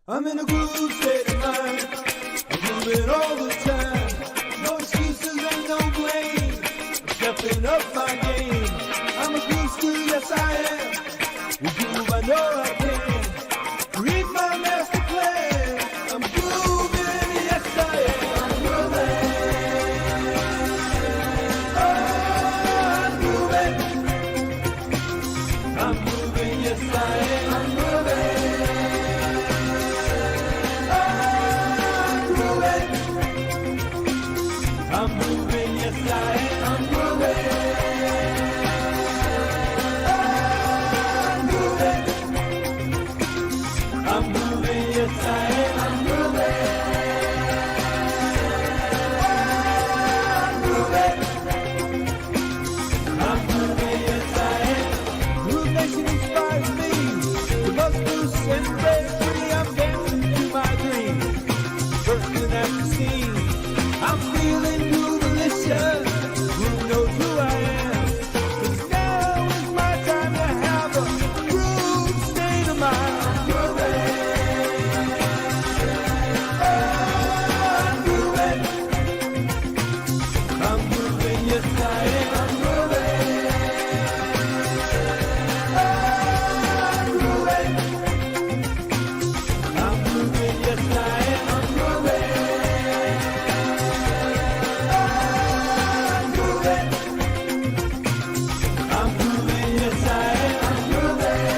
I'm in a groove state of mind. I'm moving all the time. No excuses and no blame. I'm stepping up my game. I'm a groove student, yes I am. With groove, I know I can. Create my master plan. I'm grooving, yes I am. I'm grooving. Oh, I'm grooving, yes I am. I'm grooving. I'm moving, yes I am. I'm moving. I'm moving, yes I am. I'm moving. I'm moving, yes I am. Groove Nation inspires me. The bus boost and break free. I'm dancing to my dreams. Bursting at the seams. I'm feeling groove-alicious. Groove knows who I am. 'Cause now is my time to have a groove state of mind. I'm grooving. Oh, I'm grooving. I'm grooving, yes I am. I'm grooving. Oh, I'm grooving. I'm grooving, yes I am. I'm grooving. I'm moving, yes I am. I'm moving.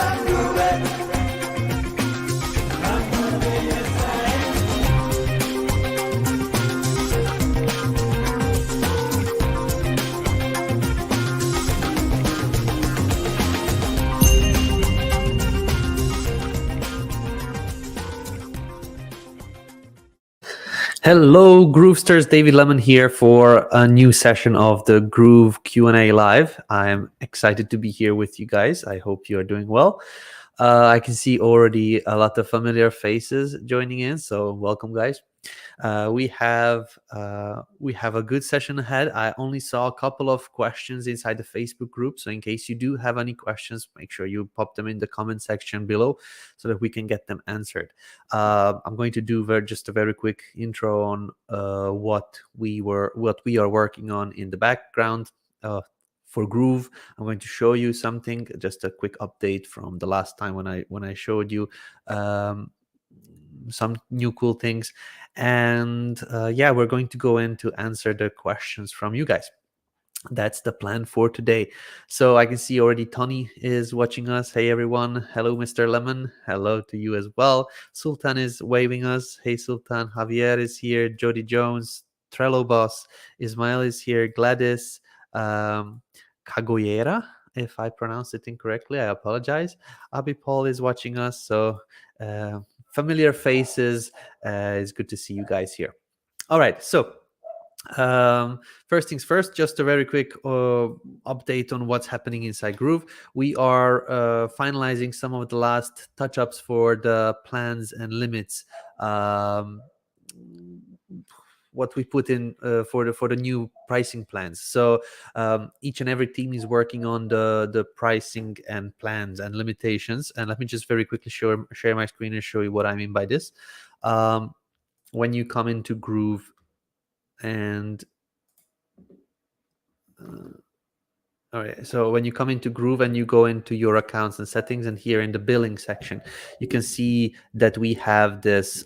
I'm moving. I'm moving, yes I am. Hello, Groovesters. David Lemon here for a new session of the Groove Q&A Live. I'm excited to be here with you guys. I hope you are doing well. I can see already a lot of familiar faces joining in, so welcome, guys. We have a good session ahead. I only saw a couple of questions inside the Facebook group, so in case you do have any questions, make sure you pop them in the comment section below so that we can get them answered. I'm going to do just a very quick intro on what we are working on in the background. For Groove, I'm going to show you something, just a quick update from the last time when I showed you some new cool things, and yeah, we're going to go in to answer the questions from you guys. That's the plan for today. So I can see already Tony is watching us. Hey everyone. Hello, Mr. Lemon. Hello to you as well. Sultan is waving us. Hey Sultan. Javier is here. Jody Jones. Trello Boss. Ismail is here. Gladys. Cagoyera, if I pronounced it incorrectly, I apologize. Abi Paul is watching us. So familiar faces. It's good to see you guys here. All right. So first things first, just a very quick update on what's happening inside Groove. We are finalizing some of the last touch-ups for the plans and limits, what we put in for the new pricing plans. So each and every team is working on the pricing and plans and limitations. And let me just very quickly share my screen and show you what I mean by this. When you come into Groove and all right, so when you come into Groove and you go into your accounts and settings, and here in the billing section, you can see that we have this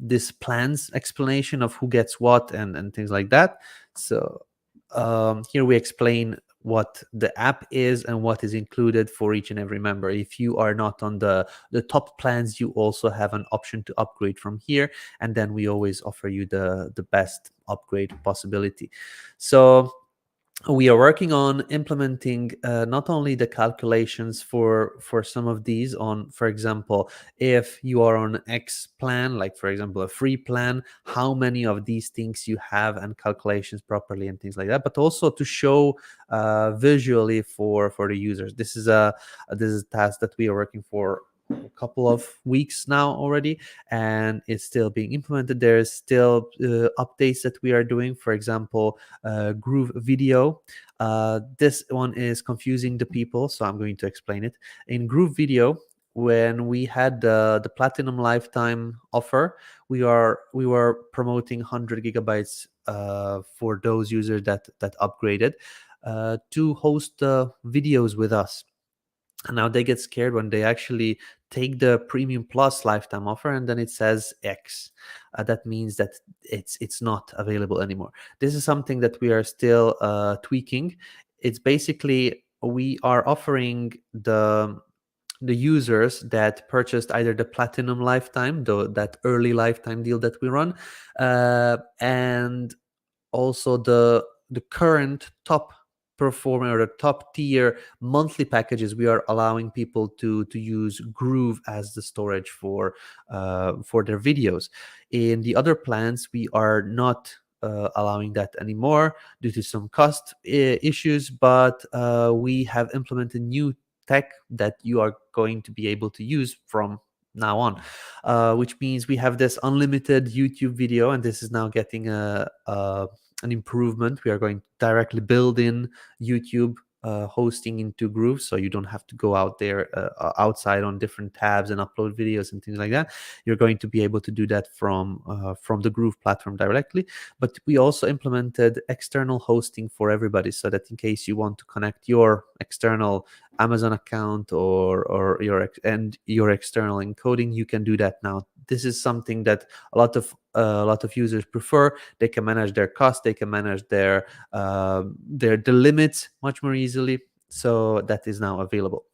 this plans explanation of who gets what and things like that. So here we explain what the app is and what is included for each and every member. If you are not on the top plans, you also have an option to upgrade from here, and then we always offer you the best upgrade possibility. So we are working on implementing not only the calculations for some of these on, for example, if you are on X plan, like for example a free plan, how many of these things you have and calculations properly and things like that, but also to show visually for the users. This is a task that we are working a couple of weeks now already, and it's still being implemented. There's still updates that we are doing. For example, GrooveVideo. This one is confusing the people, so I'm going to explain it. In GrooveVideo, when we had the platinum lifetime offer, we were promoting 100 gigabytes for those users that upgraded to host videos with us. And now they get scared when they actually take the premium plus lifetime offer and then it says X. That means that it's not available anymore. This is something that we are still tweaking. It's basically, we are offering the users that purchased either the platinum lifetime, that early lifetime deal that we run, and also the current top performer or the top tier monthly packages. We are allowing people to use Groove as the storage for their videos. In the other plans, we are not allowing that anymore due to some cost issues, but we have implemented new tech that you are going to be able to use from now on, which means we have this unlimited YouTube video, and this is now getting an improvement. We are going to directly build in YouTube hosting into Groove, so you don't have to go out there outside on different tabs and upload videos and things like that. You're going to be able to do that from the Groove platform directly. But we also implemented external hosting for everybody, so that in case you want to connect your external Amazon account or your external encoding, you can do that now. This is something that a lot of users prefer. They can manage their costs, they can manage their the limits much more easily. So that is now available.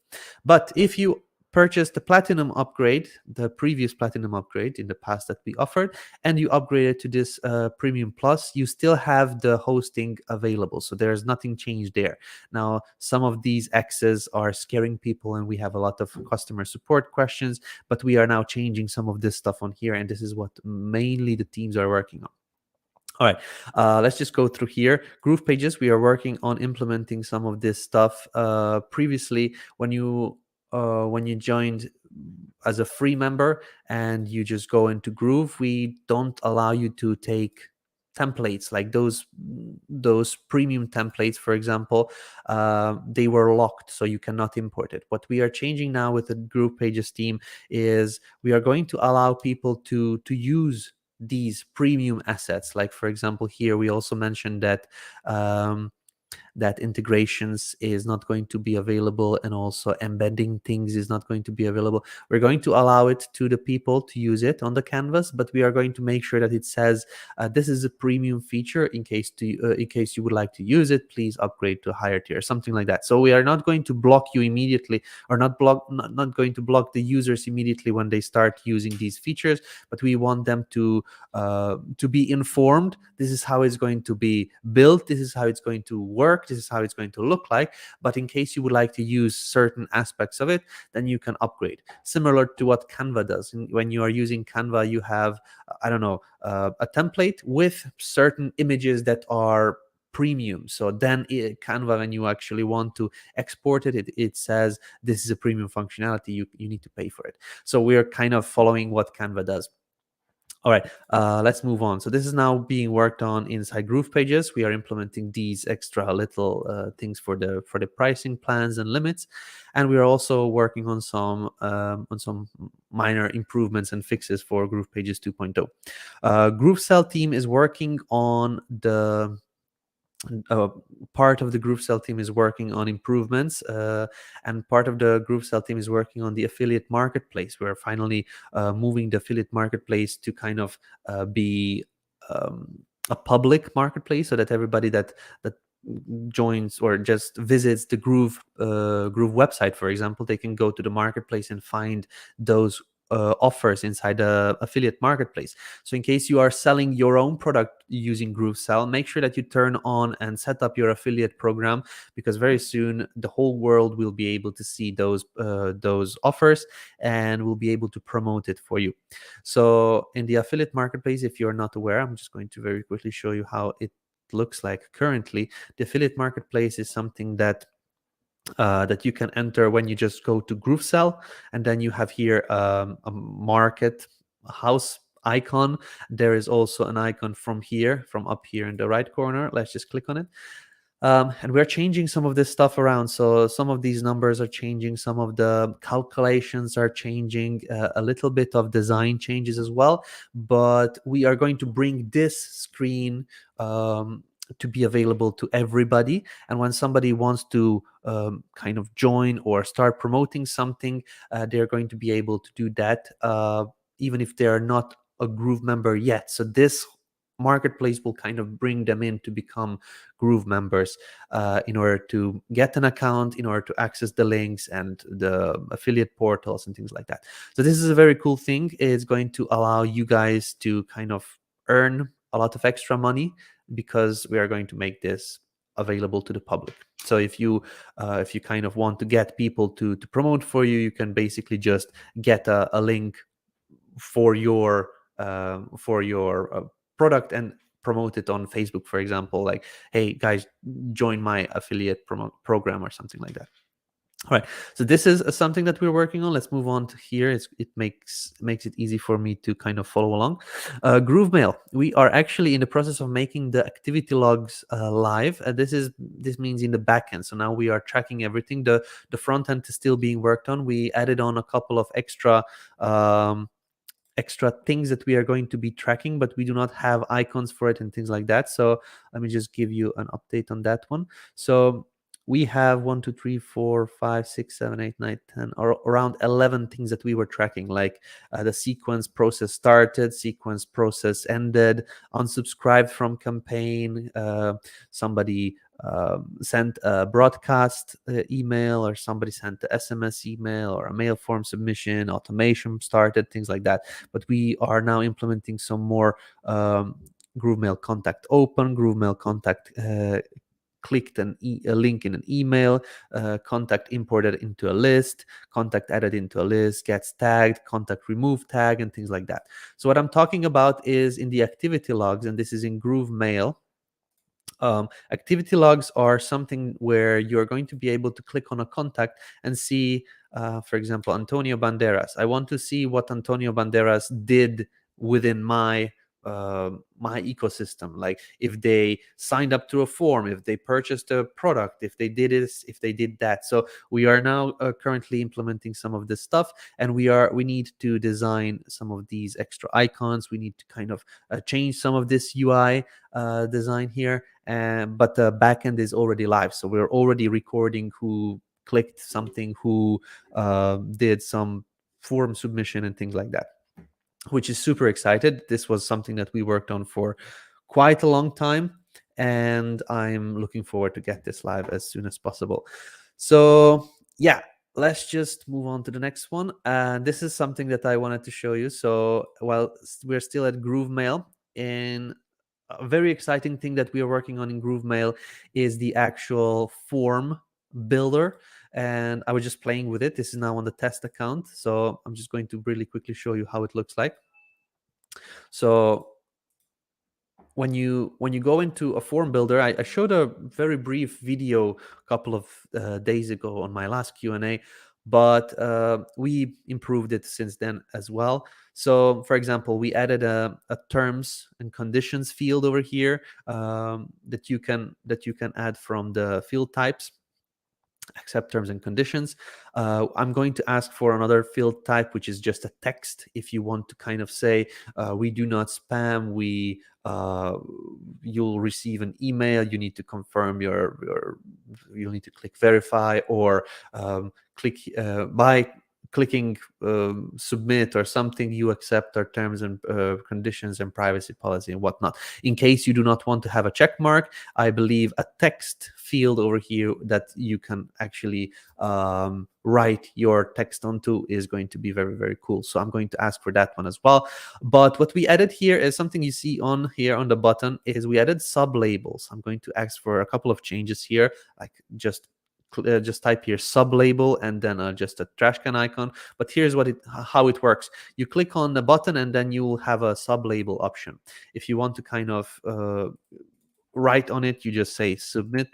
But if you purchased the platinum upgrade, the previous platinum upgrade in the past that we offered, and you upgraded to this premium plus, you still have the hosting available. So there's nothing changed there. Now, some of these X's are scaring people, and we have a lot of customer support questions, but we are now changing some of this stuff on here, and this is what mainly the teams are working on. All right, let's just go through here. GroovePages, we are working on implementing some of this stuff. Previously, when you joined as a free member and you just go into Groove, we don't allow you to take templates like those premium templates, for example. They were locked, so you cannot import it. What we are changing now with the GroovePages team is we are going to allow people to use these premium assets. Like, for example, here we also mentioned that that integrations is not going to be available, and also embedding things is not going to be available. We're going to allow it to the people to use it on the canvas, but we are going to make sure that it says this is a premium feature. In case you would like to use it, please upgrade to a higher tier, something like that. So we are not going to block you immediately, or not going to block the users immediately when they start using these features, but we want them to be informed. This is how it's going to be built, this is how it's going to work, this is how it's going to look like. But in case you would like to use certain aspects of it, then you can upgrade, similar to what Canva does. When you are using Canva, you have a template with certain images that are premium. So then Canva, when you actually want to export it, it says this is a premium functionality, you need to pay for it. So we are kind of following what Canva does. All right, let's move on. So this is now being worked on inside GroovePages. We are implementing these extra little things for the pricing plans and limits, and we are also working on some minor improvements and fixes for GroovePages 2.0. GrooveSell team is working on the part of the GrooveSell team is working on improvements, and part of the GrooveSell team is working on the affiliate marketplace. We're finally moving the affiliate marketplace to kind of be a public marketplace, so that everybody that joins or just visits the Groove website, for example, they can go to the marketplace and find those offers inside the affiliate marketplace. So in case you are selling your own product using GrooveSell, make sure that you turn on and set up your affiliate program, because very soon the whole world will be able to see those offers and will be able to promote it for you. So in the affiliate marketplace, if you're not aware, I'm just going to very quickly show you how it looks like currently. The affiliate marketplace is something that that you can enter when you just go to GrooveSell, and then you have here a market house icon. There is also an icon from up here in the right corner. Let's just click on it. And we're changing some of this stuff around. So some of these numbers are changing, some of the calculations are changing, a little bit of design changes as well. But we are going to bring this screen to be available to everybody. And when somebody wants to kind of join or start promoting something, they're going to be able to do that, even if they are not a Groove member yet. So this marketplace will kind of bring them in to become Groove members, in order to get an account, in order to access the links and the affiliate portals and things like that. So this is a very cool thing. It's going to allow you guys to kind of earn a lot of extra money, because we are going to make this available to the public. So if you kind of want to get people to promote for you, you can basically just get a link for your product and promote it on Facebook, for example, like, hey guys, join my affiliate program or something like that. All right, so this is something that we're working on. Let's move on to here. It makes it easy for me to kind of follow along. GrooveMail. We are actually in the process of making the activity logs live. This means in the backend. So now we are tracking everything. The front end is still being worked on. We added on a couple of extra things that we are going to be tracking, but we do not have icons for it and things like that. So let me just give you an update on that one. So we have 1, 2, 3, 4, 5, 6, 7, 8, 9, 10, or around 11 things that we were tracking, like the sequence process started, sequence process ended, unsubscribed from campaign, somebody sent a broadcast email, or somebody sent the SMS email, or a mail form submission, automation started, things like that. But we are now implementing some more GrooveMail contact open, GrooveMail contact clicked a link in an email, contact imported into a list, contact added into a list, gets tagged, contact remove tag, and things like that. So what I'm talking about is in the activity logs, and this is in GrooveMail. Activity logs are something where you're going to be able to click on a contact and see, for example, Antonio Banderas. I want to see what Antonio Banderas did within my ecosystem, like if they signed up to a form, if they purchased a product, if they did this, if they did that. So we are now currently implementing some of this stuff, and we need to design some of these extra icons. We need to kind of change some of this UI design here, but the backend is already live, so we're already recording who clicked something, who did some form submission and things like that, which is super excited. This was something that we worked on for quite a long time, and I'm looking forward to get this live as soon as possible. So yeah, let's just move on to the next one. And this is something that I wanted to show you. So while we're still at GrooveMail, in a very exciting thing that we are working on in GrooveMail is the actual form builder. And I was just playing with it. This is now on the test account. So I'm just going to really quickly show you how it looks like. So when you go into a form builder, I showed a very brief video a couple of days ago on my last Q&A, but we improved it since then as well. So for example, we added a terms and conditions field over here that you can add from the field types. Accept terms and conditions. I'm going to ask for another field type, which is just a text. If you want to kind of say, we do not spam, you'll receive an email, you need to confirm you'll need to click verify, or click by clicking submit or something, you accept our terms and conditions and privacy policy and whatnot. In case you do not want to have a check mark, I believe a text field over here that you can actually write your text onto is going to be very, very cool. So I'm going to ask for that one as well. But what we added here is something you see on here on the button, is we added sub labels. I'm going to ask for a couple of changes here, like just type here sub label and then just a trash can icon. But here's how it works. You click on the button and then you will have a sub label option. If you want to kind of write on it, you just say submit,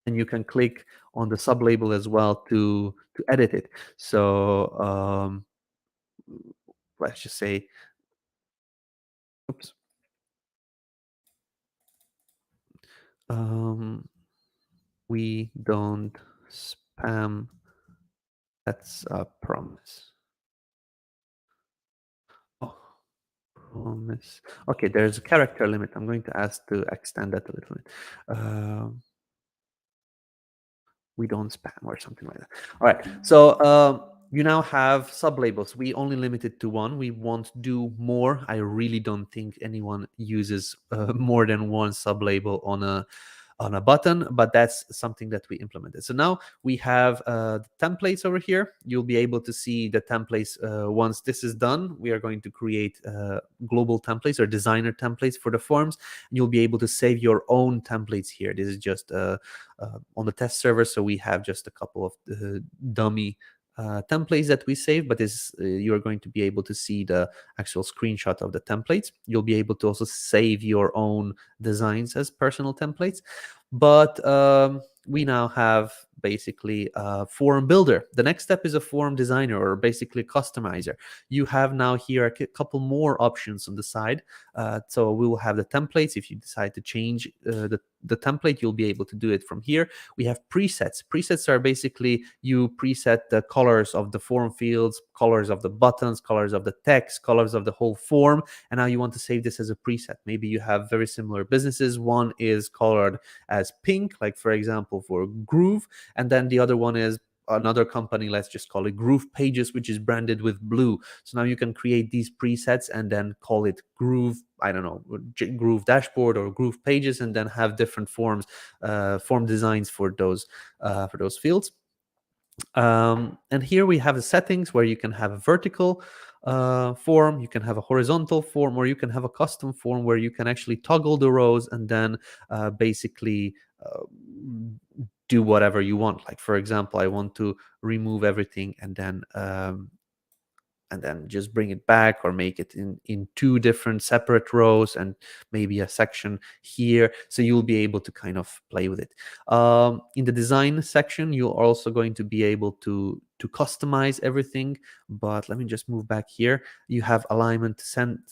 and you can click on the sub-label as well to edit it. So let's just say, oops, we don't spam, that's a promise. Oh, promise. Okay, there's a character limit. I'm going to ask to extend that a little bit. We don't spam or something like that. All right, so you now have sub-labels. We only limit it to one. We won't do more. I really don't think anyone uses more than one sub-label on a button, but that's something that we implemented. So now we have the templates over here. You'll be able to see the templates once this is done. We are going to create global templates or designer templates for the forms. And you'll be able to save your own templates here. This is just on the test server, so we have just a couple of dummy templates that we save, but you're going to be able to see the actual screenshot of the templates. You'll be able to also save your own designs as personal templates. But we now have basically a form builder. The next step is a form designer, or basically a customizer. You have now here a couple more options on the side. So we will have the templates. If you decide to change the template, you'll be able to do it from here. We have presets. Presets are basically you preset the colors of the form fields, colors of the buttons, colors of the text, colors of the whole form, and now you want to save this as a preset. Maybe you have very similar businesses. One is colored as pink, like for example for Groove, and then the other one is another company, let's just call it GroovePages, which is branded with blue. So now you can create these presets and then call it Groove, I don't know, Groove Dashboard or GroovePages, and then have different form designs for those fields. And here we have the settings where you can have a vertical form, you can have a horizontal form, or you can have a custom form where you can actually toggle the rows and then basically do whatever you want. Like for example, I want to remove everything and then just bring it back, or make it in two different separate rows and maybe a section here. So you'll be able to kind of play with it. In the design section, you're also going to be able to customize everything. But let me just move back here. You have alignment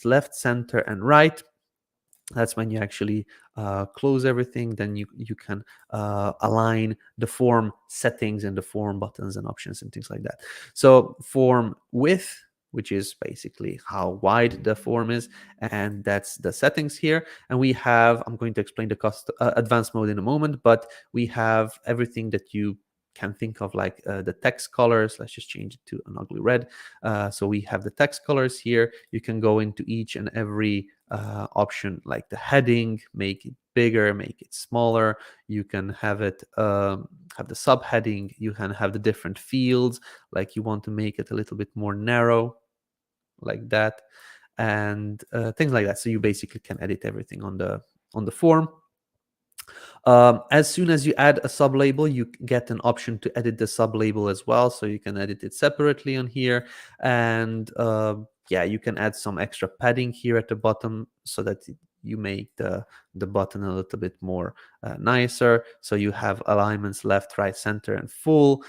left, center, and right. That's when you actually close everything. Then you can align the form settings and the form buttons and options and things like that. So form width, which is basically how wide the form is, and that's the settings here. And we have, I'm going to explain the advanced mode in a moment, but we have everything that you can think of, like the text colors. Let's just change it to an ugly red. So we have the text colors here. You can go into each and every option, like the heading, make it bigger, make it smaller. You can have it have the subheading. You can have the different fields, like you want to make it a little bit more narrow, like that, and things like that. So you basically can edit everything on the form. As soon as you add a sub-label, you get an option to edit the sub-label as well. So you can edit it separately on here. And yeah, you can add some extra padding here at the bottom so that you make the button a little bit more nicer. So you have alignments left, right, center, and full.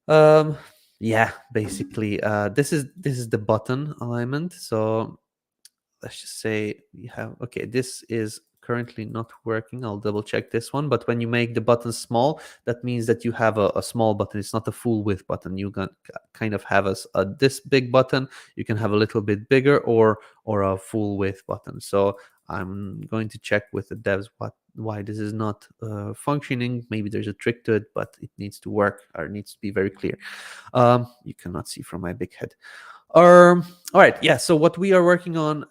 Yeah, basically this is the button alignment. So let's just say we have, okay, this is currently not working. I'll double check this one. But when you make the button small, that means that you have a small button. It's not a full width button. You can kind of have this big button. You can have a little bit bigger, or a full width button. So I'm going to check with the devs why this is not functioning. Maybe there's a trick to it, but it needs to work, or it needs to be very clear. You cannot see from my big head. All right, yeah, so what we are working on,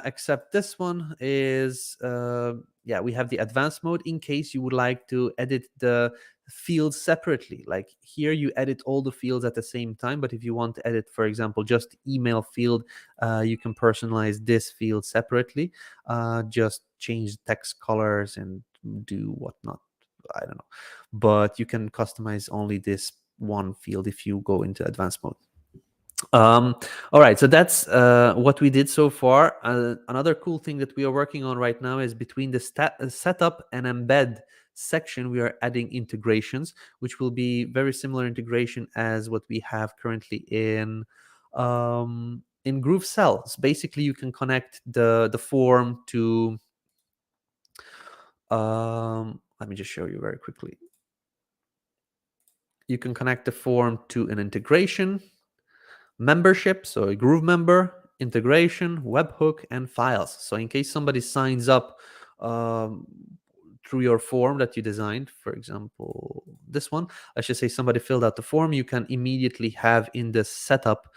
except this one, is yeah, we have the advanced mode in case you would like to edit the fields separately. Like here you edit all the fields at the same time, but if you want to edit, for example, just email field, you can personalize this field separately. Just change text colors and do whatnot, I don't know, but you can customize only this one field if you go into advanced mode. All right, so that's what we did so far. Another cool thing that we are working on right now is between the setup and embed section, we are adding integrations, which will be very similar integration as what we have currently in GrooveSell. So basically, you can connect the form to. Let me just show you very quickly. You can connect the form to an integration, membership, so a Groove member, integration, webhook, and files. So in case somebody signs up through your form that you designed, for example, this one, I should say somebody filled out the form, you can immediately have in the setup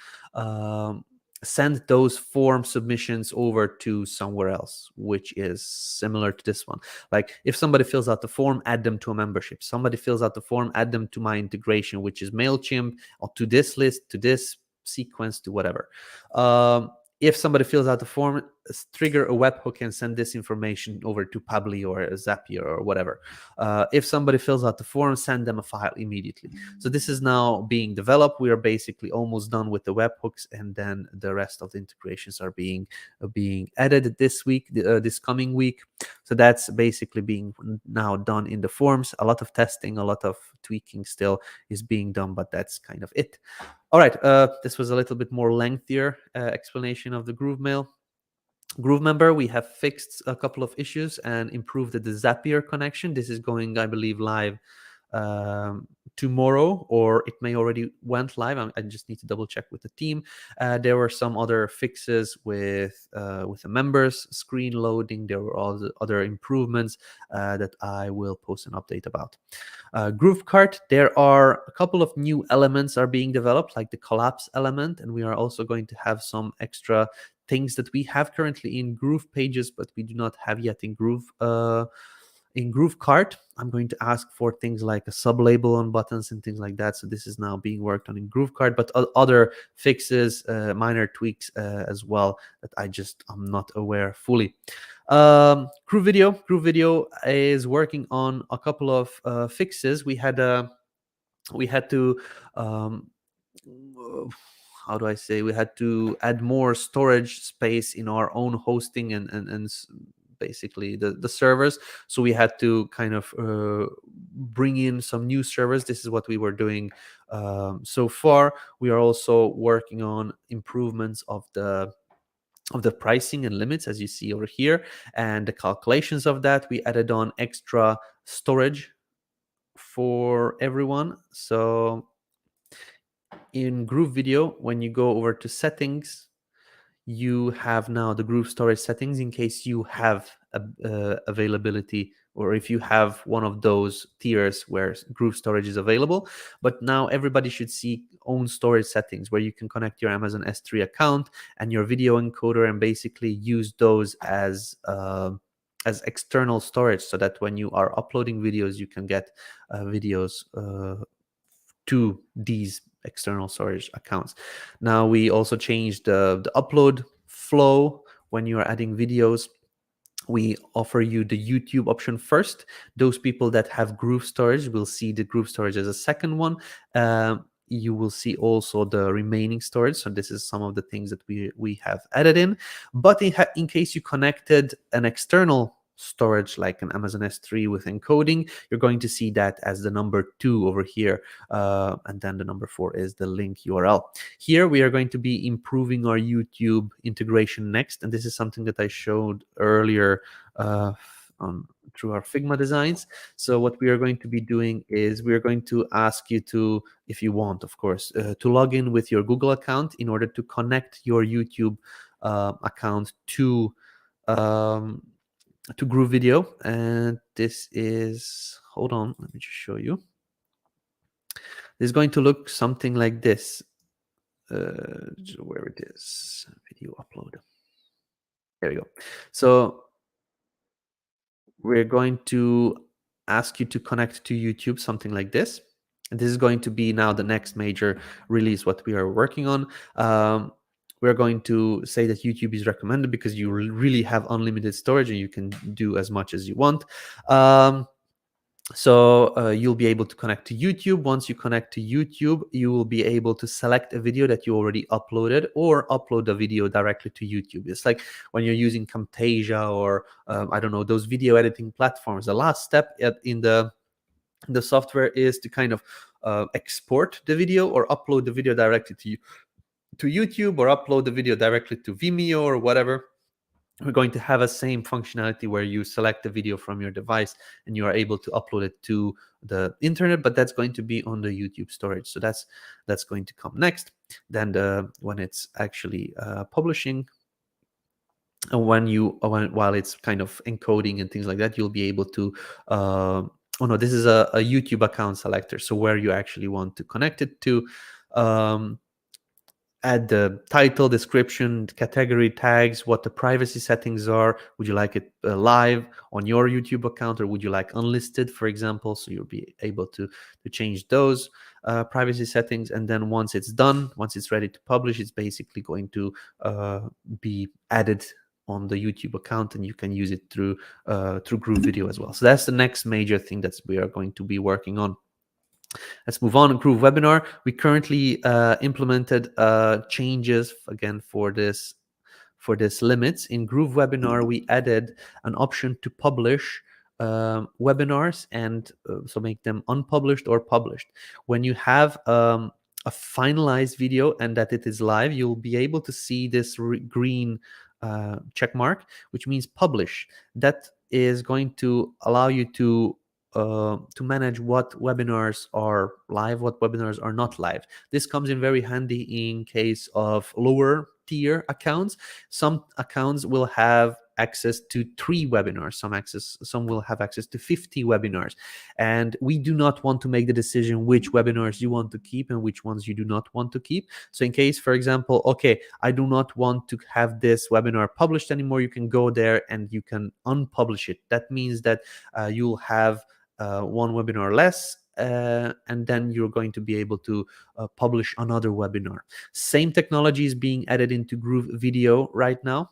send those form submissions over to somewhere else, which is similar to this one. Like if somebody fills out the form, add them to a membership. Somebody fills out the form, add them to my integration, which is MailChimp, or to this list, to this sequence, to whatever. If somebody fills out the form, trigger a webhook and send this information over to Pabbly or Zapier or whatever. If somebody fills out the form, send them a file immediately. So this is now being developed. We are basically almost done with the webhooks, and then the rest of the integrations are being added this week, this coming week. So that's basically being now done in the forms. A lot of testing, a lot of tweaking still is being done, but that's kind of it. All right, this was a little bit more lengthier explanation of the Groove Mail. Groove member, we have fixed a couple of issues and improved the Zapier connection. This is going, I believe, live tomorrow, or it may already went live. I just need to double check with the team. There were some other fixes with the members screen loading. There were all the other improvements that I will post an update about. GrooveKart, there are a couple of new elements are being developed, like the collapse element, and we are also going to have some extra things that we have currently in GroovePages, but we do not have yet in GrooveKart. I'm going to ask for things like a sub-label on buttons and things like that. So this is now being worked on in GrooveKart, but other fixes, minor tweaks as well that I'm not aware fully. GrooveVideo is working on a couple of fixes. We had to how do I say, we had to add more storage space in our own hosting and basically the servers. So we had to kind of bring in some new servers. This is what we were doing so far. We are also working on improvements of the pricing and limits, as you see over here, and the calculations of that. We added on extra storage for everyone. So in GrooveVideo, when you go over to settings, you have now the Groove storage settings in case you have availability, or if you have one of those tiers where Groove storage is available. But now everybody should see own storage settings, where you can connect your Amazon S3 account and your video encoder and basically use those as external storage, so that when you are uploading videos, you can get videos to these external storage accounts. Now we also changed the upload flow. When you are adding videos, we offer you the YouTube option first. Those people that have Groove storage will see the Groove storage as a second one. You will see also the remaining storage. So this is some of the things that we have added in. But in case you connected an external storage like an Amazon S3 with encoding, you're going to see that as the number 2 over here, and then the number 4 is the link URL. Here we are going to be improving our YouTube integration next, and this is something that I showed earlier through our Figma designs. So what we are going to be doing is we are going to ask you to, if you want, of course, to log in with your Google account in order to connect your YouTube account to GrooveVideo. And this is, hold on, let me just show you. This is going to look something like this. Where it is, video upload. There we go. So we're going to ask you to connect to YouTube, something like this. And this is going to be now the next major release, what we are working on. We're going to say that YouTube is recommended because you really have unlimited storage and you can do as much as you want. So you'll be able to connect to YouTube. Once you connect to YouTube, you will be able to select a video that you already uploaded or upload the video directly to YouTube. It's like when you're using Camtasia or I don't know, those video editing platforms. The last step in the software is to kind of export the video or upload the video directly to YouTube or upload the video directly to Vimeo or whatever. We're going to have a same functionality where you select the video from your device and you are able to upload it to the internet, but that's going to be on the YouTube storage. So that's going to come next. Then when it's actually publishing, and while it's kind of encoding and things like that, you'll be able to oh no, this is a YouTube account selector, so where you actually want to connect it to. Add the title, description, category, tags, what the privacy settings are. Would you like it live on your YouTube account, or would you like unlisted, for example? So you'll be able to change those privacy settings. And then once it's done, once it's ready to publish, it's basically going to be added on the YouTube account, and you can use it through GrooveVideo as well. So that's the next major thing that we are going to be working on. Let's move on. GrooveWebinar. We currently implemented changes again for this limits. In GrooveWebinar, we added an option to publish webinars and so make them unpublished or published. When you have a finalized video and that it is live, you'll be able to see this green check mark, which means publish. That is going to allow you to manage what webinars are live, what webinars are not live. This comes in very handy in case of lower tier accounts. Some accounts will have access to 3 webinars, some will have access to 50 webinars, and we do not want to make the decision which webinars you want to keep and which ones you do not want to keep. So in case, for example, okay, I do not want to have this webinar published anymore, you can go there and you can unpublish it. That means that you'll have one webinar less, and then you're going to be able to publish another webinar. Same technology is being added into GrooveVideo right now.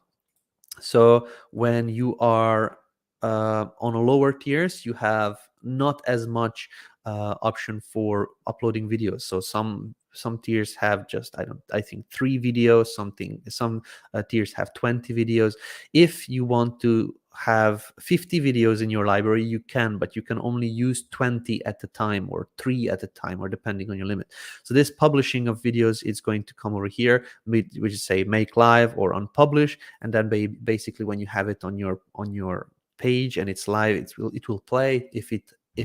So when you are on a lower tiers, you have not as much option for uploading videos. So some tiers have just I think 3 videos, some tiers have 20 videos. If you want to have 50 videos in your library, you can, but you can only use 20 at a time or 3 at a time, or depending on your limit. So this publishing of videos is going to come over here, which is say make live or unpublish, and then basically when you have it on your page and it's live, it will play. If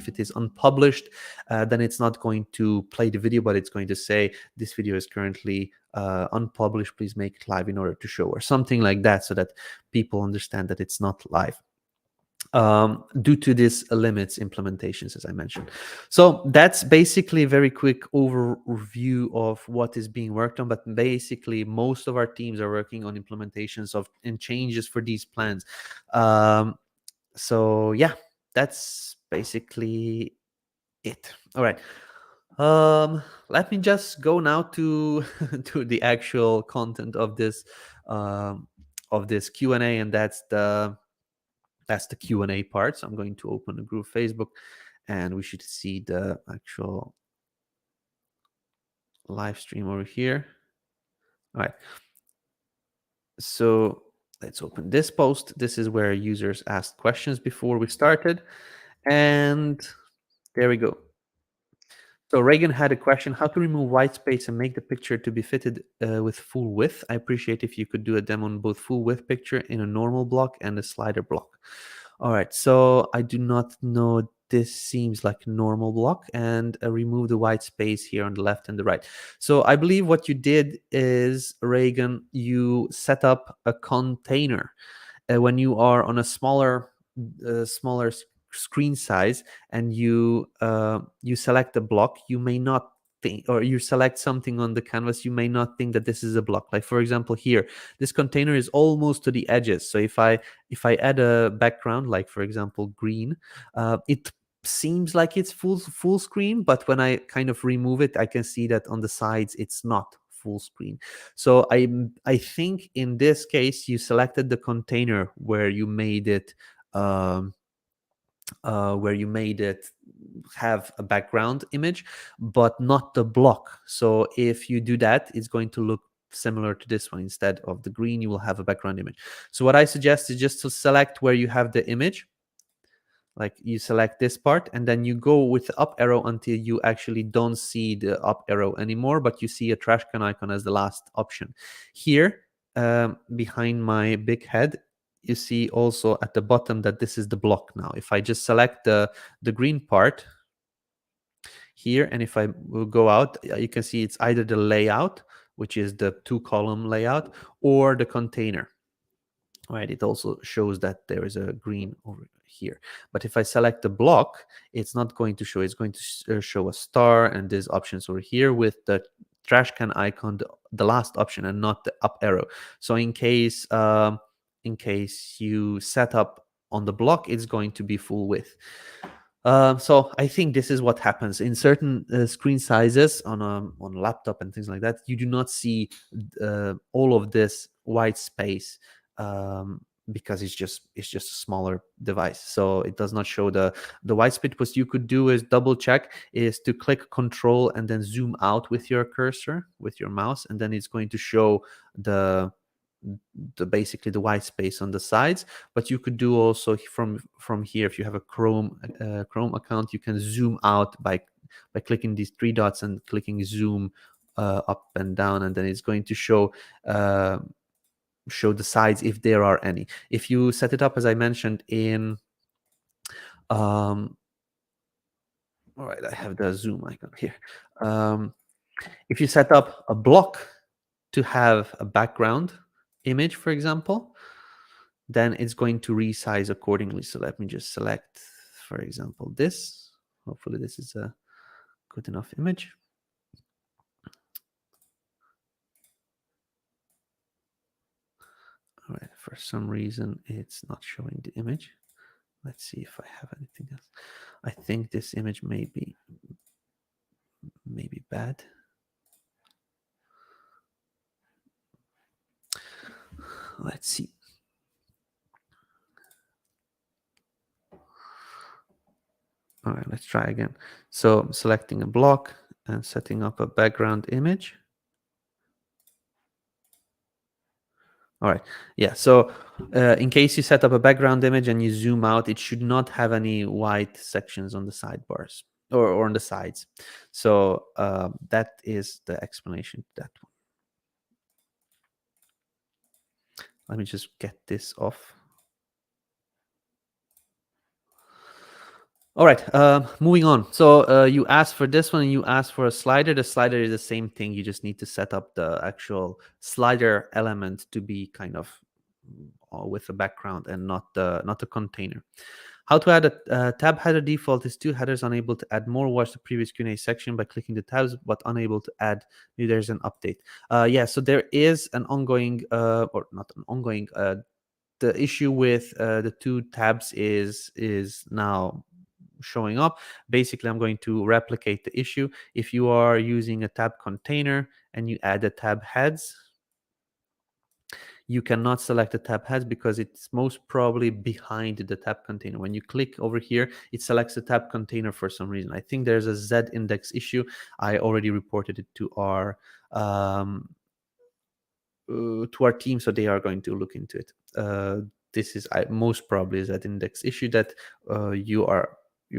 it is unpublished, then it's not going to play the video, but it's going to say this video is currently unpublished, please make it live in order to show, or something like that, so that people understand that it's not live. Due to this limits implementations, as I mentioned. So that's basically a very quick overview of what is being worked on, but basically most of our teams are working on implementations and changes for these plans. So yeah, that's basically it. All right. Let me just go now to to the actual content of this Q&A, and that's the Q&A part. So I'm going to open the Groove Facebook, and we should see the actual live stream over here. All right. So let's open this post. This is where users asked questions before we started, and there we go. So Reagan had a question: how to remove white space and make the picture to be fitted with full width. I appreciate if you could do a demo on both full width picture in a normal block and a slider block. All right, so I do not know. This seems like a normal block, and remove the white space here on the left and the right. So I believe what you did is, Reagan, you set up a container. When you are on a smaller screen size and you select a block, you may not think, or you select something on the canvas, you may not think that this is a block. Like for example here, this container is almost to the edges. So if I add a background, like for example green, it seems like it's full screen, but when I kind of remove it, I can see that on the sides it's not full screen. So I think in this case you selected the container where you made it where you made it have a background image, but not the block. So if you do that, it's going to look similar to this one. Instead of the green, you will have a background image. So what I suggest is just to select where you have the image, like you select this part, and then you go with the up arrow until you actually don't see the up arrow anymore, but you see a trash can icon as the last option. Here, behind my big head, you see also at the bottom that this is the block now. If I just select the green part here, and if I will go out, you can see it's either the layout, which is the 2-column layout, or the container. Right, it also shows that there is a green over here. But if I select the block, it's not going to show. It's going to show a star and these options over here with the trash can icon, the last option, and not the up arrow. So in case you set up on the block, it's going to be full width. So I think this is what happens in certain screen sizes on a laptop and things like that. You do not see all of this white space, because it's just a smaller device, so it does not show the white space. What you could do is double check, is to click Control and then zoom out with your cursor, with your mouse, and then it's going to show the basically the white space on the sides. But you could do also from here, if you have a Chrome account, you can zoom out by clicking these 3 dots and clicking zoom up and down, and then it's going to show the sides if there are any. If you set it up as I mentioned in all right, I have the zoom icon here. If you set up a block to have a background image, for example, then it's going to resize accordingly. So let me just select, for example, this. Hopefully this is a good enough image. All right, for some reason it's not showing the image. Let's see if I have anything else. I think this image may be bad. Let's see. All right, let's try again. So selecting a block and setting up a background image. All right, yeah, so in case you set up a background image and you zoom out, it should not have any white sections on the sidebars or on the sides. So that is the explanation to that one. Let me just get this off. All right, moving on. So you asked for this one and you asked for a slider. The slider is the same thing. You just need to set up the actual slider element to be kind of with a background and not the container. How to add a tab header. Default is 2 headers. Unable to add more. Watch the previous Q&A section by clicking the tabs, but unable to add. Maybe there's an update. Yeah, so there is an ongoing, or not an ongoing, the issue with the 2 tabs is now showing up. Basically, I'm going to replicate the issue. If you are using a tab container and you add the tab heads, you cannot select the tab heads because it's most probably behind the tab container. When you click over here, it selects the tab container for some reason. I think there's a Z index issue. I already reported it to our team, so they are going to look into it. This is most probably is that index issue that you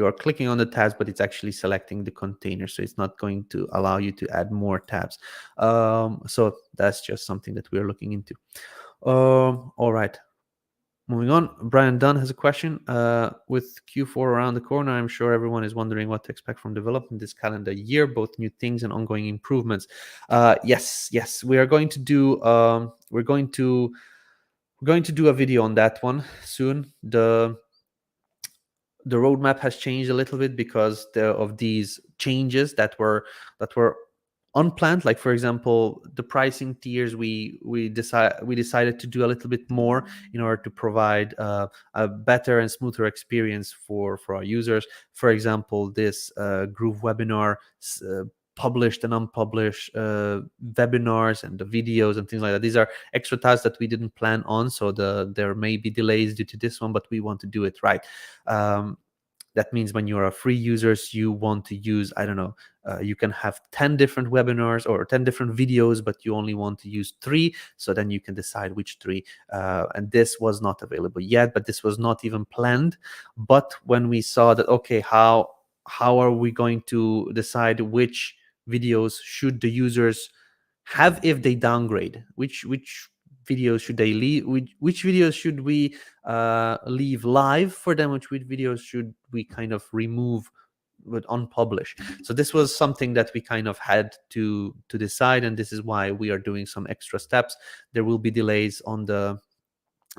are clicking on the tabs, but it's actually selecting the container, so it's not going to allow you to add more tabs. So that's just something that we're looking into. All right, moving on. Brian Dunn has a question. With Q4 around the corner, I'm sure everyone is wondering what to expect from development this calendar year, both new things and ongoing improvements. Yes, we are going to do we're going to do a video on that one soon. The roadmap has changed a little bit because of these changes that were unplanned. Like, for example, the pricing tiers, we decided to do a little bit more in order to provide a better and smoother experience for our users. For example, this GrooveWebinar, published and unpublished webinars and the videos and things like that. These are extra tasks that we didn't plan on, so there may be delays due to this one, but we want to do it right. That means when you're a free users, you want to use, I don't know, you can have 10 different webinars or 10 different videos, but you only want to use 3. So then you can decide which 3. And this was not available yet, but this was not even planned. But when we saw that, okay, how are we going to decide which videos should the users have if they downgrade? Which videos should they leave? Which videos should we leave live for them? Which videos should we kind of remove but unpublish? So this was something that we kind of had to decide, and this is why we are doing some extra steps. There will be delays on the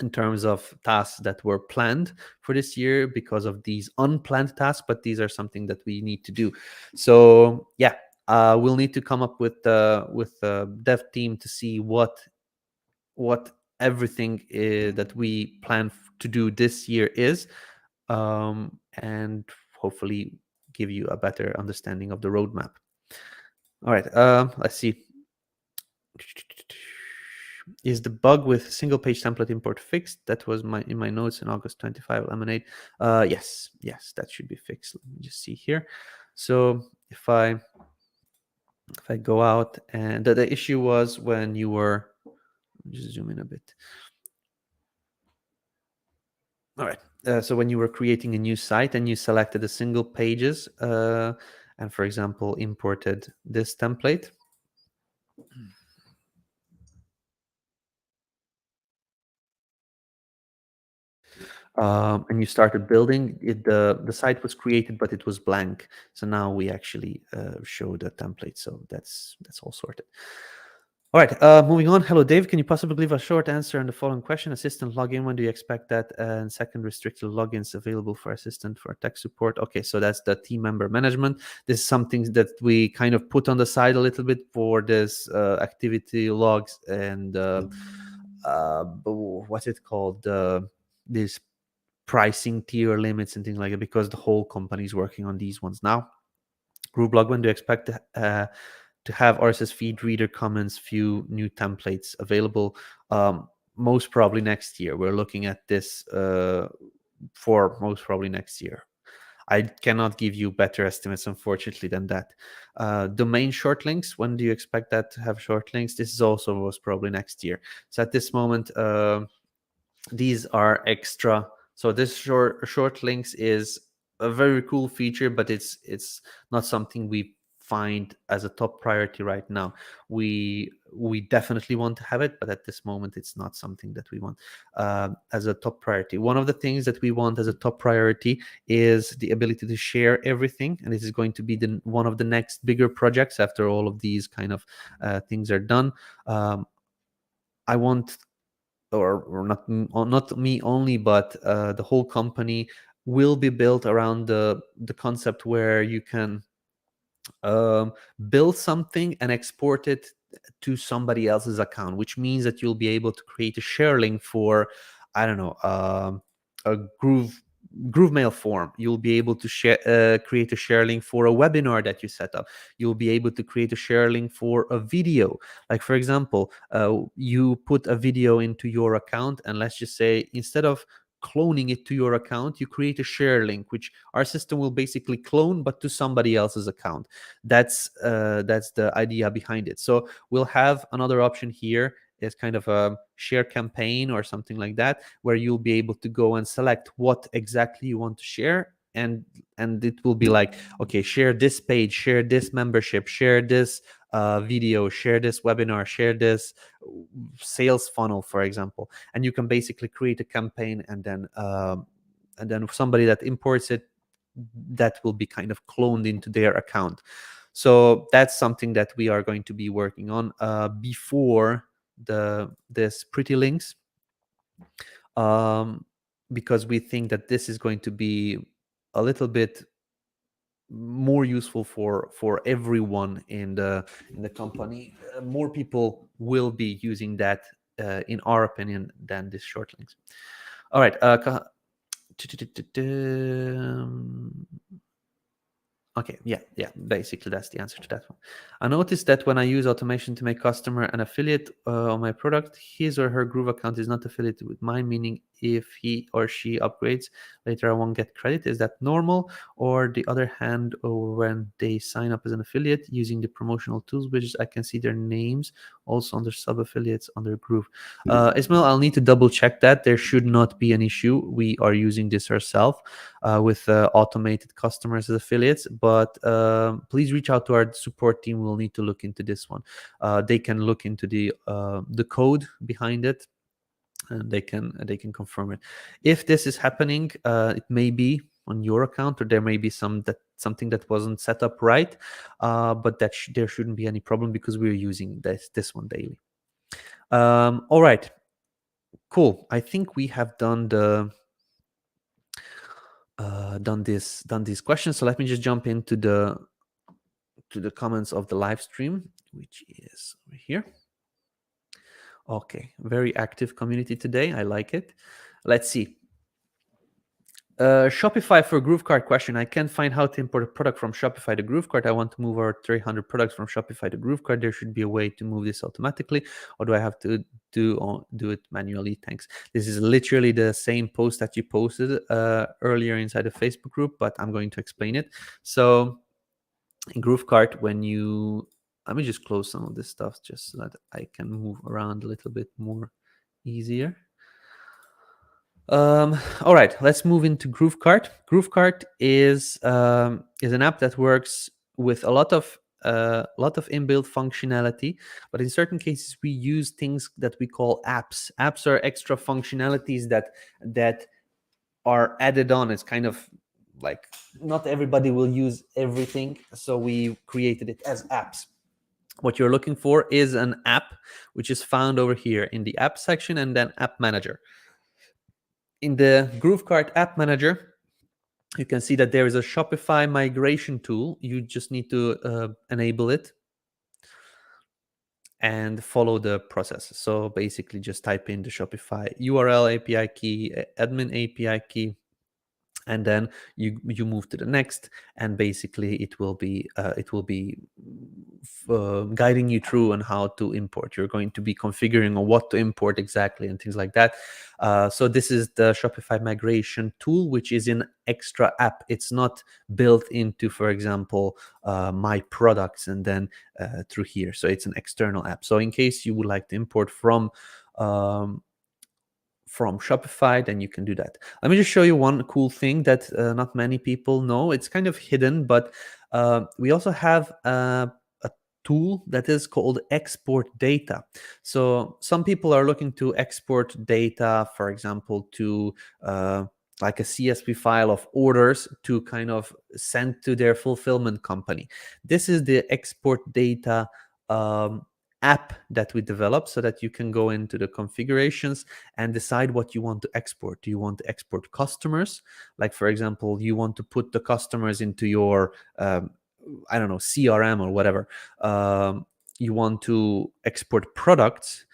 in terms of tasks that were planned for this year because of these unplanned tasks, but these are something that we need to do. So yeah, we'll need to come up with the dev team to see what everything that we plan to do this year is, and hopefully give you a better understanding of the roadmap. All right, let's see. Is the bug with single page template import fixed? That was in my notes in August 25 Lemonade. Yes, that should be fixed. Let me just see here. So if I go out, and the issue was when you were, just zoom in a bit. All right. So when you were creating a new site and you selected the single pages, and for example imported this template, and you started building it, the site was created, but it was blank. So now we actually show the template. So that's all sorted. All right, moving on. Hello, Dave. Can you possibly give a short answer on the following question? Assistant login, when do you expect that? And second, restricted logins available for assistant for tech support. Okay, so that's the team member management. This is something that we kind of put on the side a little bit for this activity logs and what's it called? This pricing tier limits and things like that, because the whole company is working on these ones now. GrooveBlog, when do you expect to have RSS feed reader comments, few new templates available? Most probably next year. We're looking at this for most probably next year. I cannot give you better estimates, unfortunately, than that. Domain short links, when do you expect that to have short links? This is also most probably next year. So at this moment, these are extra. So this short links is a very cool feature, but it's not something we find as a top priority right now. We definitely want to have it, but at this moment it's not something that we want as a top priority. One of the things that we want as a top priority is the ability to share everything, and this is going to be one of the next bigger projects after all of these kind of things are done. I want, or not me only, but the whole company will be built around the concept where you can build something and export it to somebody else's account, which means that you'll be able to create a share link for, I don't know, a Groove Mail form. You'll be able to create a share link for a webinar that you set up. You'll be able to create a share link for a video. Like, for example, you put a video into your account, and let's just say instead of cloning it to your account, you create a share link, which our system will basically clone, but to somebody else's account. That's the idea behind it. So we'll have another option here. It's kind of a share campaign or something like that, where you'll be able to go and select what exactly you want to share, and it will be like, okay, share this page, share this membership, share this video, share this webinar, share this sales funnel, for example. And you can basically create a campaign, and then somebody that imports it, that will be kind of cloned into their account. So that's something that we are going to be working on before this pretty links, because we think that this is going to be a little bit more useful for everyone in the company. More people will be using that, in our opinion, than this short links. All right. Okay, yeah, basically that's the answer to that one. I noticed that when I use automation to make customer an affiliate on my product, his or her Groove account is not affiliated with mine, meaning if he or she upgrades later, I won't get credit. Is that normal? Or the other hand, or when they sign up as an affiliate using the promotional tools widgets, I can see their names also under sub affiliates under Groove. Ismail, I'll need to double check that. There should not be an issue. We are using this ourselves with automated customers as affiliates, but please reach out to our support team. We'll need to look into this one. They can look into the code behind it, and they can confirm it. If this is happening, it may be on your account, or there may be something that wasn't set up right, but there shouldn't be any problem because we're using this one daily. All right, cool. I think we have done these questions. So let me just jump into the comments of the live stream, which is over here. Okay, very active community today. I like it. Let's see. Shopify for GrooveKart question. I can't find how to import a product from Shopify to GrooveKart. I want to move our 300 products from Shopify to GrooveKart. There should be a way to move this automatically, or do I have to do it manually? Thanks. This is literally the same post that you posted earlier inside the Facebook group, but I'm going to explain it. So in GrooveKart, let me just close some of this stuff just so that I can move around a little bit more easier. All right, let's move into GrooveKart. GrooveKart is an app that works with a lot of inbuilt functionality, but in certain cases we use things that we call apps. Apps are extra functionalities that are added on. It's kind of like not everybody will use everything, so we created it as apps. What you're looking for is an app, which is found over here in the app section and then app manager. In the GrooveKart app manager, you can see that there is a Shopify migration tool. You just need to enable it and follow the process. So basically just type in the Shopify URL API key, admin API key, and then you move to the next, and basically it will be guiding you through on how to import. You're going to be configuring on what to import exactly and things like that. So this is the Shopify migration tool, which is an extra app. It's not built into, for example, my products and then through here. So it's an external app. So in case you would like to import from Shopify, then you can do that. Let me just show you one cool thing that not many people know. It's kind of hidden, but we also have a tool that is called export data. So some people are looking to export data, for example, to like a CSV file of orders to kind of send to their fulfillment company. This is the export data app that we developed so that you can go into the configurations and decide what you want to export. Do you want to export customers? Like, for example, you want to put the customers into your, I don't know, CRM or whatever. You want to export products,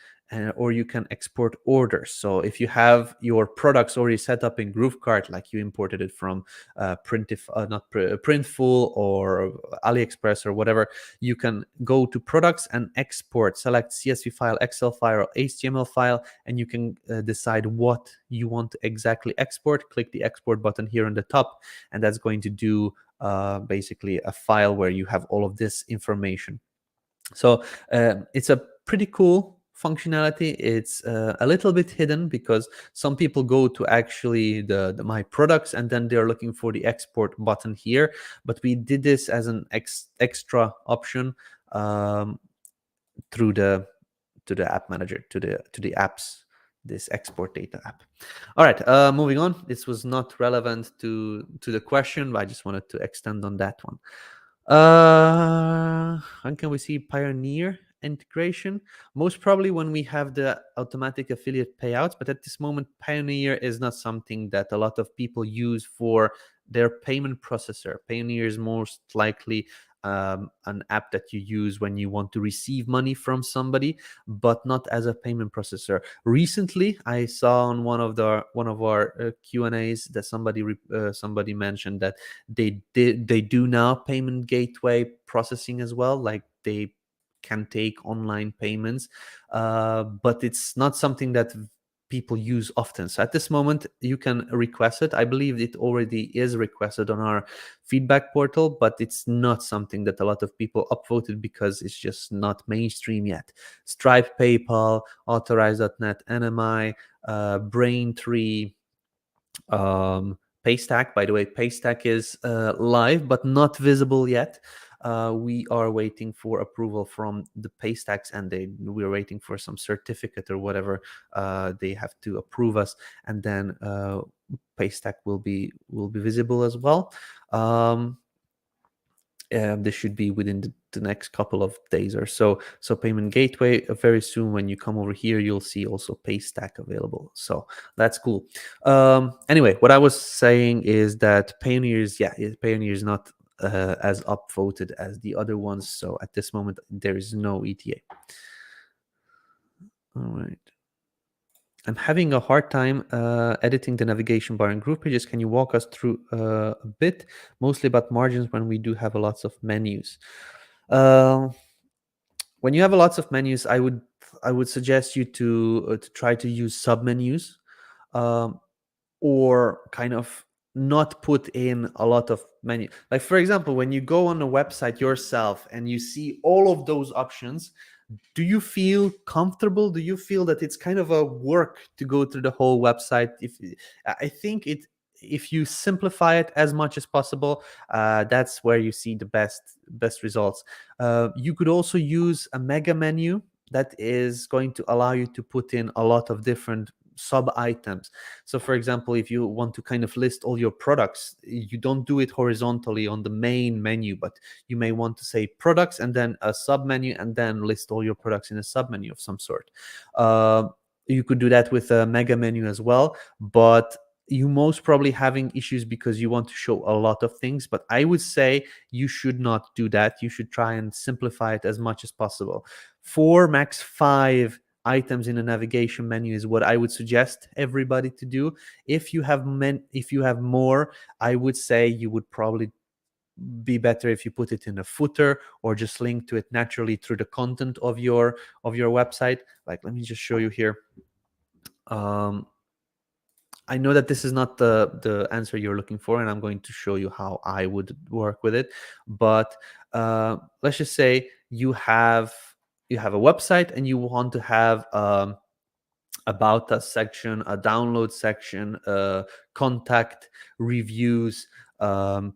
or you can export orders. So if you have your products already set up in GrooveKart, like you imported it from Printful or AliExpress or whatever, you can go to products and export, select CSV file, Excel file, or HTML file, and you can decide what you want to exactly export. Click the export button here on the top, and that's going to do basically a file where you have all of this information. So it's a pretty cool functionality. It's a little bit hidden because some people go to actually the my products and then they're looking for the export button here, but we did this as an extra option through the app manager, to the apps, this export data app. All right, moving on. This was not relevant to the question, but I just wanted to extend on that one. When can we see Payoneer integration? Most probably when we have the automatic affiliate payouts, but at this moment Payoneer is not something that a lot of people use for their payment processor. Payoneer is most likely an app that you use when you want to receive money from somebody, but not as a payment processor. Recently, I saw on one of our Q&As that somebody mentioned that they do now payment gateway processing as well, like they can take online payments, but it's not something that people use often. So at this moment, you can request it. I believe it already is requested on our feedback portal, but it's not something that a lot of people upvoted because it's just not mainstream yet. Stripe, PayPal, Authorize.net, NMI, Braintree, Paystack. By the way, Paystack is live but not visible yet. We are waiting for approval from the Paystacks, and we're waiting for some certificate or whatever they have to approve us, and then Paystack will be visible as well. This should be within the next couple of days or so. So payment gateway, very soon when you come over here, you'll see also Paystack available. So that's cool. Anyway, what I was saying is that Payoneer is not as upvoted as the other ones. So at this moment, there is no ETA. All right. I'm having a hard time editing the navigation bar in GroovePages. Can you walk us through a bit, mostly about margins when we do have lots of menus? When you have lots of menus, I would suggest you to try to use submenus, or kind of not put in a lot of menu. Like for example, when you go on a website yourself and you see all of those options, do you feel comfortable? Do you feel that it's kind of a work to go through the whole website? I think if you simplify it as much as possible, that's where you see the best results. You could also use a mega menu that is going to allow you to put in a lot of different sub items. So for example, if you want to kind of list all your products, you don't do it horizontally on the main menu, but you may want to say products and then a sub menu and then list all your products in a sub menu of some sort. You could do that with a mega menu as well, but you most probably having issues because you want to show a lot of things. But I would say you should not do that. You should try and simplify it as much as possible. 4, max 5 items in a navigation menu is what I would suggest everybody to do. If you have more, I would say you would probably be better if you put it in a footer or just link to it naturally through the content of your website. Like, let me just show you here. I know that this is not the answer you're looking for, and I'm going to show you how I would work with it. But let's just say you have a website and you want to have about us section, a download section, contact, reviews,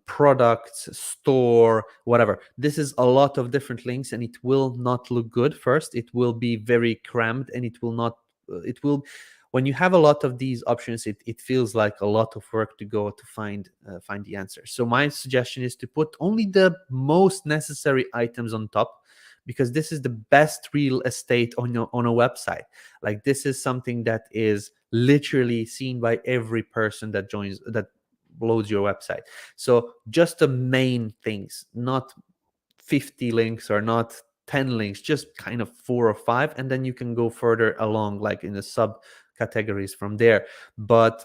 products, store, whatever. This is a lot of different links, and it will not look good. First, it will be very crammed, and it will not. It will. When you have a lot of these options, it feels like a lot of work to go to find the answer. So my suggestion is to put only the most necessary items on top, because this is the best real estate on a website. Like, this is something that is literally seen by every person that loads your website. So just the main things, not 50 links or not 10 links, just kind of 4 or 5, and then you can go further along, like in the subcategories from there. But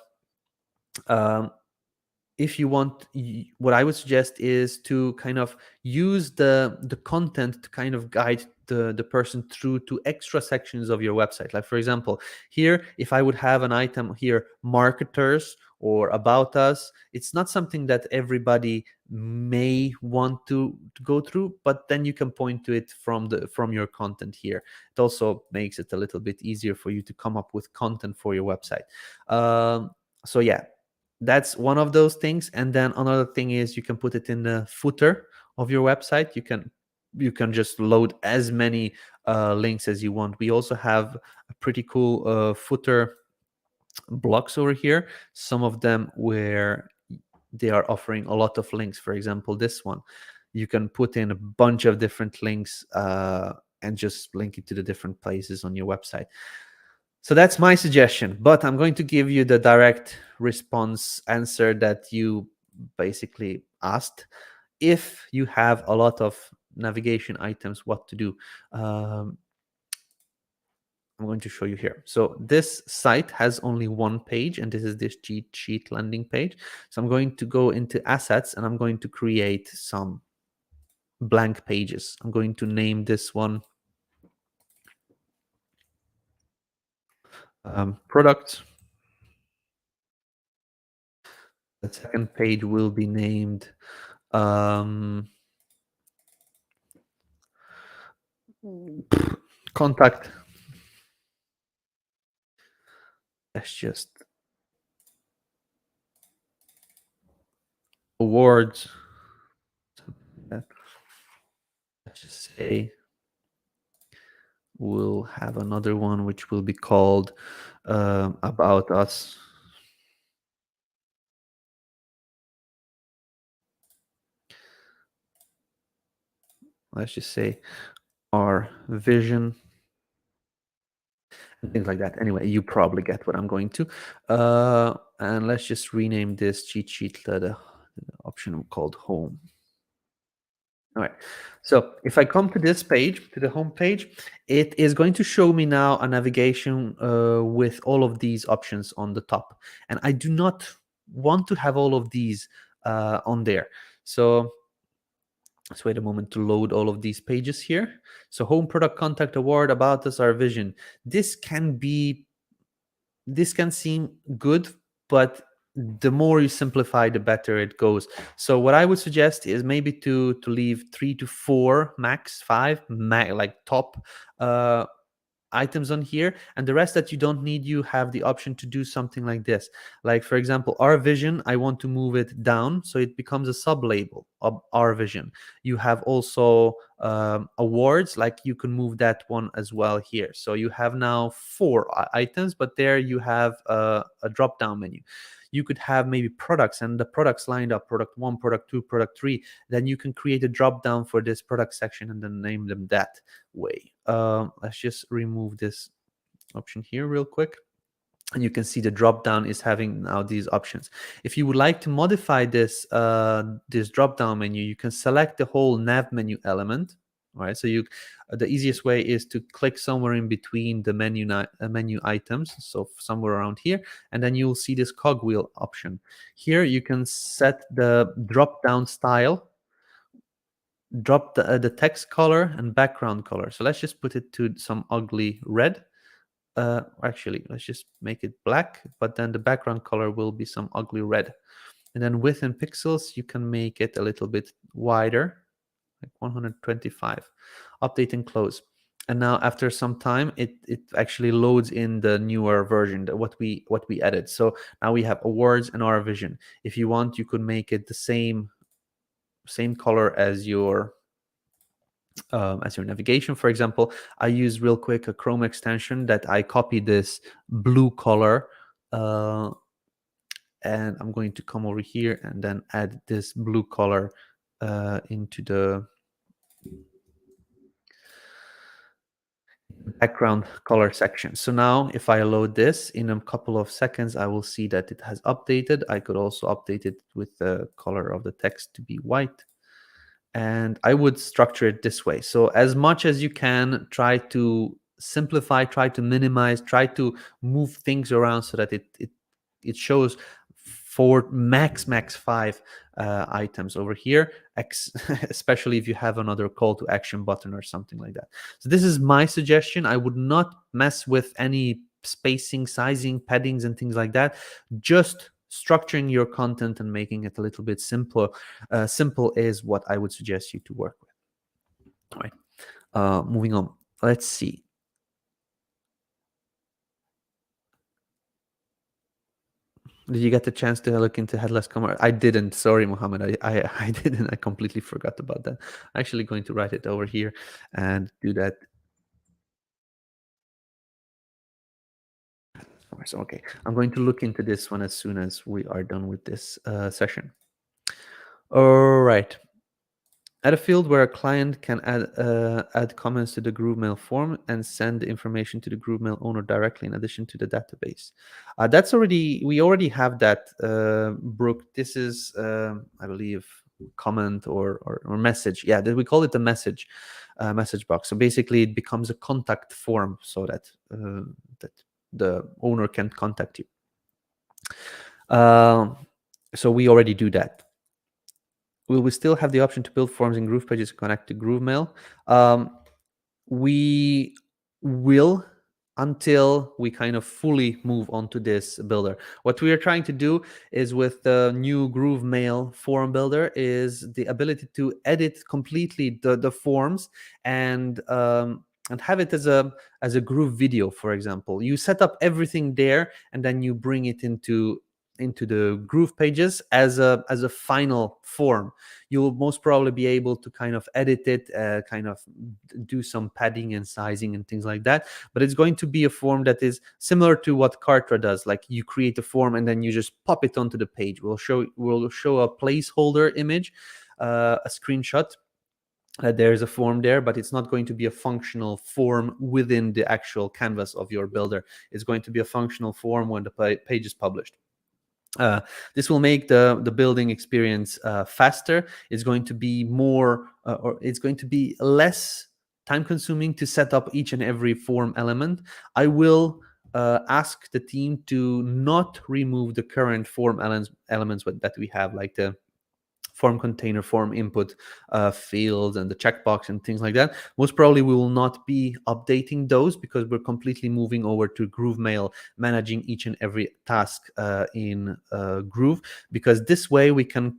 if you want, what I would suggest is to kind of use the content to kind of guide the person through to extra sections of your website. Like for example, here, if I would have an item here, marketers or about us, it's not something that everybody may want to go through, but then you can point to it from your content here. It also makes it a little bit easier for you to come up with content for your website. So yeah, that's one of those things. And then another thing is you can put it in the footer of your website. You can just load as many links as you want. We also have a pretty cool footer blocks over here, some of them where they are offering a lot of links. For example, this one, you can put in a bunch of different links and just link it to the different places on your website. So that's my suggestion, but I'm going to give you the direct response answer that you basically asked. If you have a lot of navigation items, what to do? I'm going to show you here. So this site has only one page, and this is this cheat sheet landing page. So I'm going to go into assets, and I'm going to create some blank pages. I'm going to name this one products. The second page will be named contact. Let's just awards. Let's just say we'll have another one which will be called about us. Let's just say our vision and things like that. Anyway, you probably get what I'm going to. And let's just rename this cheat sheet the option called home. All right. So if I come to this page, to the home page, it is going to show me now a navigation with all of these options on the top. And I do not want to have all of these on there. So let's wait a moment to load all of these pages here. So home, product, contact, award, about us, our vision. This can seem good, but the more you simplify, the better it goes. So what I would suggest is maybe to leave 3 to 4, max 5, like top items on here, and the rest that you don't need, you have the option to do something like this. Like for example, our vision, I want to move it down so it becomes a sub label of our vision. You have also awards, like you can move that one as well here. So you have now 4 items, but there you have a drop down menu. You could have maybe products, and the products lined up, product 1, product 2, product 3. Then you can create a drop down for this product section and then name them that way. Let's just remove this option here real quick. And you can see the drop down is having now these options. If you would like to modify this this drop down menu, you can select the whole nav menu element. All right, so the easiest way is to click somewhere in between the menu items, so somewhere around here, and then you'll see this cogwheel option. Here you can set the drop down style, drop the text color and background color. So let's just put it to some ugly red. Actually, let's just make it black, but then the background color will be some ugly red. And then width in pixels, you can make it a little bit wider, like 125. Update and close. And now after some time, it actually loads in the newer version, what we added. So now we have awards and our vision. If you want, you could make it the same color as your navigation. For example, I use real quick a Chrome extension that I copied this blue color, and I'm going to come over here and then add this blue color into the background color section. So now if I load this in a couple of seconds, I will see that it has updated. I could also update it with the color of the text to be white. And I would structure it this way. So as much as you can, try to simplify, try to minimize, try to move things around so that it shows for max 5 items over here, especially if you have another call to action button or something like that. So this is my suggestion. I would not mess with any spacing, sizing, paddings and things like that. Just structuring your content and making it a little bit simpler. Simple is what I would suggest you to work with. All right, moving on. Let's see. Did you get the chance to look into headless commerce? I didn't. Sorry, Mohammed. I didn't. I completely forgot about that. I'm actually going to write it over here and do that. So, okay, I'm going to look into this one as soon as we are done with this session. All right. Add a field where a client can add comments to the GrooveMail form and send the information to the GrooveMail owner directly in addition to the database. We already have that, Brooke. This is, I believe, comment or message. Yeah, we call it the message box. So basically, it becomes a contact form so that that the owner can contact you. So we already do that. Will we still have the option to build forms in GroovePages to connect to GrooveMail? We will, until we kind of fully move on to this builder. What we are trying to do is with the new Groove Mail form builder is the ability to edit completely the forms and have it as a Groove video, for example. You set up everything there and then you bring it into the GroovePages as a final form. You'll most probably be able to kind of edit it, kind of do some padding and sizing and things like that. But it's going to be a form that is similar to what Kartra does. Like you create a form and then you just pop it onto the page. We'll show a placeholder image, a screenshot. There's a form there, but it's not going to be a functional form within the actual canvas of your builder. It's going to be a functional form when the page is published. This will make the building experience faster. It's going to be more, or it's going to be less time consuming to set up each and every form element. I will ask the team to not remove the current form elements that we have, like the form container, form input fields, and the checkbox and things like that. Most probably we will not be updating those because we're completely moving over to GrooveMail, managing each and every task in Groove, because this way we can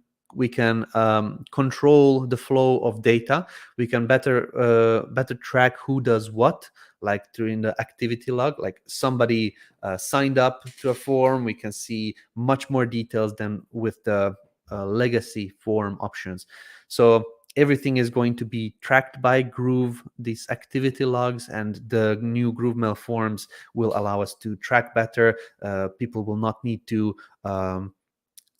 control the flow of data. We can better track who does what, like during the activity log. Like somebody signed up to a form, we can see much more details than with the legacy form options. So everything is going to be tracked by Groove, these activity logs, and the new GrooveMail forms will allow us to track better. People will not need to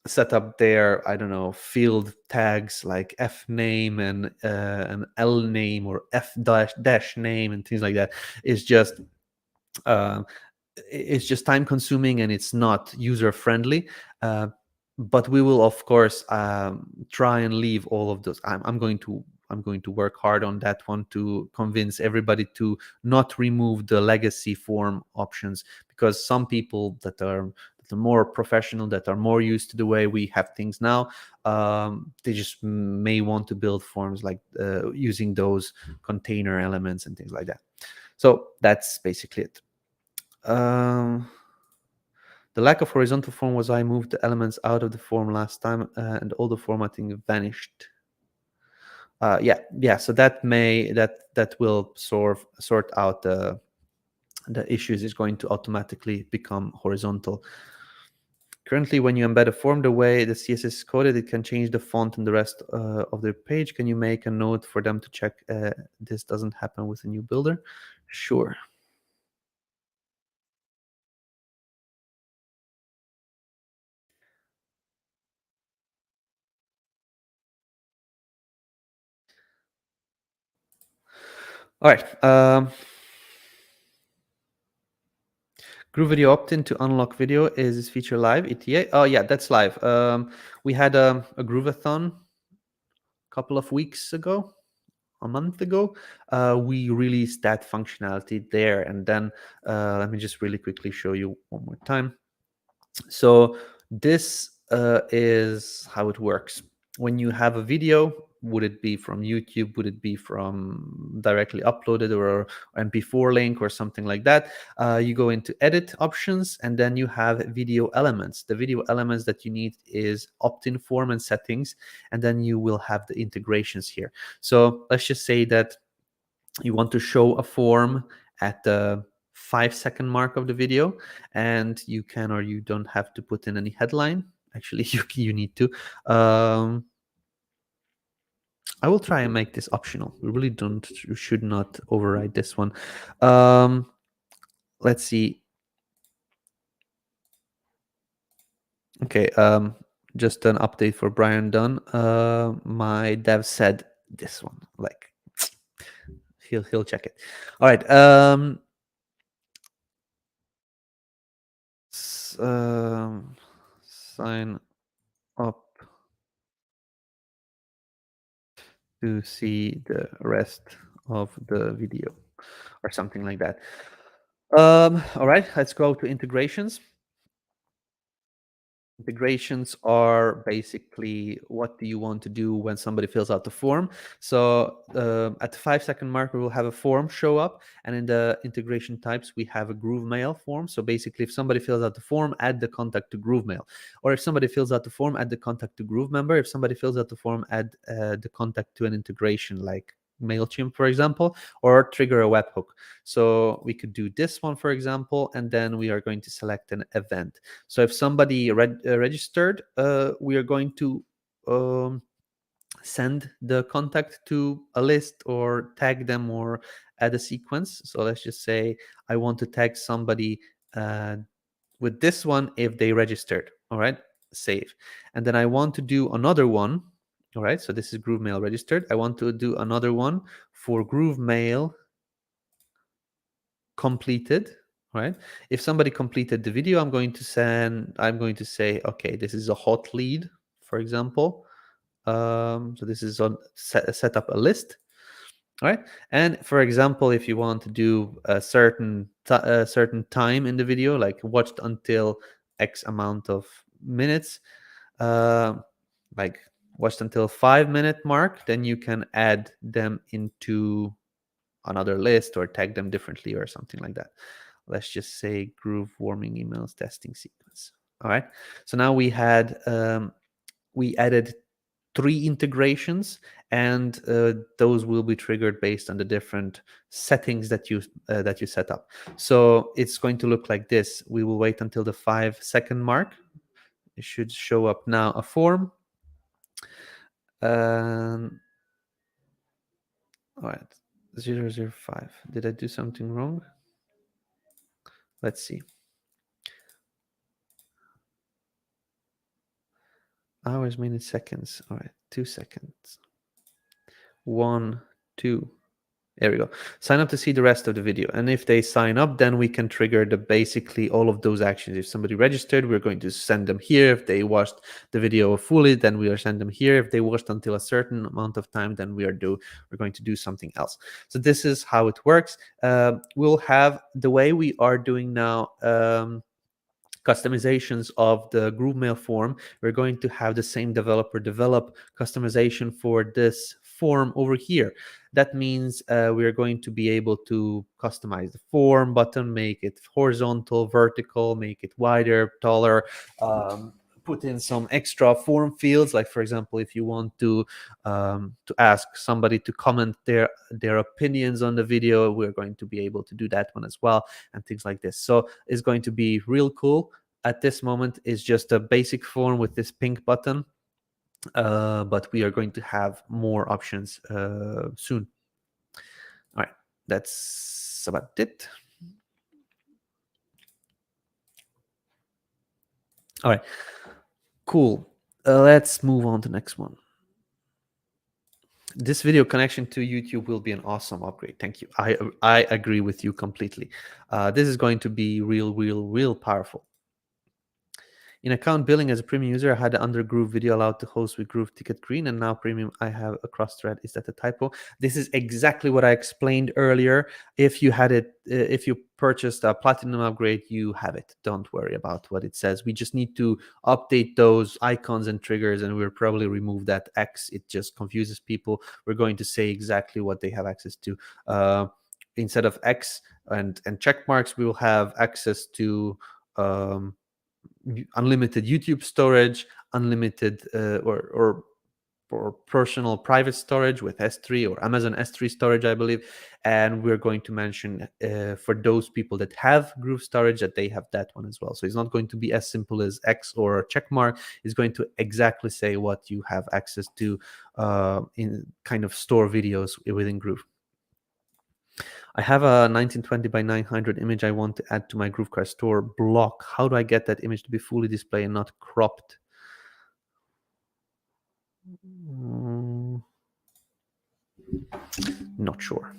set up their, I don't know, field tags like F name and an L name or F dash name and things like that. It's just time consuming and it's not user friendly. But we will of course try and leave all of those. I'm going to work hard on that one to convince everybody to not remove the legacy form options, because some people that are more professional, that are more used to the way we have things now, they just may want to build forms like using those container elements and things like that. So that's basically it. The lack of horizontal form was I moved the elements out of the form last time and all the formatting vanished. Yeah. So that will sort out the issues. Is going to automatically become horizontal. Currently, when you embed a form, the way the CSS is coded, it can change the font and the rest of the page. Can you make a note for them to check this doesn't happen with a new builder? Sure. All right. GrooveVideo opt-in to unlock video. Is this feature live? ETA? Oh yeah, that's live. We had a GrooveAthon a couple of weeks ago, a month ago. We released that functionality there, and then let me just really quickly show you one more time. So this is how it works. When you have a video, would it be from YouTube? Would it be from directly uploaded or MP4 link or something like that? You go into edit options and then you have video elements. The video elements that you need is opt-in form and settings, and then you will have the integrations here. So let's just say that you want to show a form at the 5-second mark of the video, and you can, or you don't have to put in any headline. Actually, you need to. I will try and make this optional. We really should not override this one. Let's see. Okay, just an update for Brian Dunn. My dev said this one, like he'll check it. All right. Sign up to see the rest of the video or something like that. All right, let's go to integrations. integrations are basically what do you want to do when somebody fills out the form. So at the 5-second mark, we will have a form show up, and in the integration types, we have a GrooveMail form. So basically, if somebody fills out the form, add the contact to GrooveMail, or if somebody fills out the form, add the contact to GrooveMember. If somebody fills out the form, add the contact to an integration like MailChimp, for example, or trigger a webhook. So we could do this one, for example, and then we are going to select an event. So if somebody registered, we are going to send the contact to a list or tag them or add a sequence. So let's just say I want to tag somebody with this one if they registered. All right, save. And then I want to do another one. All right, so this is GrooveMail registered. I want to do another one for GrooveMail completed. Right, if somebody completed the video, I'm going to say, okay, this is a hot lead, for example. So this is on set up a list. All right, and for example, if you want to do a certain time in the video, like watched until X amount of minutes, like watched until 5-minute mark, then you can add them into another list or tag them differently or something like that. Let's just say Groove warming emails testing sequence. All right, so now we added 3 integrations, and those will be triggered based on the different settings that you set up. So it's going to look like this. We will wait until the 5-second mark. It should show up now, a form. All right, 005. Did I do something wrong? Let's see. Hours, minutes, seconds. All right, 2 seconds. 1, 2. There we go. Sign up to see the rest of the video. And if they sign up, then we can trigger basically all of those actions. If somebody registered, we're going to send them here. If they watched the video fully, then we will send them here. If they watched until a certain amount of time, then we're going to do something else. So this is how it works. We'll have the way we are doing now. Customizations of the GrooveMail form. We're going to have the same developer develop customization for this form over here. That means we're going to be able to customize the form button, make it horizontal, vertical, make it wider, taller, put in some extra form fields, like for example, if you want to ask somebody to comment their opinions on the video, we're going to be able to do that one as well, and things like this. So it's going to be real cool. At this moment, it's just a basic form with this pink button, but we are going to have more options soon. All right, that's about it. All right, cool. Let's move on to the next one. This video connection to YouTube will be an awesome upgrade. Thank you. I agree with you completely. This is going to be real powerful. In account billing as a premium user, I had under GrooveVideo allowed to host with Groove Ticket Green, and now premium I have a cross thread. Is that a typo? This is exactly what I explained earlier. If you had it, if you purchased a platinum upgrade, you have it. Don't worry about what it says. We just need to update those icons and triggers, and we'll probably remove that X. It just confuses people. We're going to say exactly what they have access to. Instead of X and check marks, we will have access to unlimited YouTube storage, unlimited or personal private storage with S3 or Amazon S3 storage, I believe. And we're going to mention for those people that have Groove storage that they have that one as well. So it's not going to be as simple as X or a check mark. It's going to exactly say what you have access to in kind of store videos within Groove. I have a 1920 by 900 image I want to add to my GrooveKart store block. How do I get that image to be fully displayed and not cropped? Not sure.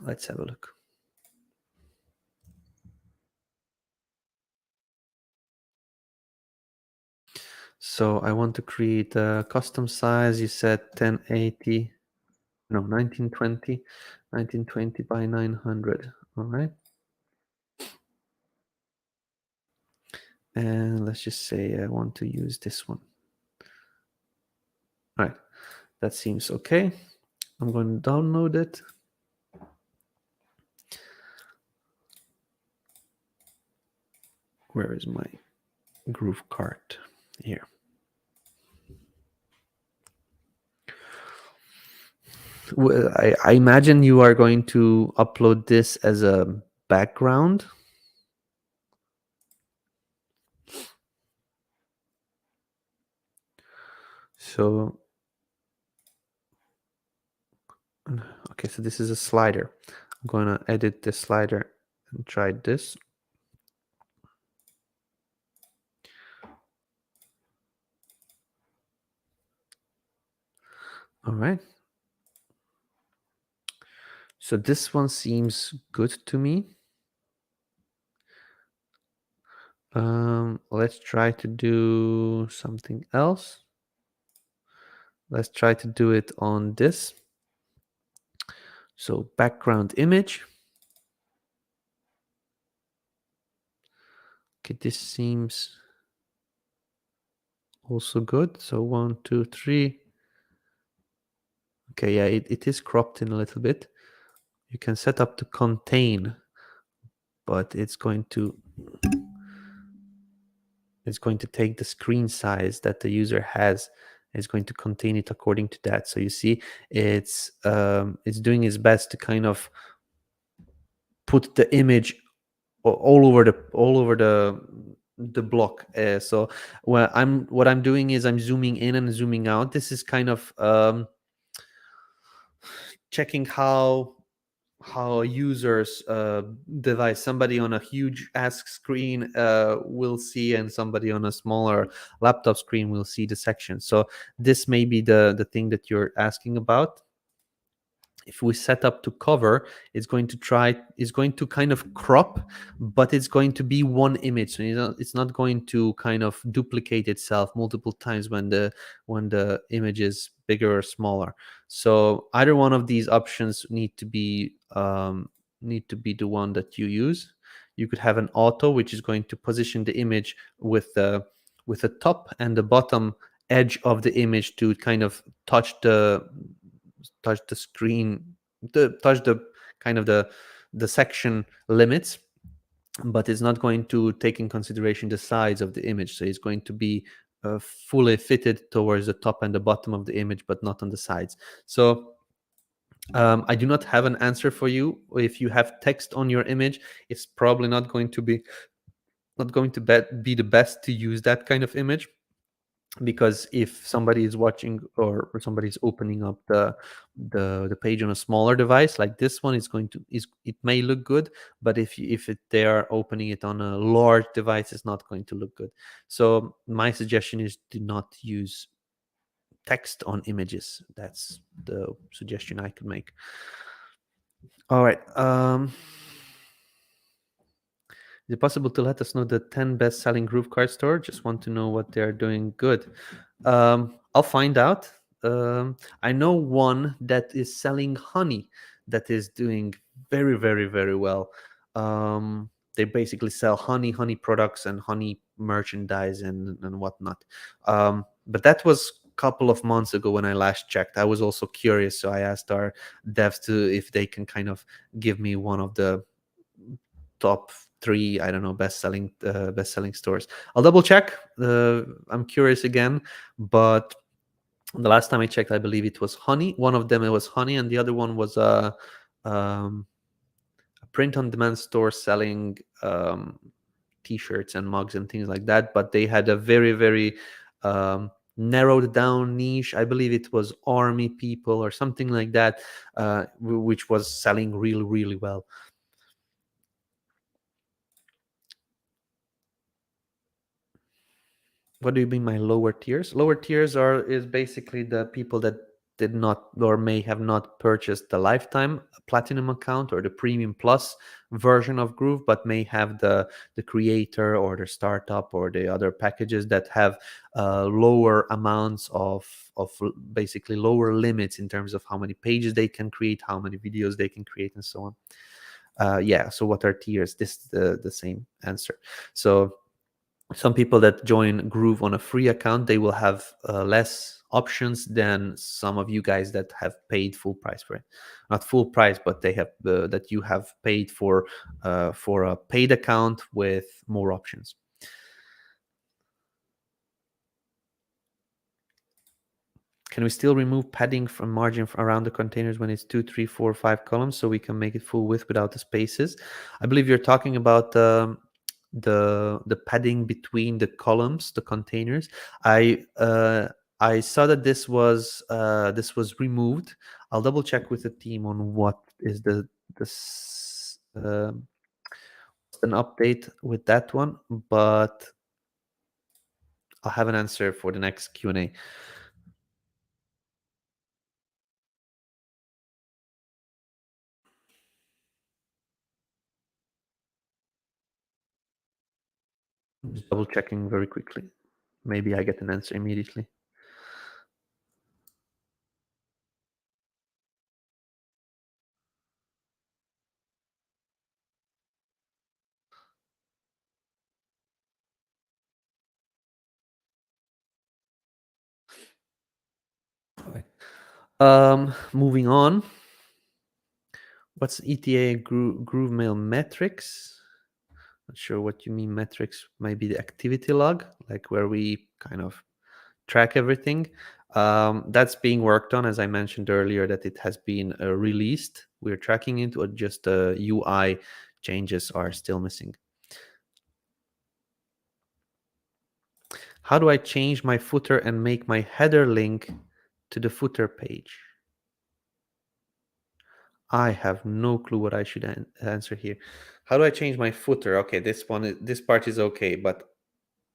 Let's have a look. So I want to create a custom size. You said 1080, no, 1920 by 900. All right. And let's just say I want to use this one. All right, that seems okay. I'm going to download it. Where is my GrooveKart? Here. Well, I imagine you are going to upload this as a background. So, okay, so this is a slider. I'm going to edit the slider and try this. All right. So this one seems good to me. Let's try to do something else. Let's try to do it on this. So background image. Okay, this seems also good. So 1, 2, 3. Okay, yeah, it is cropped in a little bit. You can set up to contain, but it's going to take the screen size that the user has. It's going to contain it according to that. So you see, it's doing its best to kind of put the image all over the block. So what I'm doing is I'm zooming in and zooming out. This is kind of checking how a user's device, somebody on a huge ask screen will see, and somebody on a smaller laptop screen will see the section. So this may be the thing that you're asking about. If we set up to cover, it's going to kind of crop, but it's going to be one image. So it's not going to kind of duplicate itself multiple times when the image is bigger or smaller. So either one of these options need to be the one that you use. You could have an auto, which is going to position the image with the top and the bottom edge of the image to kind of touch the screen, touch the kind of the section limits, but it's not going to take in consideration the size of the image. So it's going to be fully fitted towards the top and the bottom of the image, but not on the sides. So I do not have an answer for you. If you have text on your image, it's probably not going to be the best to use that kind of image, because if somebody is watching or somebody is opening up the page on a smaller device like this one, it may look good, but if they are opening it on a large device, it's not going to look good. So my suggestion is do not use text on images. That's the suggestion I could make. All right. Is it possible to let us know the 10 best-selling GrooveKart store? Just want to know what they're doing good. I'll find out. I know one that is selling honey that is doing very, very, very well. They basically sell honey products and honey merchandise and whatnot. But that was a couple of months ago when I last checked. I was also curious, so I asked our devs if they can kind of give me one of the top 3, I don't know, best-selling stores. I'll double check. I'm curious again, but the last time I checked, I believe it was honey. One of them, it was honey, and the other one was a print-on-demand store selling t-shirts and mugs and things like that. But they had a very, very narrowed down niche. I believe it was army people or something like that, which was selling really, really well. What do you mean by lower tiers? Lower tiers is basically the people that did not or may have not purchased the lifetime platinum account or the premium plus version of Groove, but may have the creator or the startup or the other packages that have lower amounts of basically lower limits in terms of how many pages they can create, how many videos they can create, and so on. Yeah. So what are tiers? This is the same answer. So some people that join Groove on a free account, they will have less options than some of you guys that have paid full price for it. Not full price, but they have that you have paid for a paid account with more options. Can we still remove padding from margin around the containers when it's 2, 3, 4, 5 columns, so we can make it full width without the spaces? I believe you're talking about the padding between the columns, the containers. I saw that this was removed. I'll double check with the team on what is this an update with that one, but I'll have an answer for the next Q&A. Just double checking very quickly. Maybe I get an answer immediately. Moving on. What's ETA GrooveMail metrics? Not sure what you mean metrics. Maybe the activity log, like where we kind of track everything. That's being worked on, as I mentioned earlier, that it has been released. We're tracking it, or just the UI changes are still missing. How do I change my footer and make my header link to the footer page? I have no clue what I should answer here. How do I change my footer? Okay, this part is okay, but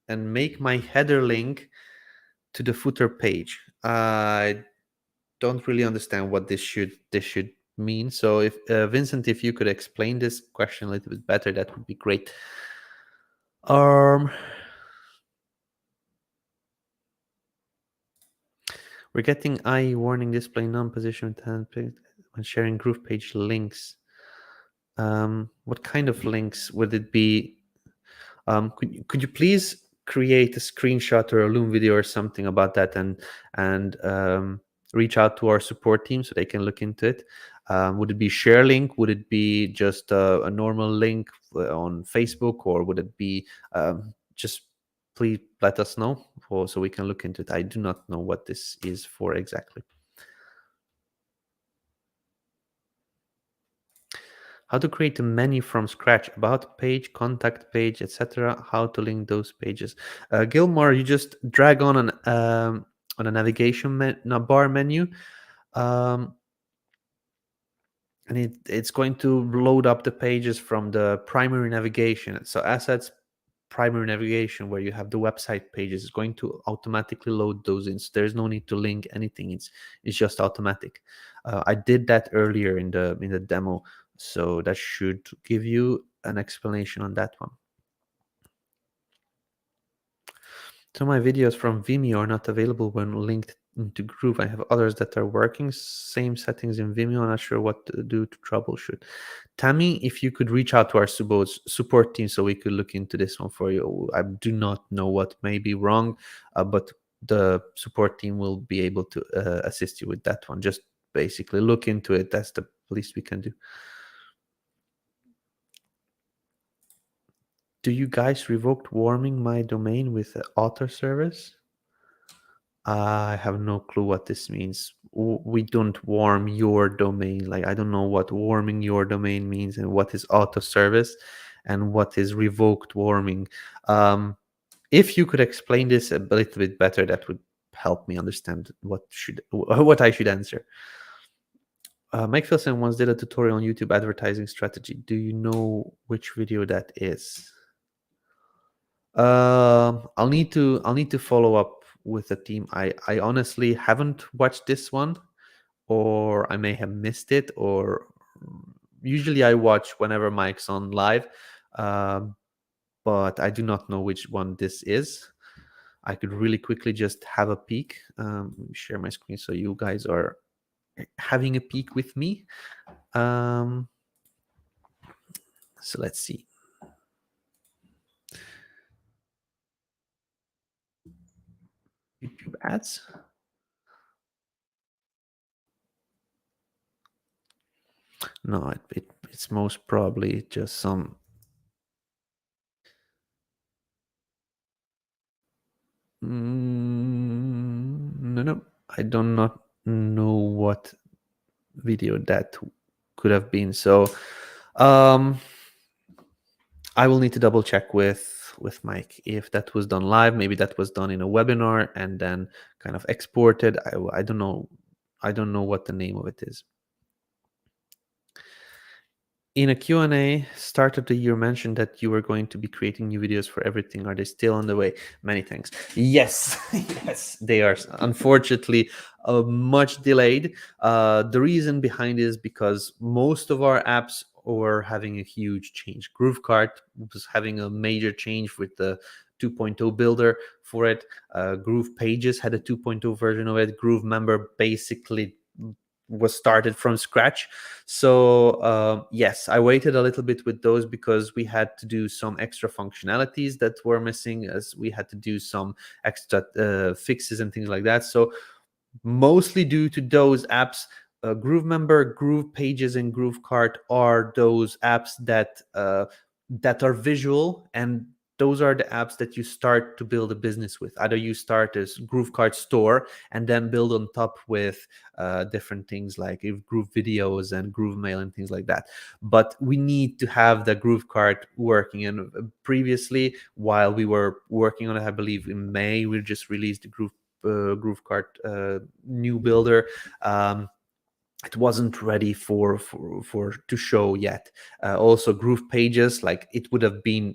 and make my header link to the footer page. I don't really understand what this should mean. So if Vincent, if you could explain this question a little bit better, that would be great. We're getting IE warning display non-position when sharing GroovePage links. What kind of links would it be? Could you please create a screenshot or a Loom video or something about that, and reach out to our support team so they can look into it? Would it be share link? Would it be just a normal link on Facebook, or would it be just please let us know so we can look into it? I do not know what this is for exactly. How to create a menu from scratch, about page, contact page, etc. How to link those pages. Gilmore, you just drag on a navigation bar menu, and it's going to load up the pages from the primary navigation. So assets, primary navigation, where you have the website pages, is going to automatically load those in. So there's no need to link anything. It's just automatic. I did that earlier in the demo, so that should give you an explanation on that one. So my videos from Vimeo are not available when linked into Groove. I have others that are working. Same settings in Vimeo. I'm not sure what to do to troubleshoot. Tammy, if you could reach out to our support team so we could look into this one for you. I do not know what may be wrong, but the support team will be able to assist you with that one. Just basically look into it. That's the least we can do. Do you guys revoke warming my domain with the author service? I have no clue what this means. We don't warm your domain. Like, I don't know what warming your domain means, and what is auto service, and what is revoked warming. If you could explain this a little bit better, that would help me understand what I should answer. Mike Filson once did a tutorial on YouTube advertising strategy. Do you know which video that is? I'll need to follow up with the team. I honestly haven't watched this one, or I may have missed it, or usually I watch whenever Mike's on live, but I do not know which one this is. I could really quickly just have a peek. Share my screen so you guys are having a peek with me. So let's see. YouTube ads. No, it's most probably just some. No, I do not know what video that could have been. So I will need to double check with Mike if that was done live. Maybe that was done in a webinar and then kind of exported. I don't know. I don't know what the name of it is. In a Q&A, start of the year mentioned that you were going to be creating new videos for everything. Are they still on the way? Many thanks. Yes, yes, they are. Unfortunately, much delayed. The reason behind it is because most of our apps were having a huge change. GrooveKart was having a major change with the 2.0 builder for it. GroovePages had a 2.0 version of it. GrooveMember basically was started from scratch. So yes, I waited a little bit with those because we had to do some extra functionalities that were missing, as we had to do some extra fixes and things like that. So mostly due to those apps, GrooveMember, GroovePages, and GrooveKart are those apps that are visual, and those are the apps that you start to build a business with. Either you start as GrooveKart store and then build on top with different things like GrooveVideos and GrooveMail and things like that. But we need to have the GrooveKart working. And previously, while we were working on it, I believe in May, we just released the GrooveKart new builder. It wasn't ready for to show yet. Also, GroovePages, like it would have been,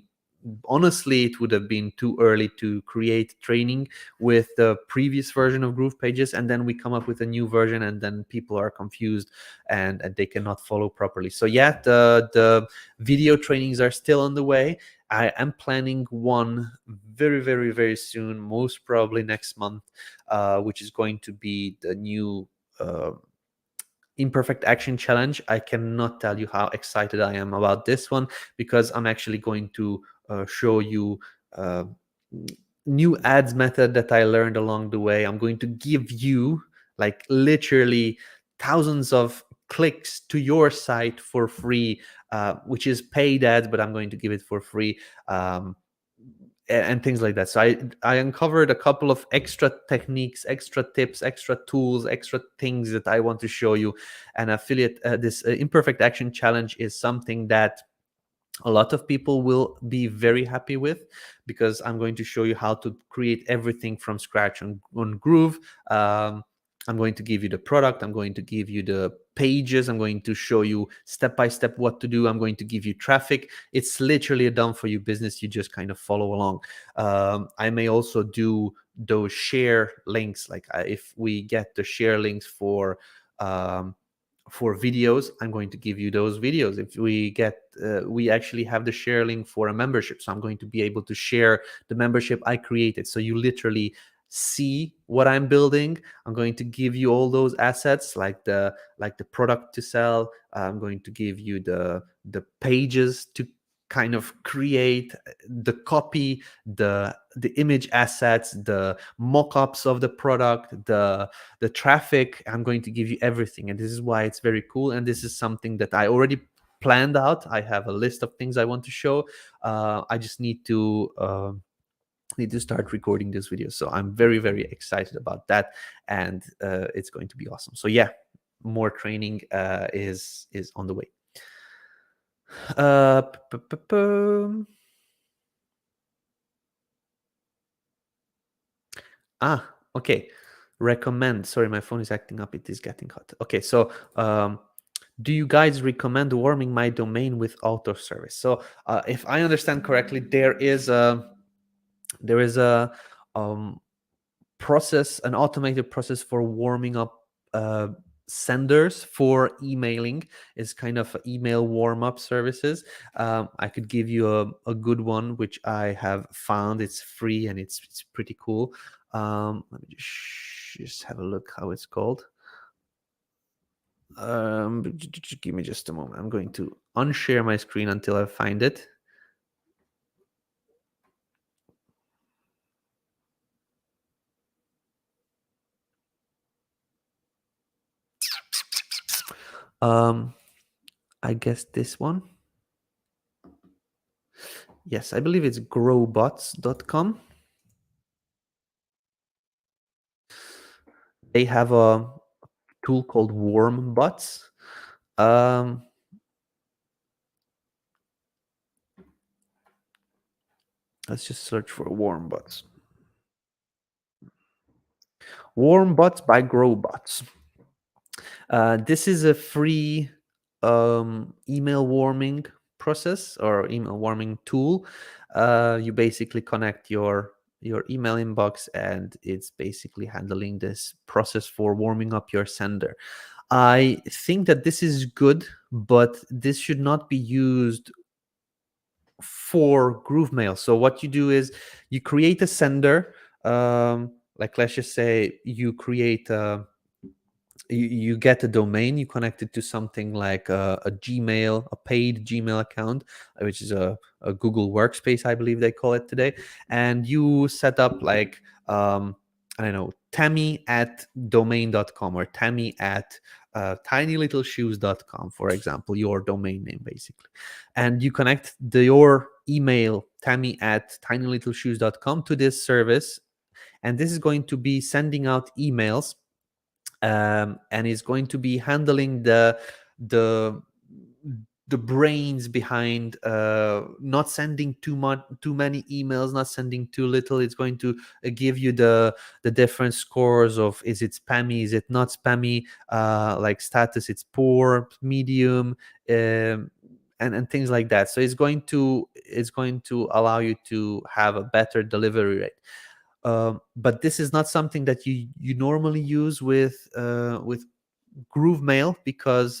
honestly, it would have been too early to create training with the previous version of GroovePages, and then we come up with a new version, and then people are confused and they cannot follow properly. So yeah, the video trainings are still on the way. I am planning one very, very, very soon, most probably next month, which is going to be the new imperfect action challenge. I cannot tell you how excited I am about this one, because I'm actually going to show you uh, new ads method that I learned along the way. I'm going to give you like literally thousands of clicks to your site for free, which is paid ads, but I'm going to give it for free. And things like that. So I uncovered a couple of extra techniques, extra tips, extra tools, extra things that I want to show you. And affiliate, this imperfect action challenge is something that a lot of people will be very happy with, because I'm going to show you how to create everything from scratch on Groove. I'm going to give you the product. I'm going to give you the pages. I'm going to show you step by step what to do. I'm going to give you traffic. It's literally a done for you business. You just kind of follow along. I may also do those share links. Like if we get the share links for videos, I'm going to give you those videos. If we get we actually have the share link for a membership, so I'm going to be able to share the membership I created, so you literally see what I'm building. I'm going to give you all those assets, like the product to sell. I'm going to give you the pages to kind of create, the copy, the image assets, the mock-ups of the product, the traffic. I'm going to give you everything, and this is why it's very cool. And this is something that I already planned out. I have a list of things I want to show. I just need to start recording this video, so I'm very, very excited about that, and it's going to be awesome. So yeah, more training is on the way. uh p- p- p- okay, recommend, sorry, my phone is acting up, it is getting hot. Okay, so do you guys recommend warming my domain with auto service? So if I understand correctly, there is a process, an automated process for warming up uh, senders for emailing. Is kind of email warm-up services. I could give you a good one, which I have found. It's free and it's pretty cool. Let me just have a look how it's called. Give me just a moment. I'm going to unshare my screen until I find it. I guess this one. Yes, I believe it's growbots.com. They have a tool called WarmBots. Let's just search for WarmBots. WarmBots by GrowBots. This is a free email warming process or email warming tool. You basically connect your email inbox, and it's basically handling this process for warming up your sender. I think that this is good, but this should not be used for GrooveMail. So what you do is you create a sender. Like, let's just say you create you get a domain, you connect it to something like a Gmail, a paid Gmail account, which is a Google Workspace, I believe they call it today. And you set up like, I don't know, Tammy at domain.com or Tammy at tinylittleshoes.com, for example, your domain name basically. And you connect your email, Tammy at tinylittleshoes.com, to this service. And this is going to be sending out emails, and is going to be handling the the brains behind not sending too many emails, not sending too little. It's going to give you the different scores of, is it spammy, is it not spammy, like status, it's poor, medium, and things like that. So it's going to allow you to have a better delivery rate. But this is not something that you normally use with GrooveMail, because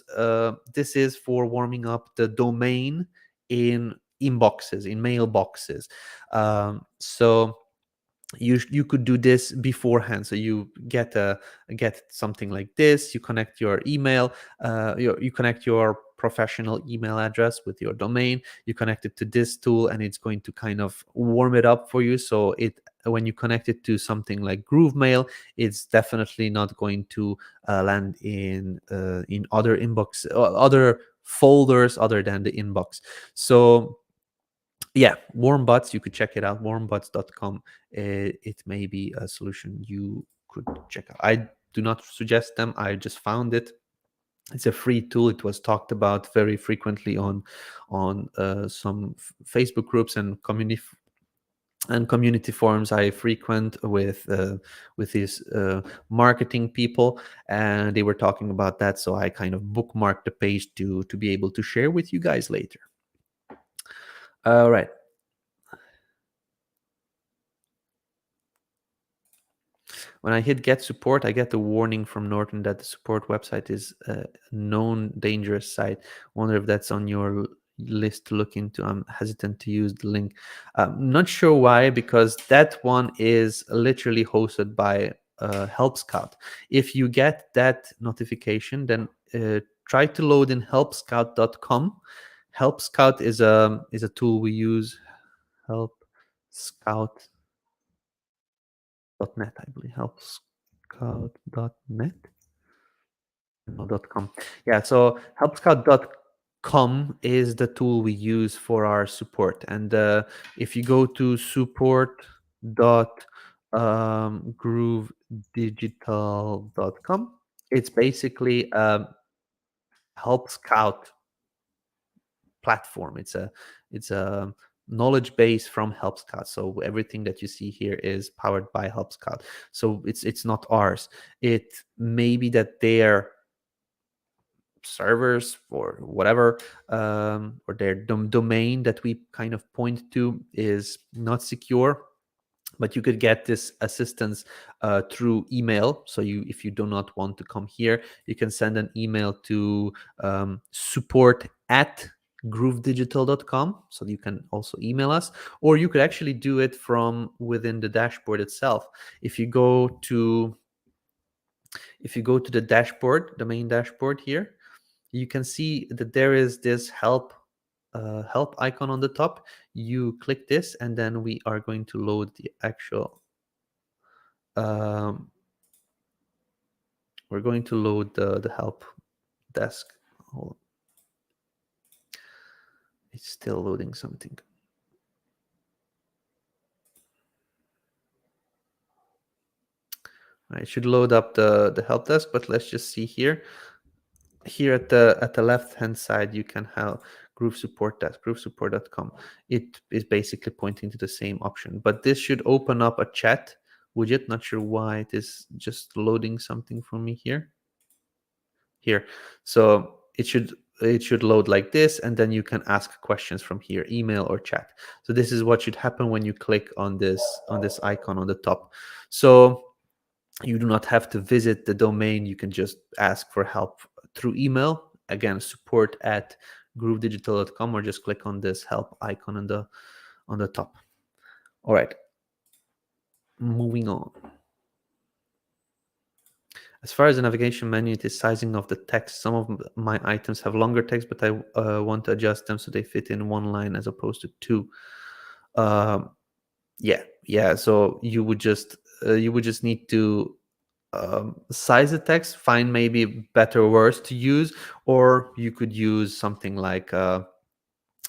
this is for warming up the domain in inboxes, in mailboxes. So you could do this beforehand. So you get something like this. You connect your email, you connect your professional email address with your domain. You connect it to this tool, and it's going to kind of warm it up for you. So when you connect it to something like GrooveMail, it's definitely not going to land in other inbox, other folders other than the inbox. So yeah, WarmBots, you could check it out, warmbots.com. It may be a solution you could check out. I do not suggest them, I just found it. It's a free tool. It was talked about very frequently on some Facebook groups and community forums I frequent with these marketing people, and they were talking about that. So I kind of bookmarked the page to be able to share with you guys later. All right. When I hit get support, I get the warning from Norton that the support website is a known dangerous site. Wonder if that's on your list to look into. I'm hesitant to use the link. Not sure why, because that one is literally hosted by Help Scout. If you get that notification, then try to load in helpscout.com. Help Scout is a tool we use. Help Scout .net, I believe. Helpscout.net. No, .com. Yeah, so helpscout.com is the tool we use for our support. And if you go to support.groovedigital.com, it's basically Help Scout platform. It's a knowledge base from Help Scout. So everything that you see here is powered by Help Scout. So it's not ours. It may be that their servers or whatever, or their domain that we kind of point to is not secure. But you could get this assistance through email. So if you do not want to come here, you can send an email to support@groovedigital.com. So you can also email us, or you could actually do it from within the dashboard itself. If you go to the dashboard, the main dashboard here, you can see that there is this help icon on the top. You click this, and then we are going to load the actual we're going to load the help desk Hold on. It's still loading something. It should load up the help desk, but let's just see here. Here at the left hand side, you can have Groove Support Desk, GrooveSupport.com. It is basically pointing to the same option, but this should open up a chat widget. Not sure why it is just loading something for me here. So it should load like this, and then you can ask questions from here, email or chat. So this is what should happen when you click on this icon on the top. So you do not have to visit the domain. You can just ask for help through email. Again, support@groovedigital.com, or just click on this help icon on the top. All right, moving on. As far as the navigation menu, it is sizing of the text. Some of my items have longer text, but I want to adjust them so they fit in one line as opposed to two. Yeah. So you would just need to size the text, find maybe better words to use, or you could use something like a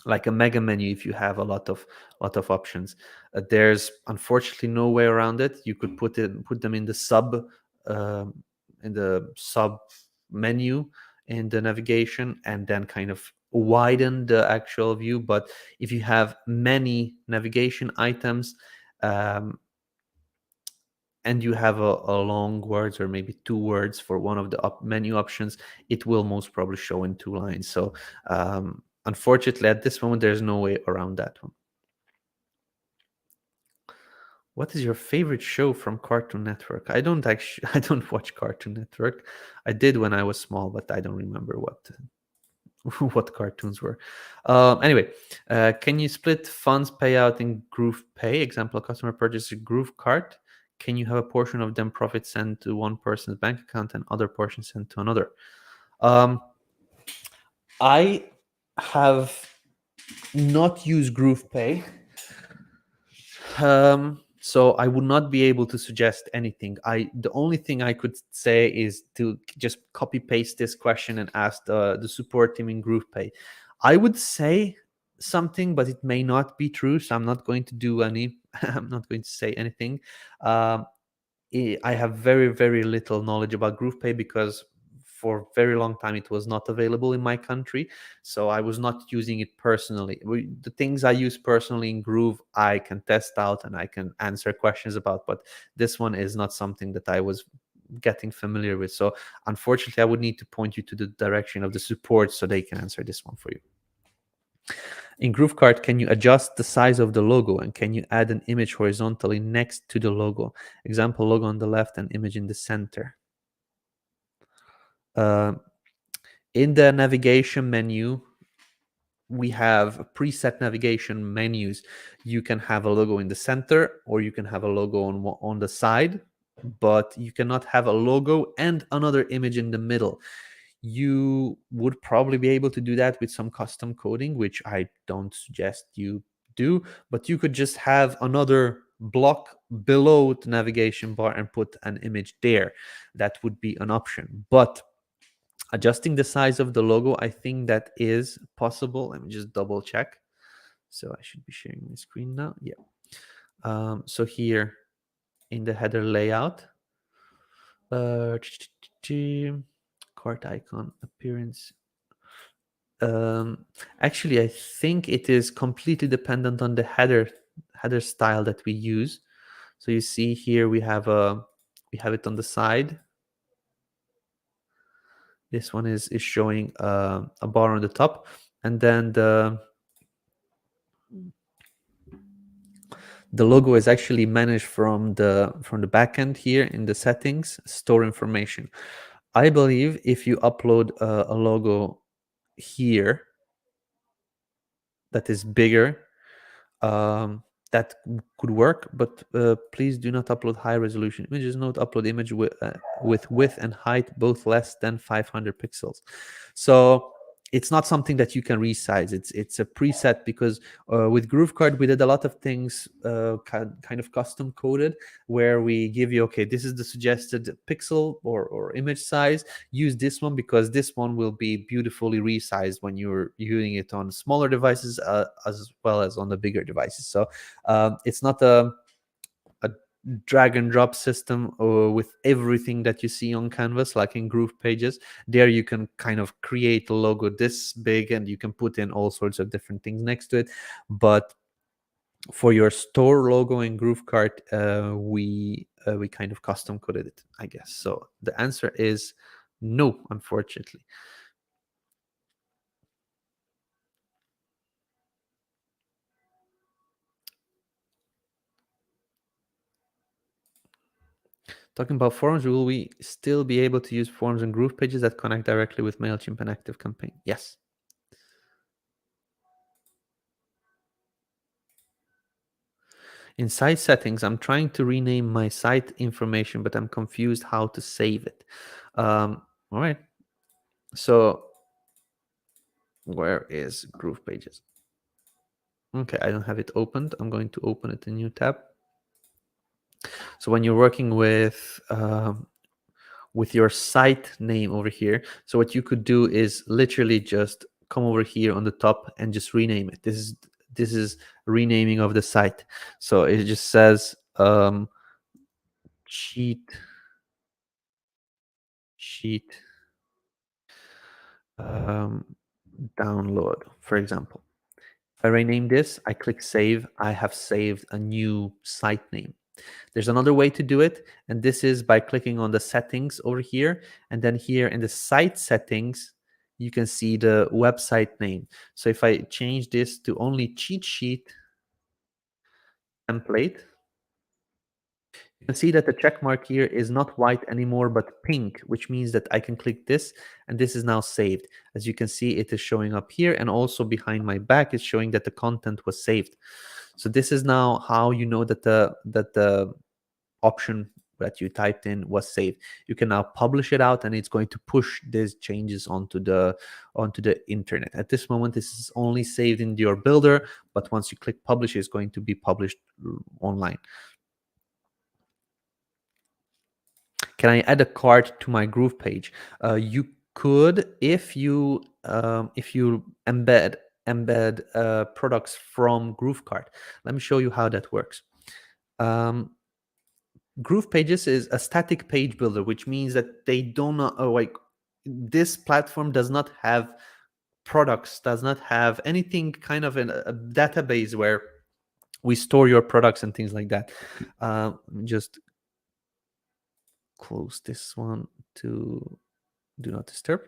mega menu if you have a lot of options. There's unfortunately no way around it. You could put them in the sub menu in the navigation, and then kind of widen the actual view. But if you have many navigation items, and you have a long words, or maybe two words for one of the menu options, it will most probably show in two lines. So unfortunately, at this moment, there's no way around that one. What is your favorite show from Cartoon Network? I don't watch Cartoon Network. I did when I was small, but I don't remember what cartoons were. Anyway, can you split funds payout in GroovePay? Example, a customer purchases GrooveKart. Can you have a portion of them profit sent to one person's bank account and other portion sent to another? I have not used GroovePay, so I would not be able to suggest anything. The only thing I could say is to just copy paste this question and ask the support team in GroovePay. I would say something, but it may not be true, so I'm not going to do any. I'm not going to say anything. I have very, very little knowledge about GroovePay because for a very long time it was not available in my country, so I was not using it personally. The things I use personally in Groove, I can test out and I can answer questions about, but this one is not something that I was getting familiar with. So unfortunately, I would need to point you to the direction of the support so they can answer this one for you. In GrooveKart, can you adjust the size of the logo, and can you add an image horizontally next to the logo? Example, logo on the left and image in the center. In the navigation menu, we have preset navigation menus. You can have a logo in the center, or you can have a logo on the side, but you cannot have a logo and another image in the middle. You would probably be able to do that with some custom coding, which I don't suggest you do, but you could just have another block below the navigation bar and put an image there. That would be an option. But adjusting the size of the logo, I think that is possible. Let me just double check. So I should be sharing my screen now. Yeah. So here in the header layout, cart icon appearance. Actually, I think it is completely dependent on the header style that we use. So you see here we have it on the side. This one is showing a bar on the top, and then the logo is actually managed from the back end here in the settings, store information. I believe if you upload a logo here that is bigger, that could work, but please do not upload high resolution images. Note, upload image with width and height both less than 500 pixels. So it's not something that you can resize. It's a preset, because with GrooveKart we did a lot of things kind of custom coded, where we give you, okay, this is the suggested pixel or image size, use this one, because this one will be beautifully resized when you're using it on smaller devices as well as on the bigger devices. So it's not a drag and drop system with everything that you see on canvas like in GroovePages. There you can kind of create a logo this big and you can put in all sorts of different things next to it. But for your store logo in GrooveKart, we kind of custom coded it, I guess. So the answer is no, unfortunately. Talking about forms, will we still be able to use forms in GroovePages that connect directly with MailChimp and ActiveCampaign? Yes. In site settings, I'm trying to rename my site information, but I'm confused how to save it. All right. So where is GroovePages? Okay, I don't have it opened. I'm going to open it in a new tab. So when you're working with your site name over here, so what you could do is literally just come over here on the top and just rename it. This is renaming of the site. So it just says sheet download, for example. If I rename this, I click save, I have saved a new site name. There's another way to do it, and this is by clicking on the settings over here, and then here in the site settings, you can see the website name. So if I change this to only cheat sheet template, you can see that the check mark here is not white anymore, but pink, which means that I can click this, and this is now saved. As you can see, it is showing up here, and also behind my back is showing that the content was saved. So this is now how you know that the option that you typed in was saved. You can now publish it out, and it's going to push these changes onto the internet. At this moment, this is only saved in your builder, but once you click publish, it's going to be published online. Can I add a cart to my Groove page? You could if you embed products from GrooveKart. Let me show you how that works. GroovePages is a static page builder, which means that they don't like this platform does not have products, does not have anything kind of in a database where we store your products and things like that. Just close this one to do not disturb.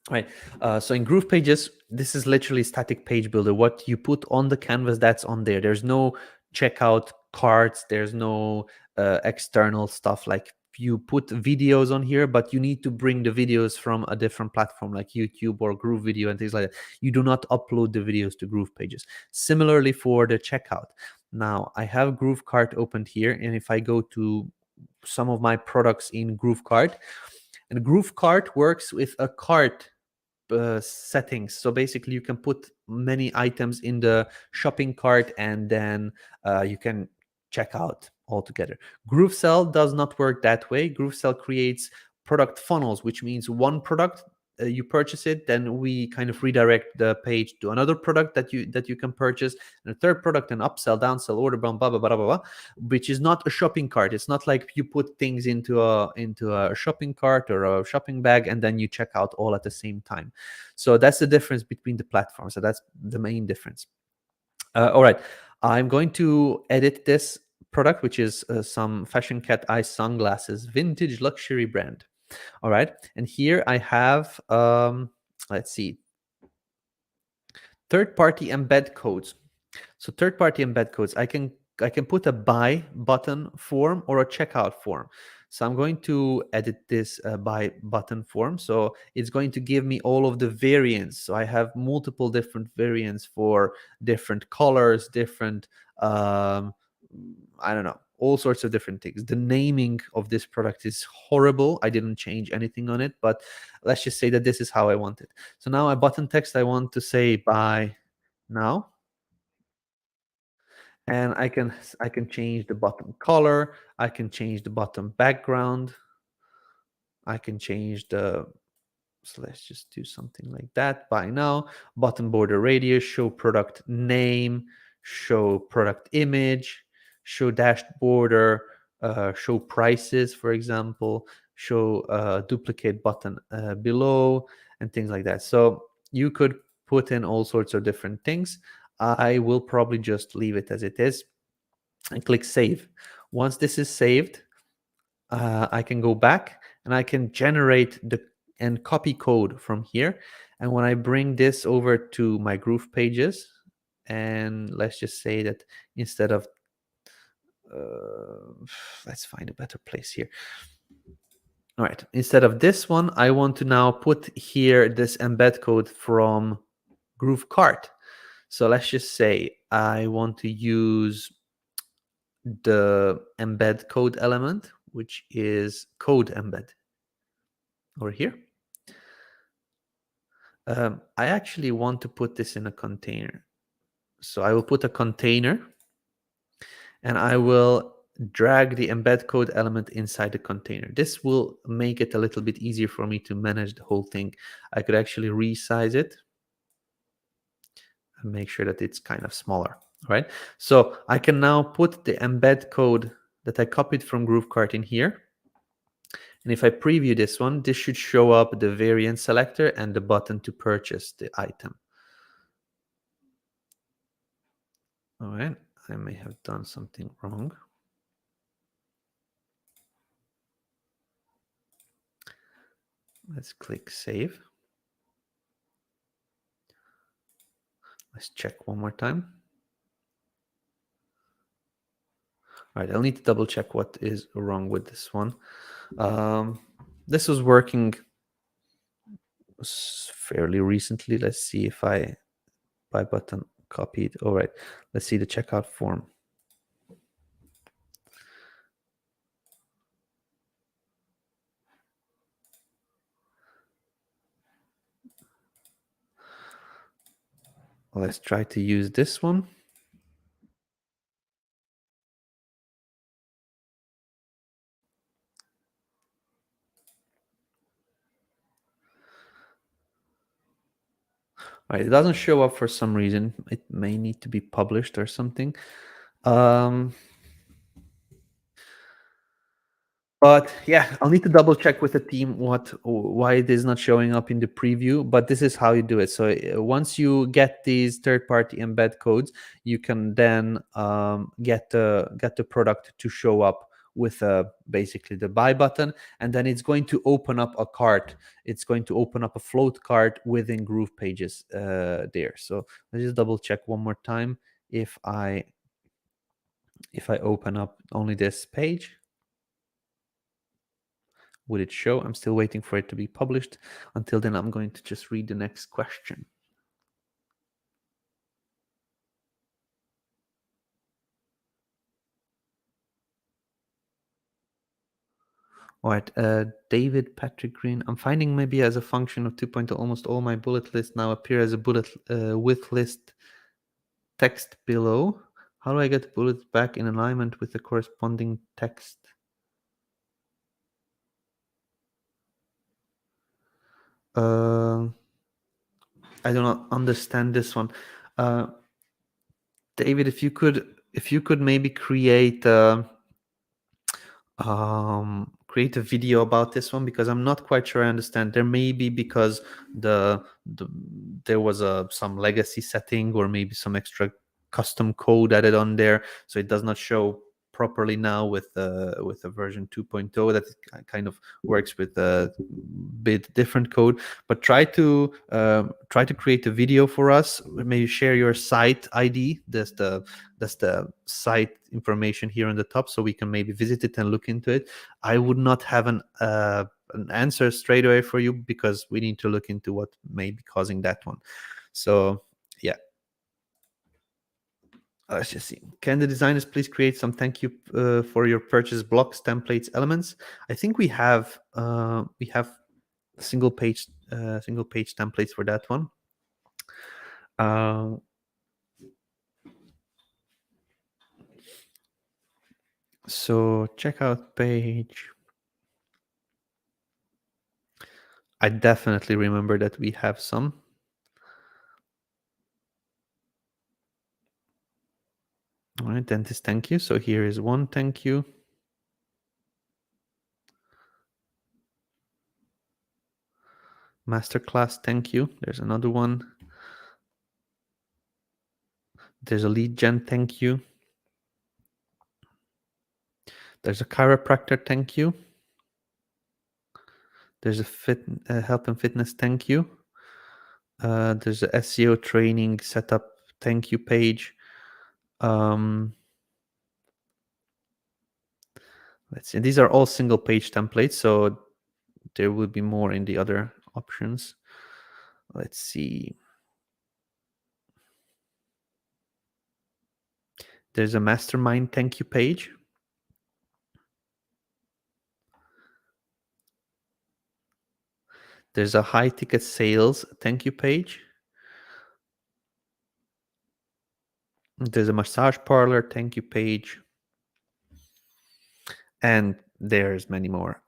Right. So in GroovePages, this is literally static page builder. What you put on the canvas, that's on there. There's no checkout carts. There's no external stuff. Like you put videos on here, but you need to bring the videos from a different platform like YouTube or GrooveVideo and things like that. You do not upload the videos to GroovePages. Similarly for the checkout. Now I have GrooveKart opened here, and if I go to some of my products in GrooveKart, and GrooveKart works with a cart settings. So basically you can put many items in the shopping cart, and then you can check out altogether. GrooveSell does not work that way. GrooveSell creates product funnels, which means one product, you purchase it, then we kind of redirect the page to another product that you can purchase, and a third product, and upsell, downsell, order blah blah blah blah blah, which is not a shopping cart. It's not like you put things into a shopping cart or a shopping bag and then you check out all at the same time. So that's the difference between the platforms. So that's the main difference. All right, I'm going to edit this product, which is some fashion cat eye sunglasses, vintage luxury brand. All right, and here I have let's see, third-party embed codes. So third-party embed codes, I can put a buy button form or a checkout form. So I'm going to edit this buy button form. So it's going to give me all of the variants. So I have multiple different variants for different colors, different I don't know, all sorts of different things. The naming of this product is horrible. I didn't change anything on it, but let's just say that this is how I want it. So now a button text, I want to say buy now. And I can change the button color, I can change the button background, I can change the, so let's just do something like that. Buy now, button border radius, show product name, show product image, show dashed border, show prices, for example, show duplicate button below, and things like that. So you could put in all sorts of different things. I will probably just leave it as it is and click save. Once this is saved, I can go back and I can generate the and copy code from here. And when I bring this over to my GroovePages, and let's just say that instead of let's find a better place here. All right, instead of this one, I want to now put here this embed code from GrooveKart. So let's just say I want to use the embed code element, which is code embed over here. I actually want to put this in a container. So I will put a container and I will drag the embed code element inside the container. This will make it a little bit easier for me to manage the whole thing. I could actually resize it and make sure that it's kind of smaller, right? So I can now put the embed code that I copied from GrooveKart in here. And if I preview this one, this should show up the variant selector and the button to purchase the item. All right, I may have done something wrong. Let's click save. Let's check one more time. All right, I'll need to double check what is wrong with this one. This was working fairly recently. Let's see if I buy button copied. All right, let's see the checkout form. Let's try to use this one. All right, it doesn't show up for some reason. It may need to be published or something. But yeah, I'll need to double check with the team why it is not showing up in the preview, but this is how you do it. So once you get these third-party embed codes, you can then get the product to show up with basically the buy button, and then it's going to open up a cart. It's going to open up a float cart within GroovePages there. So let's just double check one more time. If I open up only this page, would it show? I'm still waiting for it to be published. Until then, I'm going to just read the next question. All right, David Patrick Green. I'm finding maybe as a function of 2.0, almost all my bullet lists now appear as a bullet with list text below. How do I get bullets back in alignment with the corresponding text? I do not understand this one. David, if you could maybe create create a video about this one, because I'm not quite sure I understand. There may be because there was some legacy setting or maybe some extra custom code added on there, so it does not show properly now with a version 2.0 that kind of works with a bit different code. But try to create a video for us. Maybe share your site ID. That's the site information here on the top, so we can maybe visit it and look into it. I would not have an answer straight away for you, because we need to look into what may be causing that one. So yeah. Let's just see. Can the designers please create some thank you for your purchase blocks, templates, elements? I think we have single page templates for that one. So checkout page. I definitely remember that we have some. All right, dentist, thank you. So here is one thank you. Masterclass, thank you. There's another one. There's a lead gen, thank you. There's a chiropractor, thank you. There's a health and fitness, thank you. There's a SEO training setup, thank you page. Let's see. These are all single page templates, so there will be more in the other options. Let's see. There's a mastermind thank you page. There's a high ticket sales thank you page. There's a massage parlor thank you page. And there's many more.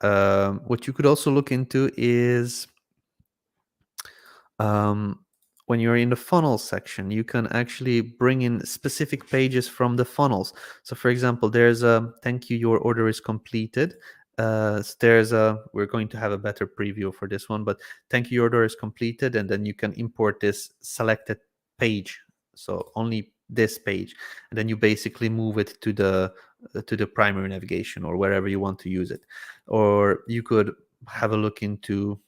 What you could also look into is when you're in the funnel section, you can actually bring in specific pages from the funnels. So for example, there's a thank you, your order is completed. We're going to have a better preview for this one, but thank you, your order is completed, and then you can import this selected page. So only this page, and then you basically move it to the primary navigation or wherever you want to use it. Or you could have a look into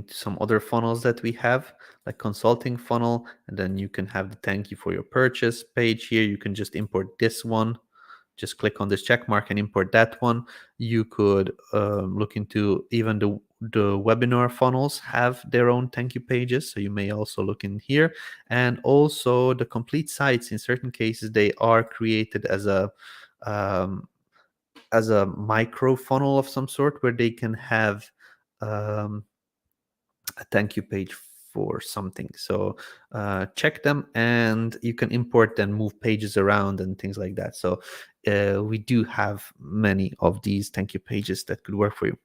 some other funnels that we have, like consulting funnel, and then you can have the thank you for your purchase page here. You can just import this one. Just click on this check mark and import that one. You could look into even the webinar funnels have their own thank you pages, so you may also look in here. And also the complete sites, in certain cases, they are created as a micro funnel of some sort, where they can have a thank you page for something. So check them, and you can import and move pages around and things like that. So we do have many of these thank you pages that could work for you.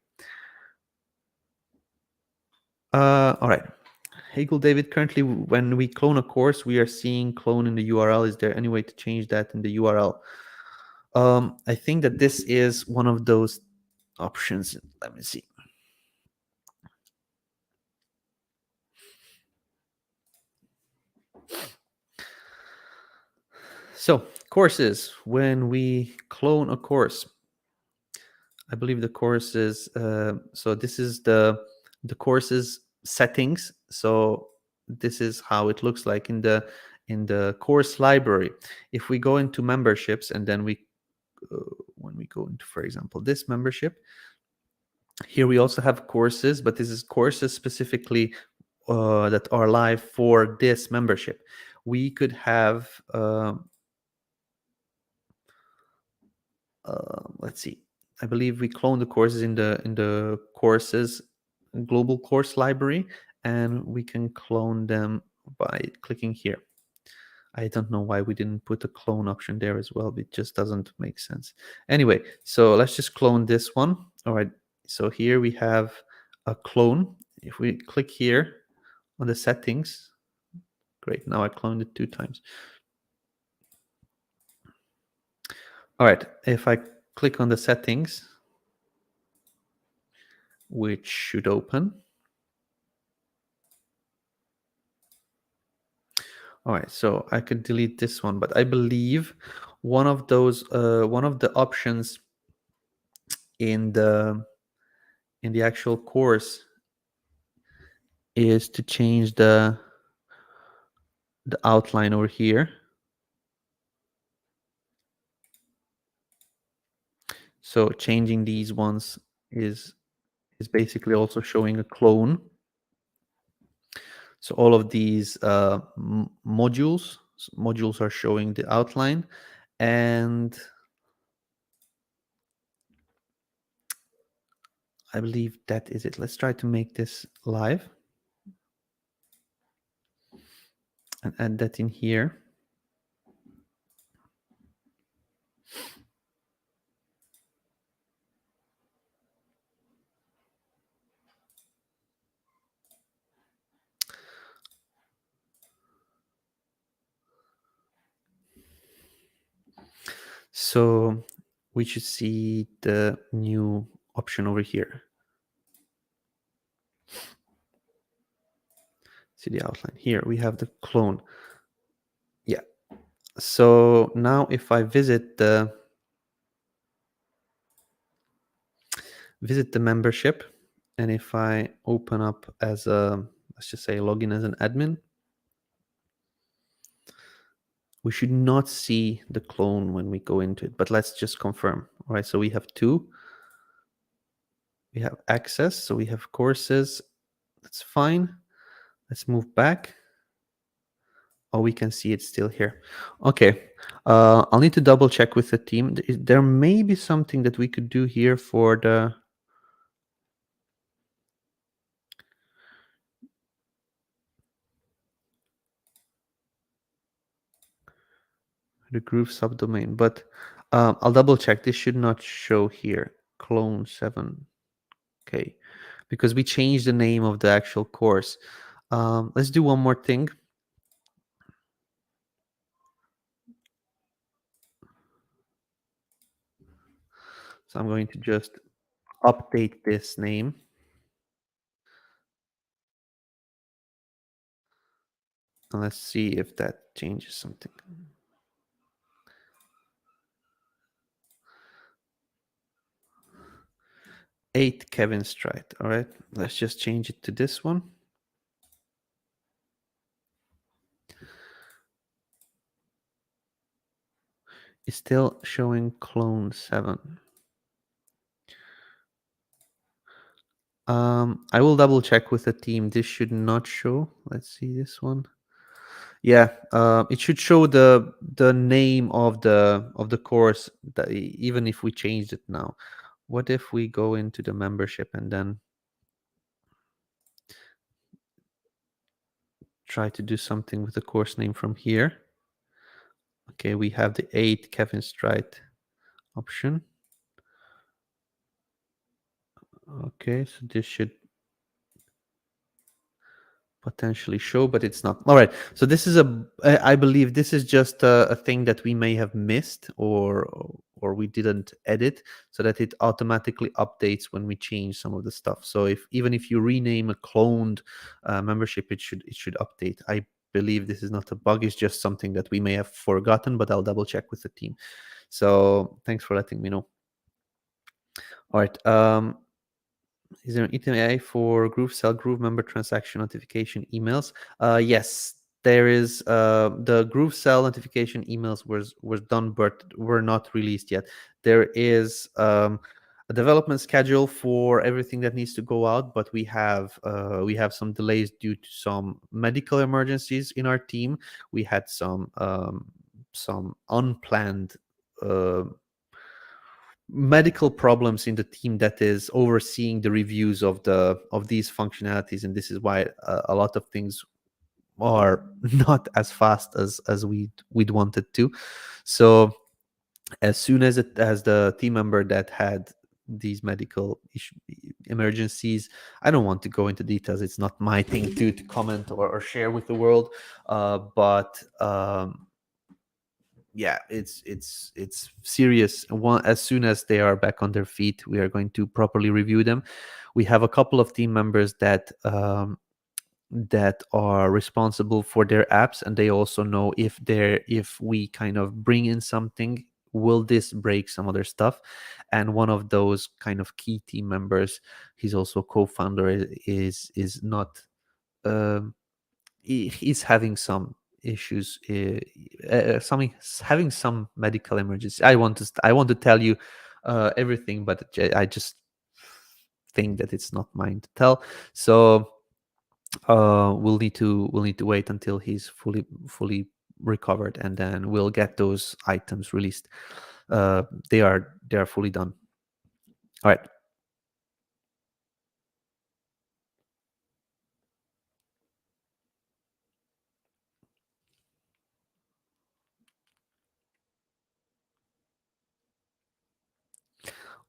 All right. Hey, cool, David. Currently, when we clone a course, we are seeing clone in the URL. Is there any way to change that in the URL? I think that this is one of those options. Let me see. So courses, when we clone a course, I believe the courses, so this is the courses settings. So this is how it looks like in the course library. If we go into memberships, and then when we go into, for example, this membership, here we also have courses, but this is courses specifically that are live for this membership. We could have let's see. I believe we clone the courses in the courses global course library, and we can clone them by clicking here. I don't know why we didn't put a clone option there as well. It just doesn't make sense. Anyway, so let's just clone this one. All right. So here we have a clone. If we click here on the settings, great. Now I cloned it 2 times. All right. If I click on the settings, which should open. All right, so I could delete this one, but I believe one of the options in the actual course is to change the outline over here. So changing these ones is basically also showing a clone. So all of these modules are showing the outline, and I believe that is it. Let's try to make this live and add that in here. So we should see the new option over here. See the outline here. We have the clone. Yeah. So now if I visit the membership, and if I open up as a, let's just say login as an admin, we should not see the clone when we go into it, but let's just confirm. All right, so we have two. We have access, so we have courses. That's fine. Let's move back. Oh, we can see it's still here. Okay, I'll need to double check with the team. There may be something that we could do here for the Groove subdomain, but I'll double check. This should not show here. Clone 7. Okay, because we changed the name of the actual course. Let's do one more thing. So I'm going to just update this name. And let's see if that changes something. 8 Kevin Stride. All right, let's just change it to this one. It's still showing clone 7. I will double check with the team. This should not show. Let's see this one. Yeah, it should show the name of the course, that even if we changed it now. What if we go into the membership and then try to do something with the course name from here? Okay, we have the 8 Kevin Stride option. Okay, so this should potentially show, but it's not. All right, so this is I believe this is just a thing that we may have missed, or we didn't edit, so that it automatically updates when we change some of the stuff. So even if you rename a cloned membership, it should update. I believe this is not a bug, it's just something that we may have forgotten, but I'll double check with the team. So thanks for letting me know. All right, is there an ETA for GrooveSell Groove member transaction notification emails? Yes, there is. The GrooveSell notification emails was done, but were not released yet. There is a development schedule for everything that needs to go out, but we have some delays due to some medical emergencies in our team. We had some unplanned medical problems in the team that is overseeing the reviews of these functionalities, and this is why a lot of things are not as fast as we'd wanted to. So as soon as the team member that had these medical emergencies, I don't want to go into details, it's not my thing to comment or share with the world, but yeah, it's serious. As soon as they are back on their feet, we are going to properly review them. We have a couple of team members that are responsible for their apps, and they also know if we kind of bring in something, will this break some other stuff. And one of those kind of key team members, he's also co-founder, is not he's having some issues, having some medical emergency. I want to tell you everything, but I just think that it's not mine to tell. So we'll need to wait until he's fully recovered, and then we'll get those items released. They are fully done. All right.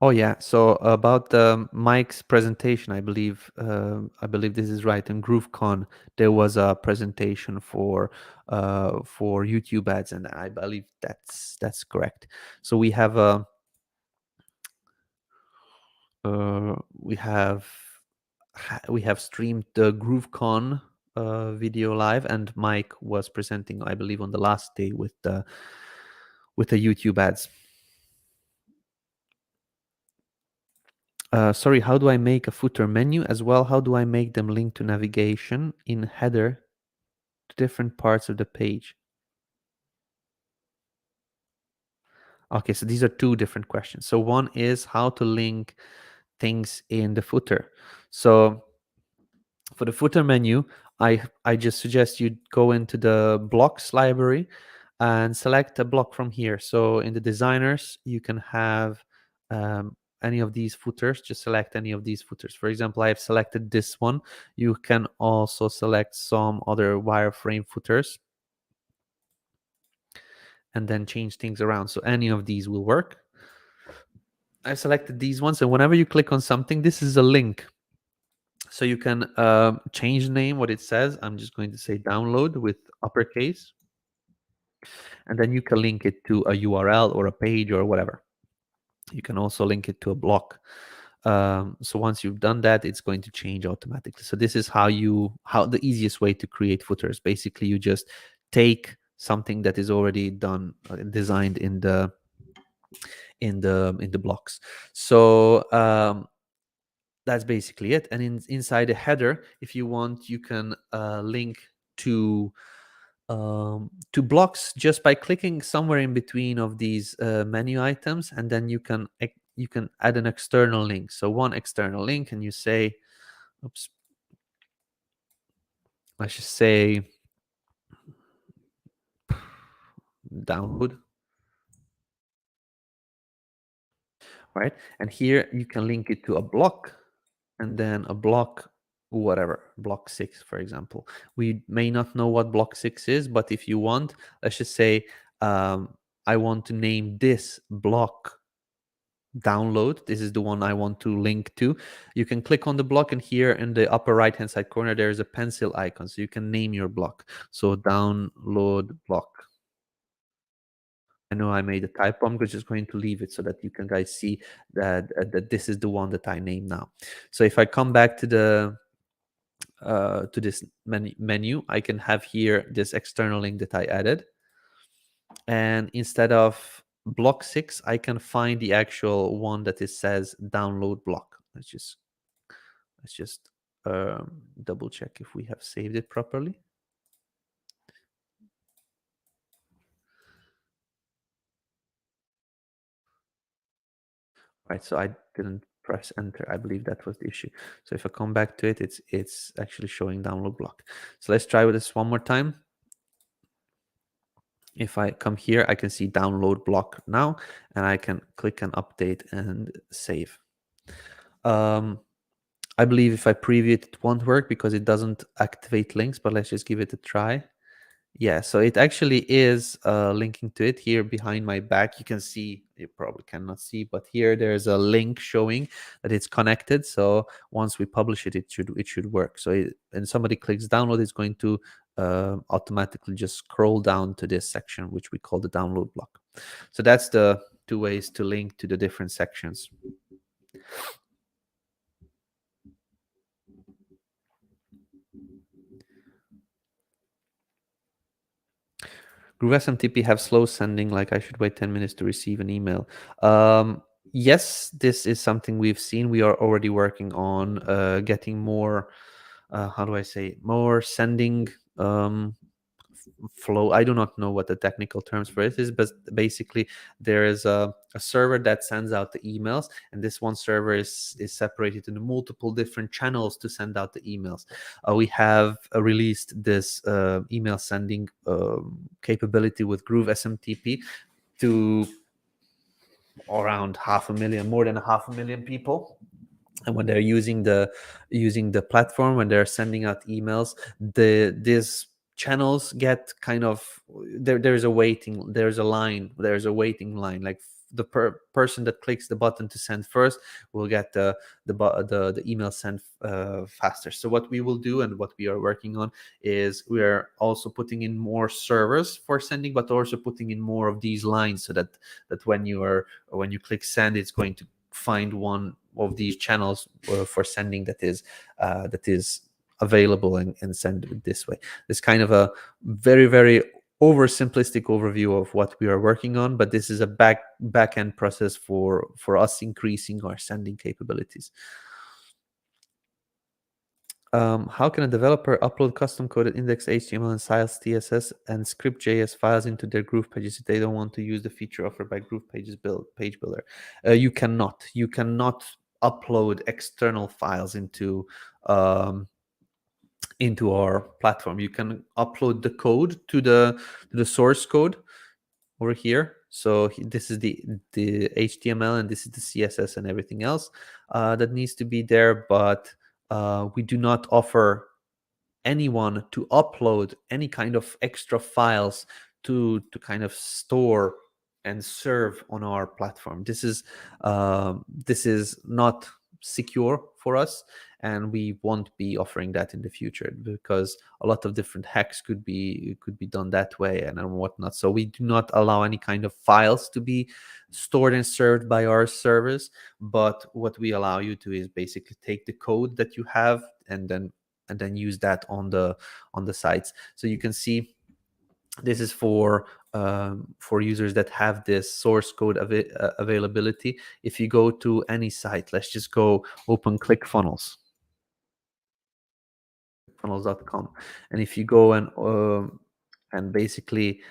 Oh yeah. So about Mike's presentation, I believe this is right. In GrooveCon, there was a presentation for YouTube ads, and I believe that's correct. So we have a we have streamed the GrooveCon video live, and Mike was presenting, I believe, on the last day with the YouTube ads. Sorry, how do I make a footer menu as well? How do I make them link to navigation in header to different parts of the page? Okay, so these are two different questions. So one is how to link things in the footer. So for the footer menu, I just suggest you go into the blocks library and select a block from here. So in the designers, you can have any of these footers. Just select any of these footers. For example, I have selected this one. You can also select some other wireframe footers and then change things around. So any of these will work. I've selected these ones, and whenever you click on something, this is a link. So you can change the name, what it says. I'm just going to say download with uppercase. And then you can link it to a URL or a page or whatever. You can also link it to a block. So once you've done that, it's going to change automatically. So this is how the easiest way to create footers. Basically, you just take something that is already done, designed in the blocks. So that's basically it. And inside the header, if you want, you can link to blocks just by clicking somewhere in between of these menu items, and then you can add an external link. So one external link, and you say, oops, I should say download, right? And here you can link it to a block, and then a block, whatever, block 6, for example. We may not know what block 6 is, but if you want, let's just say I want to name this block download. This is the one I want to link to. You can click on the block, and here in the upper right hand side corner there is a pencil icon, so you can name your block. So download block. I know I made a typo. I'm just going to leave it so that you can guys see that this is the one that I name now. So if I come back to the to this menu, I can have here this external link that I added, and instead of block 6, I can find the actual one that it says download block. Let's just double check if we have saved it properly. Right, so I didn't press enter. I believe that was the issue. So if I come back to it, it's actually showing download block. So let's try with this one more time. If I come here, I can see download block now, and I can click on update and save. I believe if I preview it, it won't work because it doesn't activate links, but let's just give it a try. Yeah, so it actually is linking to it here behind my back. You can see, you probably cannot see, but here there's a link showing that it's connected. So once we publish it, it should work. So and somebody clicks download, it's going to automatically just scroll down to this section, which we call the download block. So that's the two ways to link to the different sections. GrooveSMTP have slow sending, like I should wait 10 minutes to receive an email. Yes, this is something we've seen. We are already working on getting more, how do I say, more sending flow. I do not know what the technical terms for it is, but basically there is a server that sends out the emails, and this one server is separated into multiple different channels to send out the emails. We have released this email sending capability with Groove SMTP to around more than 500,000 people. And when they're using the platform, when they're sending out emails, these channels get kind of there's a waiting line. Like the person that clicks the button to send first will get the email sent faster. So what we will do, and what we are working on, is we are also putting in more servers for sending, but also putting in more of these lines, so that when you click send, it's going to find one of these channels for sending that is available, and send it this way. It's kind of a very, very oversimplistic overview of what we are working on, but this is a back end process for us increasing our sending capabilities. How can a developer upload custom coded index.html and style.css and script.js files into their GroovePages if they don't want to use the feature offered by GroovePages page builder? You cannot upload external files into our platform. You can upload the code to the source code over here. So this is the HTML, and this is the CSS and everything else that needs to be there, but we do not offer anyone to upload any kind of extra files to kind of store and serve on our platform. This is not secure for us, and we won't be offering that in the future, because a lot of different hacks could be done that way and whatnot. So we do not allow any kind of files to be stored and served by our servers, but what we allow you to is basically take the code that you have and then use that on the sites. So you can see this is for users that have this source code availability. If you go to any site, let's just go open ClickFunnels, funnels.com, and if you go and basically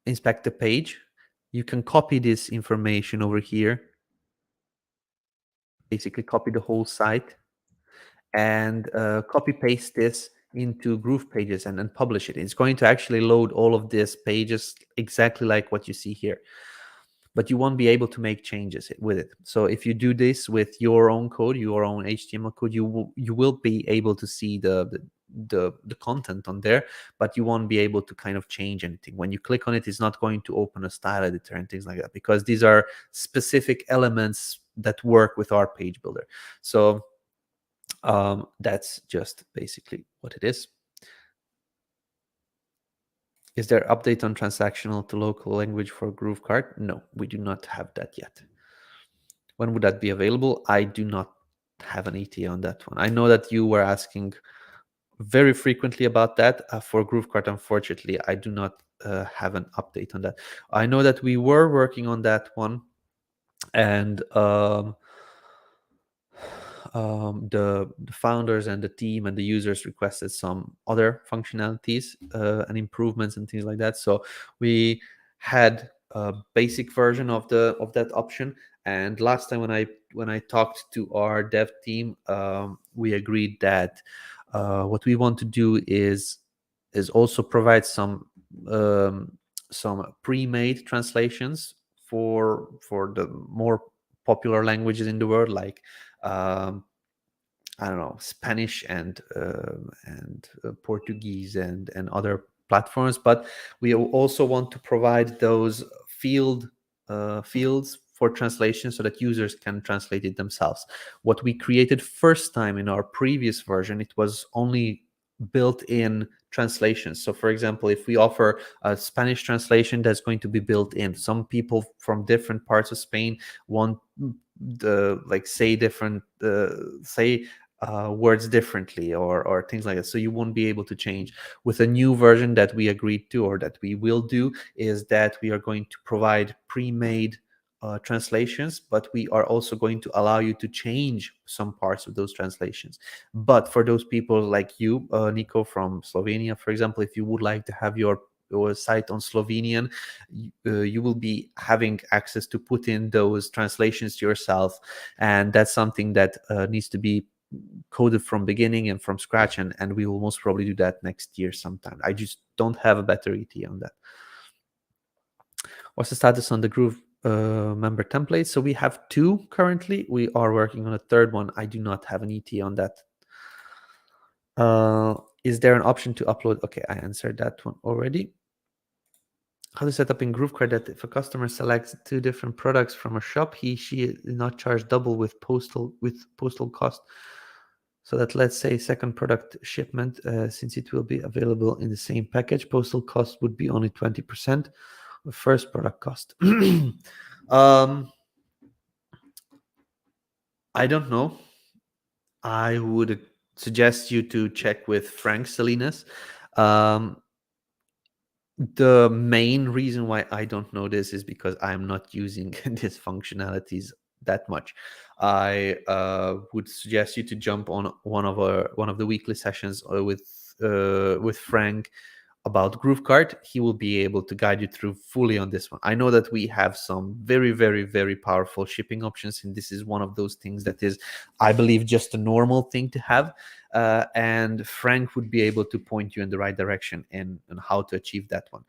inspect the page, you can copy this information over here, basically copy the whole site, and copy paste this into GroovePages and then publish it. It's going to actually load all of these pages exactly like what you see here, but you won't be able to make changes with it. So if you do this with your own code, your own HTML code, you will be able to see the content on there, but you won't be able to kind of change anything. When you click on it, it's not going to open a style editor and things like that, because these are specific elements that work with our page builder. So that's just basically what it is. Is there update on transactional to local language for GrooveKart? No, we do not have that yet. When would that be available? I do not have an ETA on that one. I know that you were asking very frequently about that. For GrooveKart, unfortunately, I do not have an update on that. I know that we were working on that one, and the founders and the team and the users requested some other functionalities and improvements and things like that. So we had a basic version of that option. And last time when I talked to our dev team, we agreed that what we want to do is also provide some pre-made translations for the more popular languages in the world, like I don't know, Spanish and Portuguese and other platforms. But we also want to provide those fields for translation so that users can translate it themselves. What we created first time in our previous version, it was only built-in translations. So for example, if we offer a Spanish translation, that's going to be built in. Some people from different parts of Spain want say different words differently or things like that, so you won't be able to change. With a new version that we agreed to, or that we will do, is that we are going to provide pre-made translations, but we are also going to allow you to change some parts of those translations. But for those people like you, Nico, from Slovenia, for example, if you would like to have your site on Slovenian, you will be having access to put in those translations yourself, and that's something that needs to be coded from beginning and from scratch, and we will most probably do that next year sometime. I just don't have a better ETA on that. What's the status on the Groove member template? So we have 2 currently. We are working on a 3rd one. I do not have an ETA on that. Is there an option to upload? Okay, I answered that one already. How to set up in GrooveKart that if a customer selects 2 different products from a shop, she is not charged double with postal cost. So that, let's say, second product shipment, since it will be available in the same package, postal cost would be only 20% of first product cost. I don't know. I would suggest you to check with Frank Salinas. The main reason why I don't know this is because I'm not using these functionalities that much. I would suggest you to jump on one of the weekly sessions with Frank about GrooveKart. He will be able to guide you through fully on this one. I know that we have some very, very, very powerful shipping options, and this is one of those things that is, I believe, just a normal thing to have. And Frank would be able to point you in the right direction and how to achieve that one.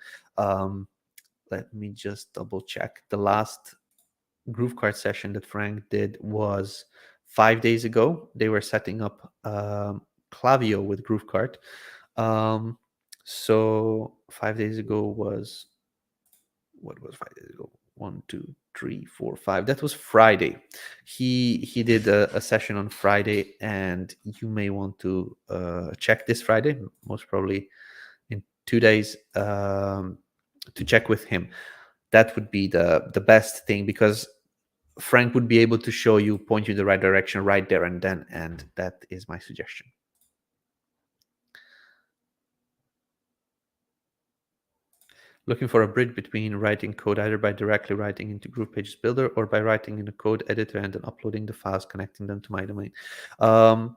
Let me just double check. The last GrooveKart session that Frank did was 5 days ago. They were setting up Klaviyo with GrooveKart. So 5 days ago was, what was 5 days ago? 1, 2, 3, 4, 5. That was Friday. He did a session on Friday, and you may want to check this Friday, most probably in 2 days, to check with him. That would be the best thing, because Frank would be able to show you, point you in the right direction right there and then, and that is my suggestion. Looking for a bridge between writing code either by directly writing into GroovePages Builder or by writing in a code editor and then uploading the files, connecting them to my domain. I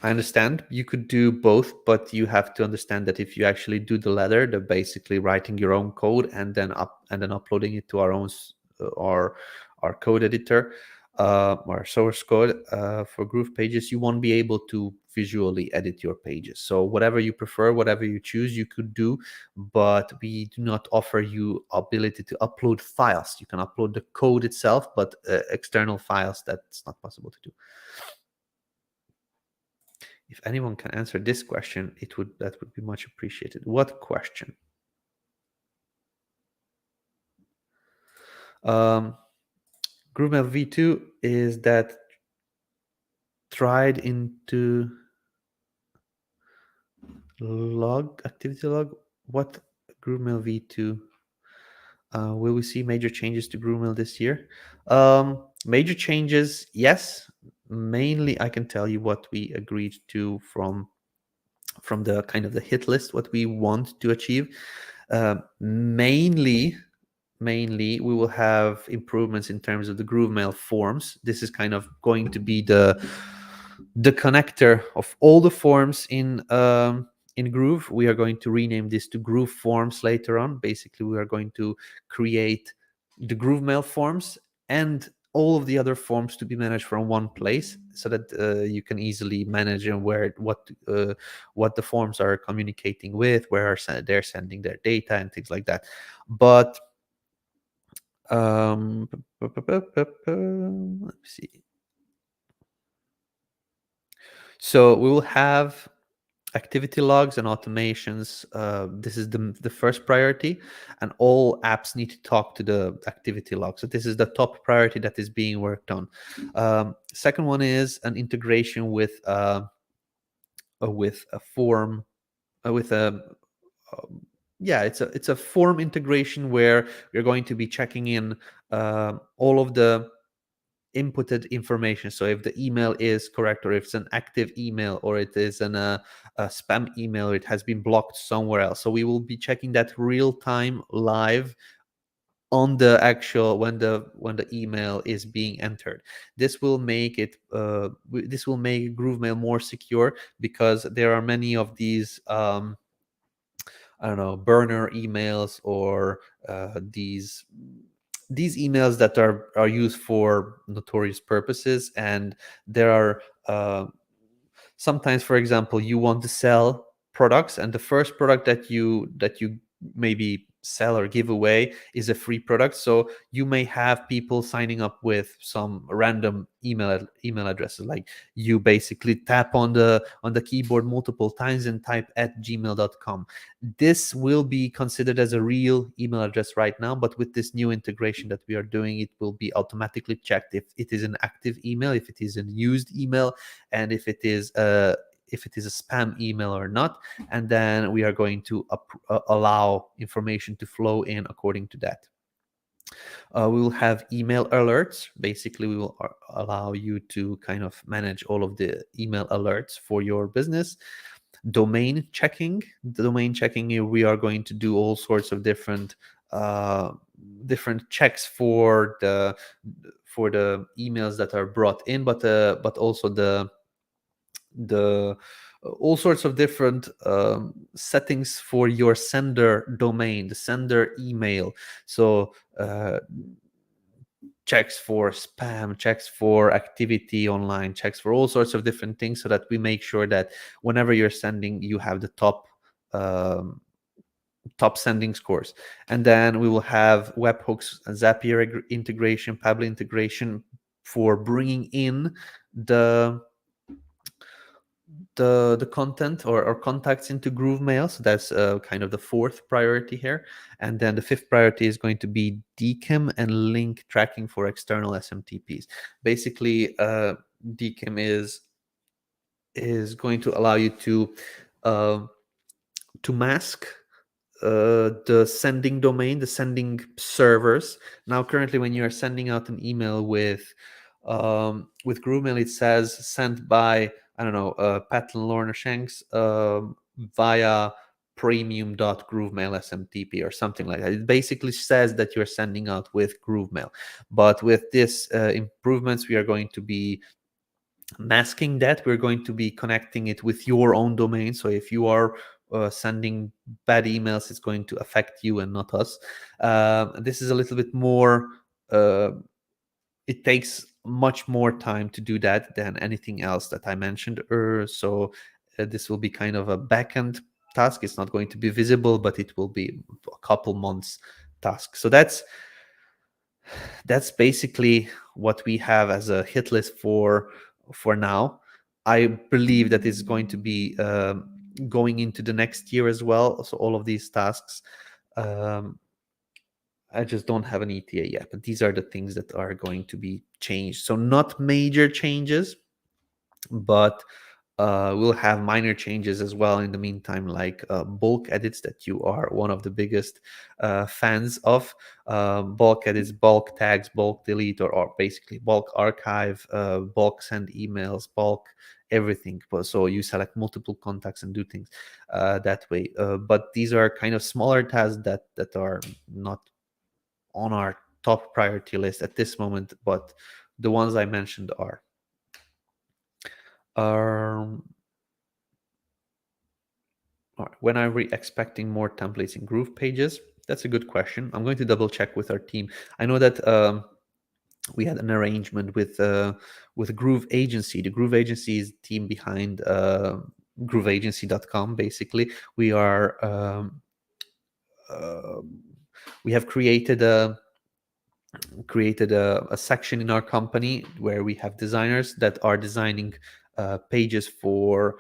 understand you could do both, but you have to understand that if you actually do the latter, the basically writing your own code and then uploading it to our code editor, our source code for GroovePages, you won't be able to visually edit your pages. So whatever you prefer, whatever you choose, you could do, but we do not offer you ability to upload files. You can upload the code itself, but external files, that's not possible to do. If anyone can answer this question, that would be much appreciated. What question? GrooveMail V2 is that tried into log, activity log. What GrooveMail V2? Will we see major changes to GrooveMail this year? Major changes, yes. Mainly, I can tell you what we agreed to from the kind of the hit list, what we want to achieve. Mainly, we will have improvements in terms of the GrooveMail forms. This is kind of going to be the connector of all the forms in Groove. We are going to rename this to Groove Forms later on. Basically, we are going to create the GrooveMail forms and all of the other forms to be managed from one place, so that you can easily manage and what the forms are communicating with, where they're sending their data and things like that. But let me see. So we will have activity logs and automations. This is the first priority, and all apps need to talk to the activity log. So this is the top priority that is being worked on. Second one is an integration with a form, with a it's a form integration where we're going to be checking in all of the inputted information. So if the email is correct, or if it's an active email, or it is a spam email, or it has been blocked somewhere else. So we will be checking that real time, live, on the actual when the email is being entered. This will make it this will make GrooveMail more secure, because there are many of these I don't know, burner emails, or these emails that are used for notorious purposes. And there are sometimes, for example, you want to sell products, and the first product that you maybe sell or give away is a free product. So you may have people signing up with some random email addresses. Like, you basically tap on the keyboard multiple times and type @gmail.com. This will be considered as a real email address right now, but with this new integration that we are doing, it will be automatically checked if it is an active email, if it is a used email, and if it is a spam email or not. And then we are going to allow information to flow in according to that. We will have email alerts. Basically, we will allow you to kind of manage all of the email alerts for your business. Domain checking. The domain checking, we are going to do all sorts of different checks for the emails that are brought in, but also the all sorts of different settings for your sender domain, the sender email. So checks for spam, checks for activity online, checks for all sorts of different things, so that we make sure that whenever you're sending, you have the um, top sending scores. And then we will have webhooks, Zapier integration, Pablo integration, for bringing in the content or contacts into GrooveMail. So that's kind of the fourth priority here. And then the fifth priority is going to be DKIM and link tracking for external SMTPs. Basically, DKIM is going to allow you uh, to mask the sending domain, the sending servers. Now, currently, when you are sending out an email with GrooveMail, it says sent by, I don't know, Pat and Lorna Shanks via premium.groovemail SMTP or something like that. It basically says that you're sending out with GrooveMail. But with this improvements, we are going to be masking that. We're going to be connecting it with your own domain. So if you are sending bad emails, it's going to affect you and not us. This is a little bit more, it takes much more time to do that than anything else that I mentioned. So this will be kind of a backend task. It's not going to be visible, but it will be a couple months task. So that's basically what we have as a hit list for now. I believe that is going to be going into the next year as well. So all of these tasks, I just don't have an ETA yet, but these are the things that are going to be changed. So not major changes, but we'll have minor changes as well in the meantime, like bulk edits that you are one of the biggest fans of. Bulk edits, bulk tags, bulk delete, or basically bulk archive, bulk send emails, bulk everything. So you select multiple contacts and do things that way. But these are kind of smaller tasks that are not on our top priority list at this moment, but the ones I mentioned are. When are we expecting more templates in GroovePages? That's a good question. I'm going to double check with our team. I know that we had an arrangement with Groove Agency. The Groove Agency is the team behind GrooveAgency.com. Basically, we have created a section in our company where we have designers that are designing pages for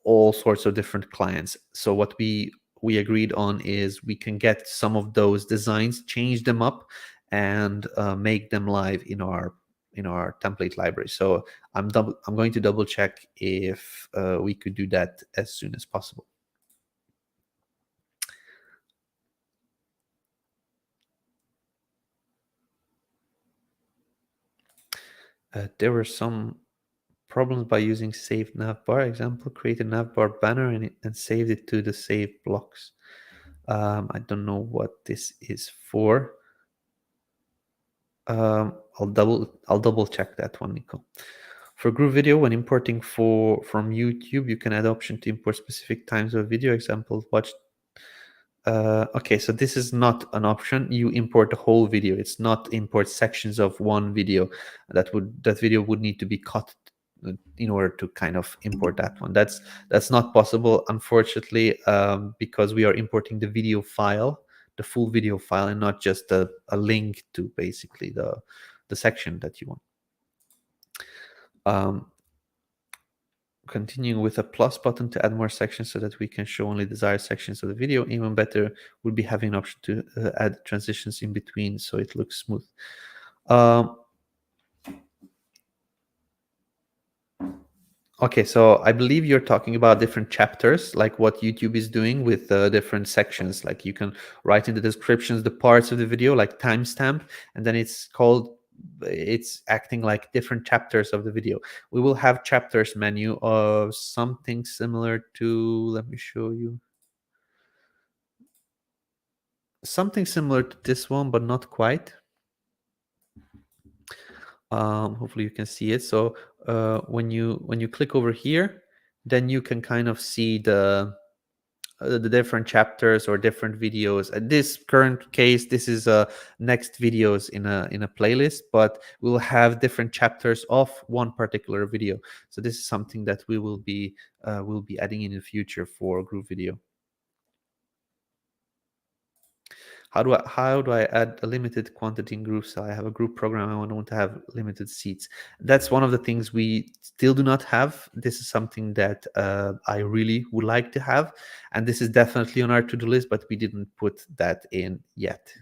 all sorts of different clients. So what we agreed on is we can get some of those designs, change them up, and make them live in our template library. So I'm going to double check if we could do that as soon as possible. There were some problems by using saved navbar. Example, create a navbar banner and saved it to the saved blocks. I don't know what this is for. I'll double check that one, Nico. For GrooveVideo, when importing from YouTube, you can add option to import specific times of video. Example, watch. Okay, so this is not an option. You import the whole video. It's not import sections of one video. That video would need to be cut in order to kind of import that one. That's not possible, unfortunately, because we are importing the video file, the full video file, and not just a link to basically the section that you want. Continuing with a plus button to add more sections so that we can show only desired sections of the video. Even better would be having an option to add transitions in between so it looks smooth. Okay, so I believe you're talking about different chapters, like what YouTube is doing with different sections. Like you can write in the descriptions the parts of the video, like timestamp, and then it's acting like different chapters of the video. We will have chapters menu of something similar to, let me show you. Something similar to this one, but not quite. Hopefully you can see it. So when you click over here, then you can kind of see the different chapters or different videos. In this current case, this is next videos in a playlist, but we'll have different chapters of one particular video. So this is something that we will be adding in the future for GrooveVideo. How do I add a limited quantity in GrooveSell? I have a group program. I want to have limited seats. That's one of the things we still do not have. This is something that I really would like to have, and this is definitely on our to-do list, but we didn't put that in yet.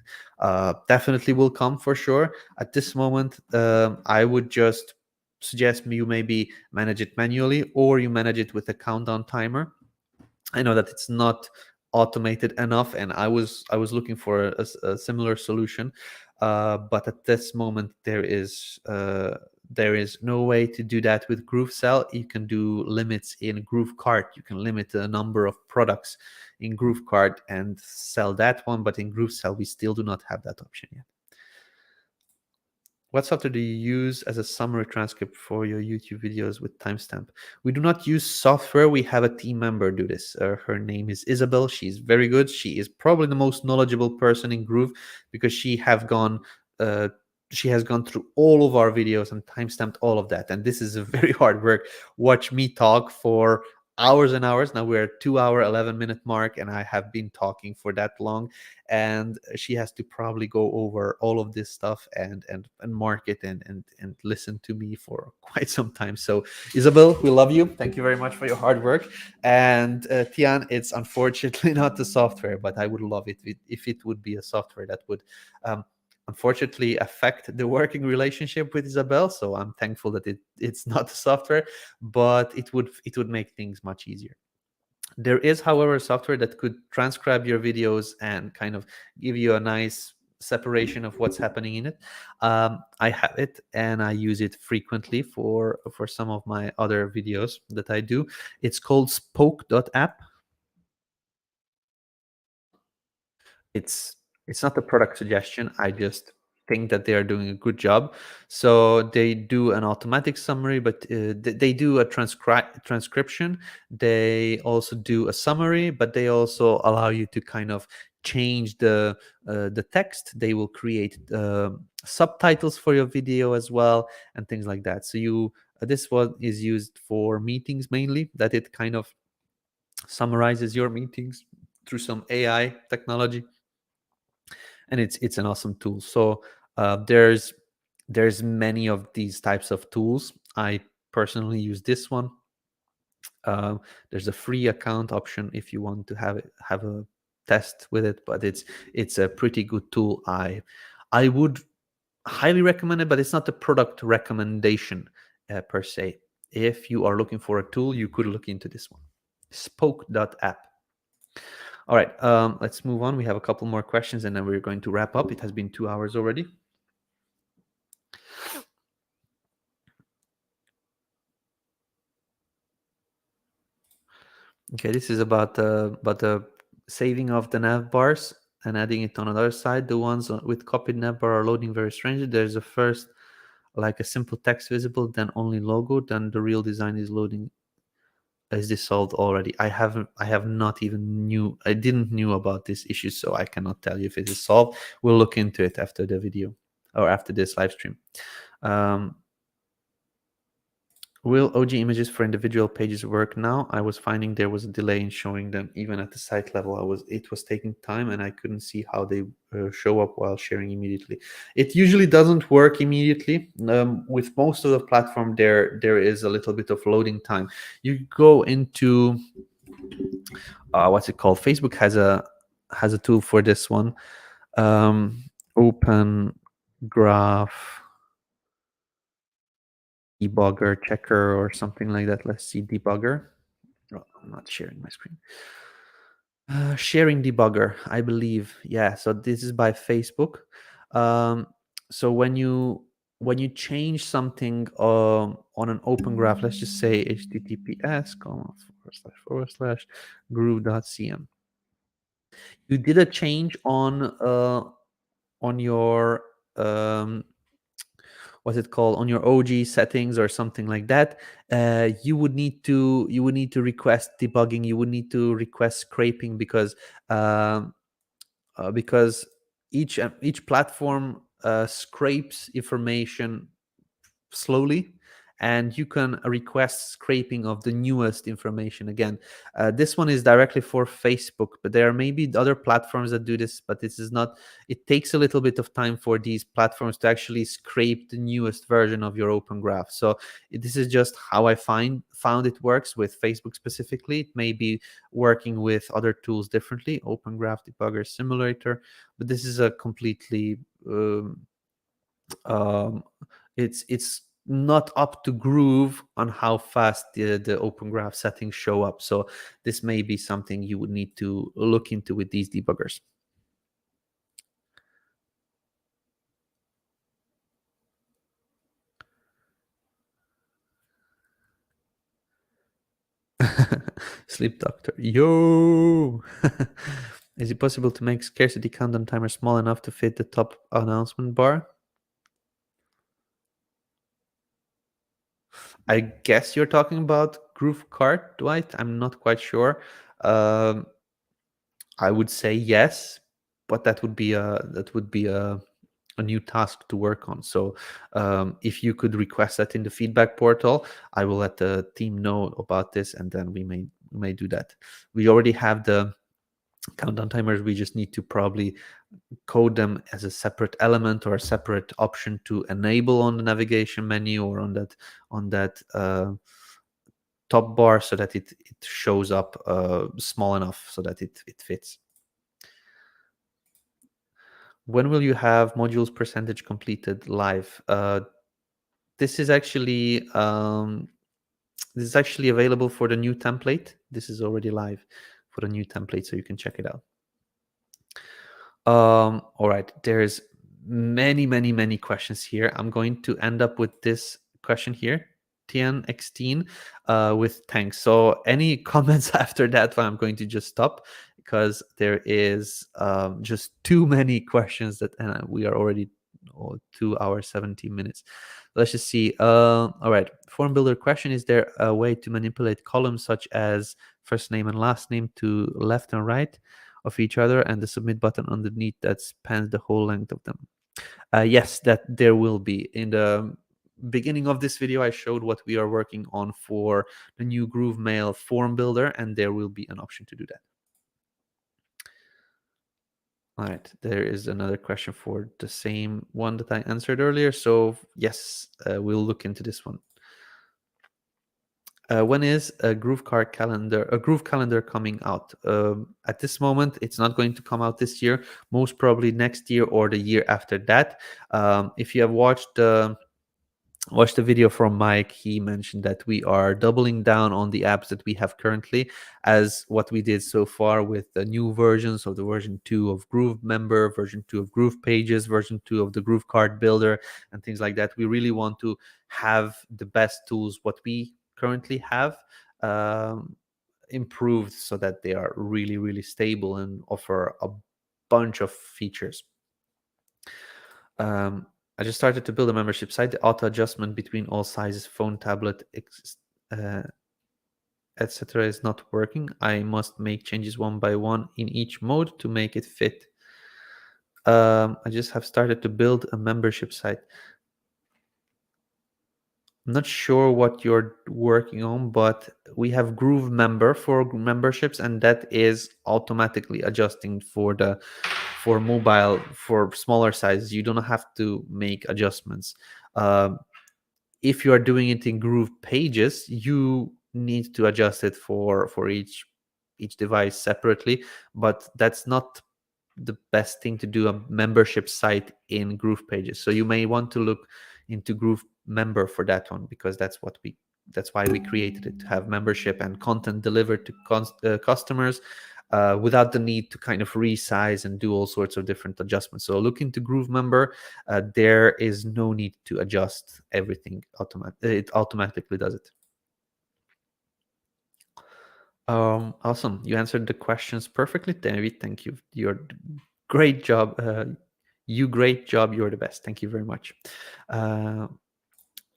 Definitely will come for sure. At this moment, I would just suggest you maybe manage it manually, or you manage it with a countdown timer. I know that it's not automated enough, and I was looking for a similar solution, but at this moment there is no way to do that with GrooveSell. You can do limits in GrooveKart. You can limit the number of products in GrooveKart and sell that one, but in GrooveSell we still do not have that option yet. What software do you use as a summary transcript for your YouTube videos with timestamp? We do not use software. We have a team member do this. Her name is Isabel. She's very good. She is probably the most knowledgeable person in Groove because she has gone through all of our videos and timestamped all of that. And this is a very hard work. Watch me talk for hours and hours. Now we're at 2 hour 11-minute mark, and I have been talking for that long, and she has to probably go over all of this stuff and mark it and listen to me for quite some time. So Isabel, we love you. Thank you very much for your hard work. And Tian, it's unfortunately not the software, but I would love it if it would be a software that would unfortunately affect the working relationship with Isabel. So I'm thankful that it's not the software, but it would make things much easier. There is, however, software that could transcribe your videos and kind of give you a nice separation of what's happening in it. I have it and I use it frequently for some of my other videos that I do. It's called spoke.app. It's not a product suggestion. I just think that they are doing a good job. So they do an automatic summary, but they do a transcription. They also do a summary, but they also allow you to kind of change the text. They will create subtitles for your video as well and things like that. So this one is used for meetings mainly, that it kind of summarizes your meetings through some AI technology, and it's an awesome tool. So there's many of these types of tools. I personally use this one. There's a free account option if you want to have a test with it, but it's a pretty good tool. I would highly recommend it, but it's not a product recommendation per se. If you are looking for a tool, you could look into this one, spoke.app. All right, let's move on. We have a couple more questions and then we're going to wrap up. It has been 2 hours already. Okay, this is about the saving of the nav bars and adding it on another side. The ones with copied nav bar are loading very strangely. There's a first like a simple text visible, then only logo, then the real design is loading. Is this solved already? I have not even I didn't knew about this issue, so I cannot tell you if it is solved. We'll look into it after the video or after this live stream. Will OG images for individual pages work now? I was finding there was a delay in showing them even at the site level. It was taking time and I couldn't see how they show up while sharing immediately. It usually doesn't work immediately. With most of the platform, there is a little bit of loading time. You go into what's it called? Facebook has a tool for this one. Open Graph debugger checker or something like that. Let's see, debugger. Oh, I'm not sharing my screen. Sharing debugger, I believe. Yeah, so this is by Facebook. So when you change something on an open graph, let's just say https://groove.cm. You did a change on your what's it called, on your OG settings or something like that, you would need to request debugging. You would need to request scraping because each platform scrapes information slowly, and you can request scraping of the newest information. Again, this one is directly for Facebook, but there may be other platforms that do this, but this is not. It takes a little bit of time for these platforms to actually scrape the newest version of your open graph. So this is just how I found it works with Facebook specifically. It may be working with other tools differently, open graph debugger simulator, but this is a completely it's not up to Groove on how fast the open graph settings show up. So this may be something you would need to look into with these debuggers. Sleep doctor, yo. Is it possible to make scarcity countdown timer small enough to fit the top announcement bar? I guess you're talking about GrooveKart, right? I'm not quite sure. I would say yes, but that would be a new task to work on. So if you could request that in the feedback portal, I will let the team know about this, and then we may do that. We already have the countdown timers. We just need to probably code them as a separate element or a separate option to enable on the navigation menu or on that top bar, so that it shows up small enough so that it fits. When will you have modules percentage completed live? This is actually available for the new template. This is already live for the new template, so you can check it out. All right, there's many questions here. I'm going to end up with this question here, TNX10, with thanks. So any comments after that one, I'm going to just stop, because there is just too many questions that, and we are already 2 hours 17 minutes. Let's just see. All right, form builder question: is there a way to manipulate columns such as first name and last name to left and right of each other, and the submit button underneath that spans the whole length of them? Yes, that there will be. In the beginning of this video, I showed what we are working on for the new Groove Mail form builder, and there will be an option to do that. All right, there is another question for the same one that I answered earlier. So yes, we'll look into this one. When is a Groove calendar coming out? At this moment, it's not going to come out this year. Most probably next year or the year after that. If you have watched the video from Mike, he mentioned that we are doubling down on the apps that we have currently, as what we did so far with the new versions of the version 2 of Groove Member, version 2 of GroovePages, version 2 of the GrooveKart Builder, and things like that. We really want to have the best tools what we currently have, improved so that they are really, really stable and offer a bunch of features. I just started to build a membership site. The auto adjustment between all sizes, phone, tablet, etc. is not working. I must make changes one by one in each mode to make it fit. I just have started to build a membership site. I'm not sure what you're working on, but we have Groove Member for memberships, and that is automatically adjusting for mobile, for smaller sizes. You don't have to make adjustments. If you are doing it in GroovePages, you need to adjust it for each device separately, but that's not the best thing to do a membership site in GroovePages. So you may want to look into Groove Member for that one, because that's why we created it, to have membership and content delivered to customers without the need to kind of resize and do all sorts of different adjustments. So look into Groove Member. There is no need to adjust everything. It automatically does it. Awesome. You answered the questions perfectly, David. Thank you. You're great job. Great job. You're the best. Thank you very much.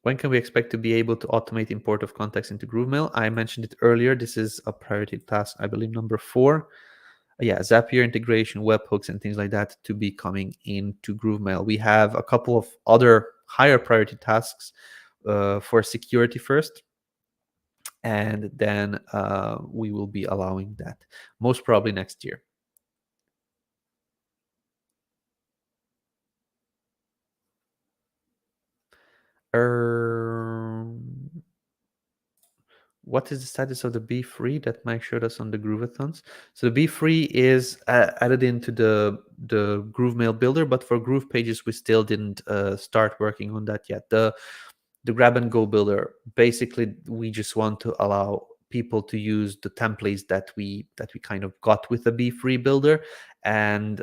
When can we expect to be able to automate import of contacts into GrooveMail? I mentioned it earlier. This is a priority task, I believe, number 4. Yeah, Zapier integration, webhooks, and things like that to be coming into GrooveMail. We have a couple of other higher priority tasks for security first, and then we will be allowing that most probably next year. What is the status of the BeeFree that Mike showed us on the GrooveAthons? So the BeeFree is added into the GrooveMail builder, but for GroovePages we still didn't start working on that yet. The grab and go builder, basically we just want to allow people to use the templates that we kind of got with the BeeFree builder, and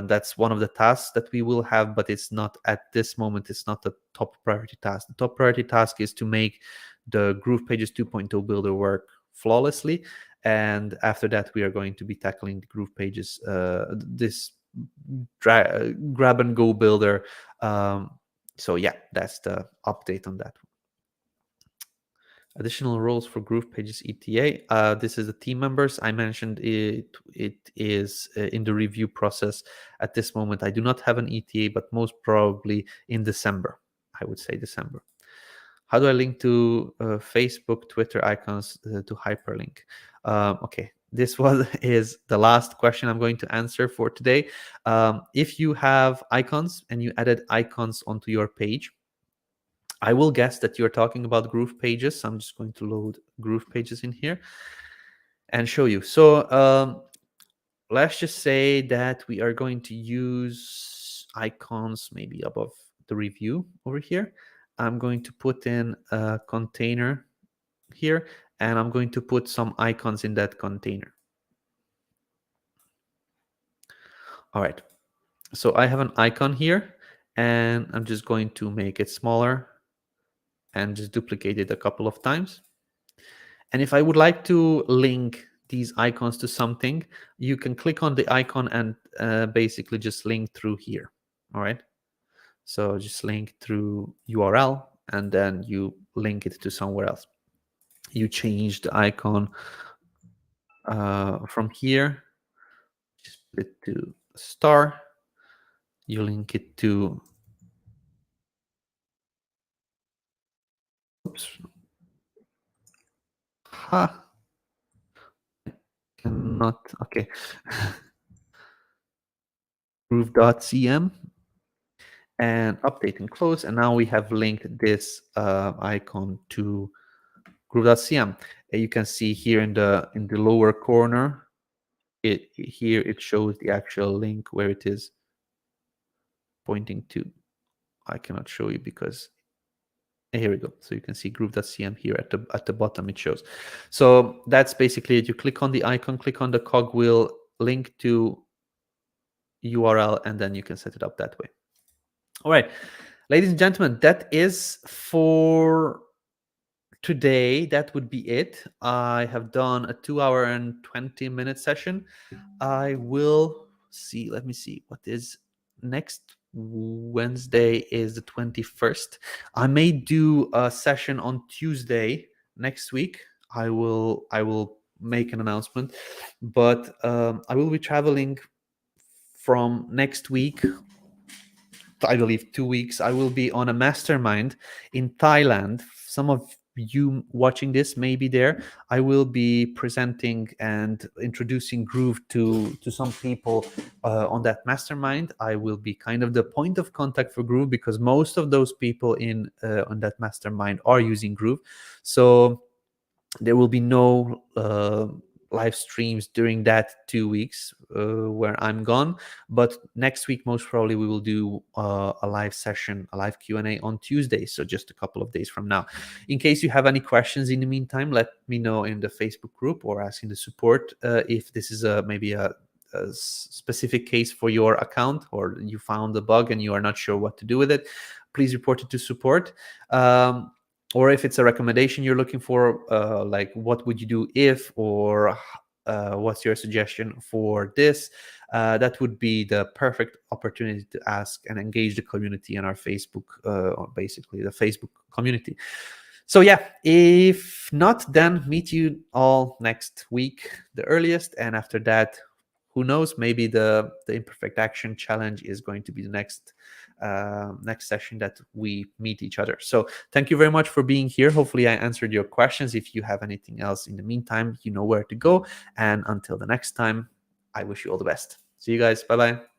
that's one of the tasks that we will have, but it's not at this moment. It's not the top priority task. The top priority task is to make the GroovePages 2.0 builder work flawlessly, and after that we are going to be tackling the GroovePages, this grab and go builder. So yeah, that's the update on that. Additional roles for GroovePages ETA. This is the team members. I mentioned it. It is in the review process at this moment. I do not have an ETA, but most probably in December. I would say December. How do I link to Facebook, Twitter icons to hyperlink? Okay, this is the last question I'm going to answer for today. If you have icons and you added icons onto your page, I will guess that you're talking about GroovePages. So I'm just going to load GroovePages in here and show you. So let's just say that we are going to use icons maybe above the review over here. I'm going to put in a container here, and I'm going to put some icons in that container. All right. So I have an icon here, and I'm just going to make it smaller and just duplicate it a couple of times. And if I would like to link these icons to something, you can click on the icon and basically just link through here. All right. So just link through URL, and then you link it to somewhere else. You change the icon from here, just put it to star. You link it to, oops, ha, cannot, okay, Groove.cm, and update and close. And now we have linked this icon to Groove.cm. You can see here in the lower corner, here it shows the actual link where it is pointing to. I cannot show you because here we go. So you can see Groove.cm here at the bottom it shows. So that's basically it. You click on the icon, click on the cogwheel, link to URL, and then you can set it up that way. All right, ladies and gentlemen, that is for today that would be it. I have done a 2 hour and 20-minute session. I will see, let me see, what is next Wednesday is the 21st. I may do a session on Tuesday next week. I will make an announcement, but I will be traveling from next week, I believe 2 weeks. I will be on a mastermind in Thailand. Some of you watching this may be there. I will be presenting and introducing Groove to some people on that mastermind. I will be kind of the point of contact for Groove because most of those people in on that mastermind are using Groove. So there will be no live streams during that 2 weeks where I'm gone. But next week, most probably, we will do a live session, a live Q&A on Tuesday. So just a couple of days from now. In case you have any questions in the meantime, let me know in the Facebook group or ask in the support if this is maybe a specific case for your account, or you found a bug and you are not sure what to do with it. Please report it to support. Or if it's a recommendation you're looking for, like what would you do if, or what's your suggestion for this, that would be the perfect opportunity to ask and engage the community in our Facebook, or basically the Facebook community. So yeah, if not, then meet you all next week, the earliest, and after that, who knows, maybe the imperfect action challenge is going to be the next session that we meet each other. So thank you very much for being here. Hopefully I answered your questions. If you have anything else in the meantime, you know where to go. And until the next time, I wish you all the best. See you guys. Bye-bye.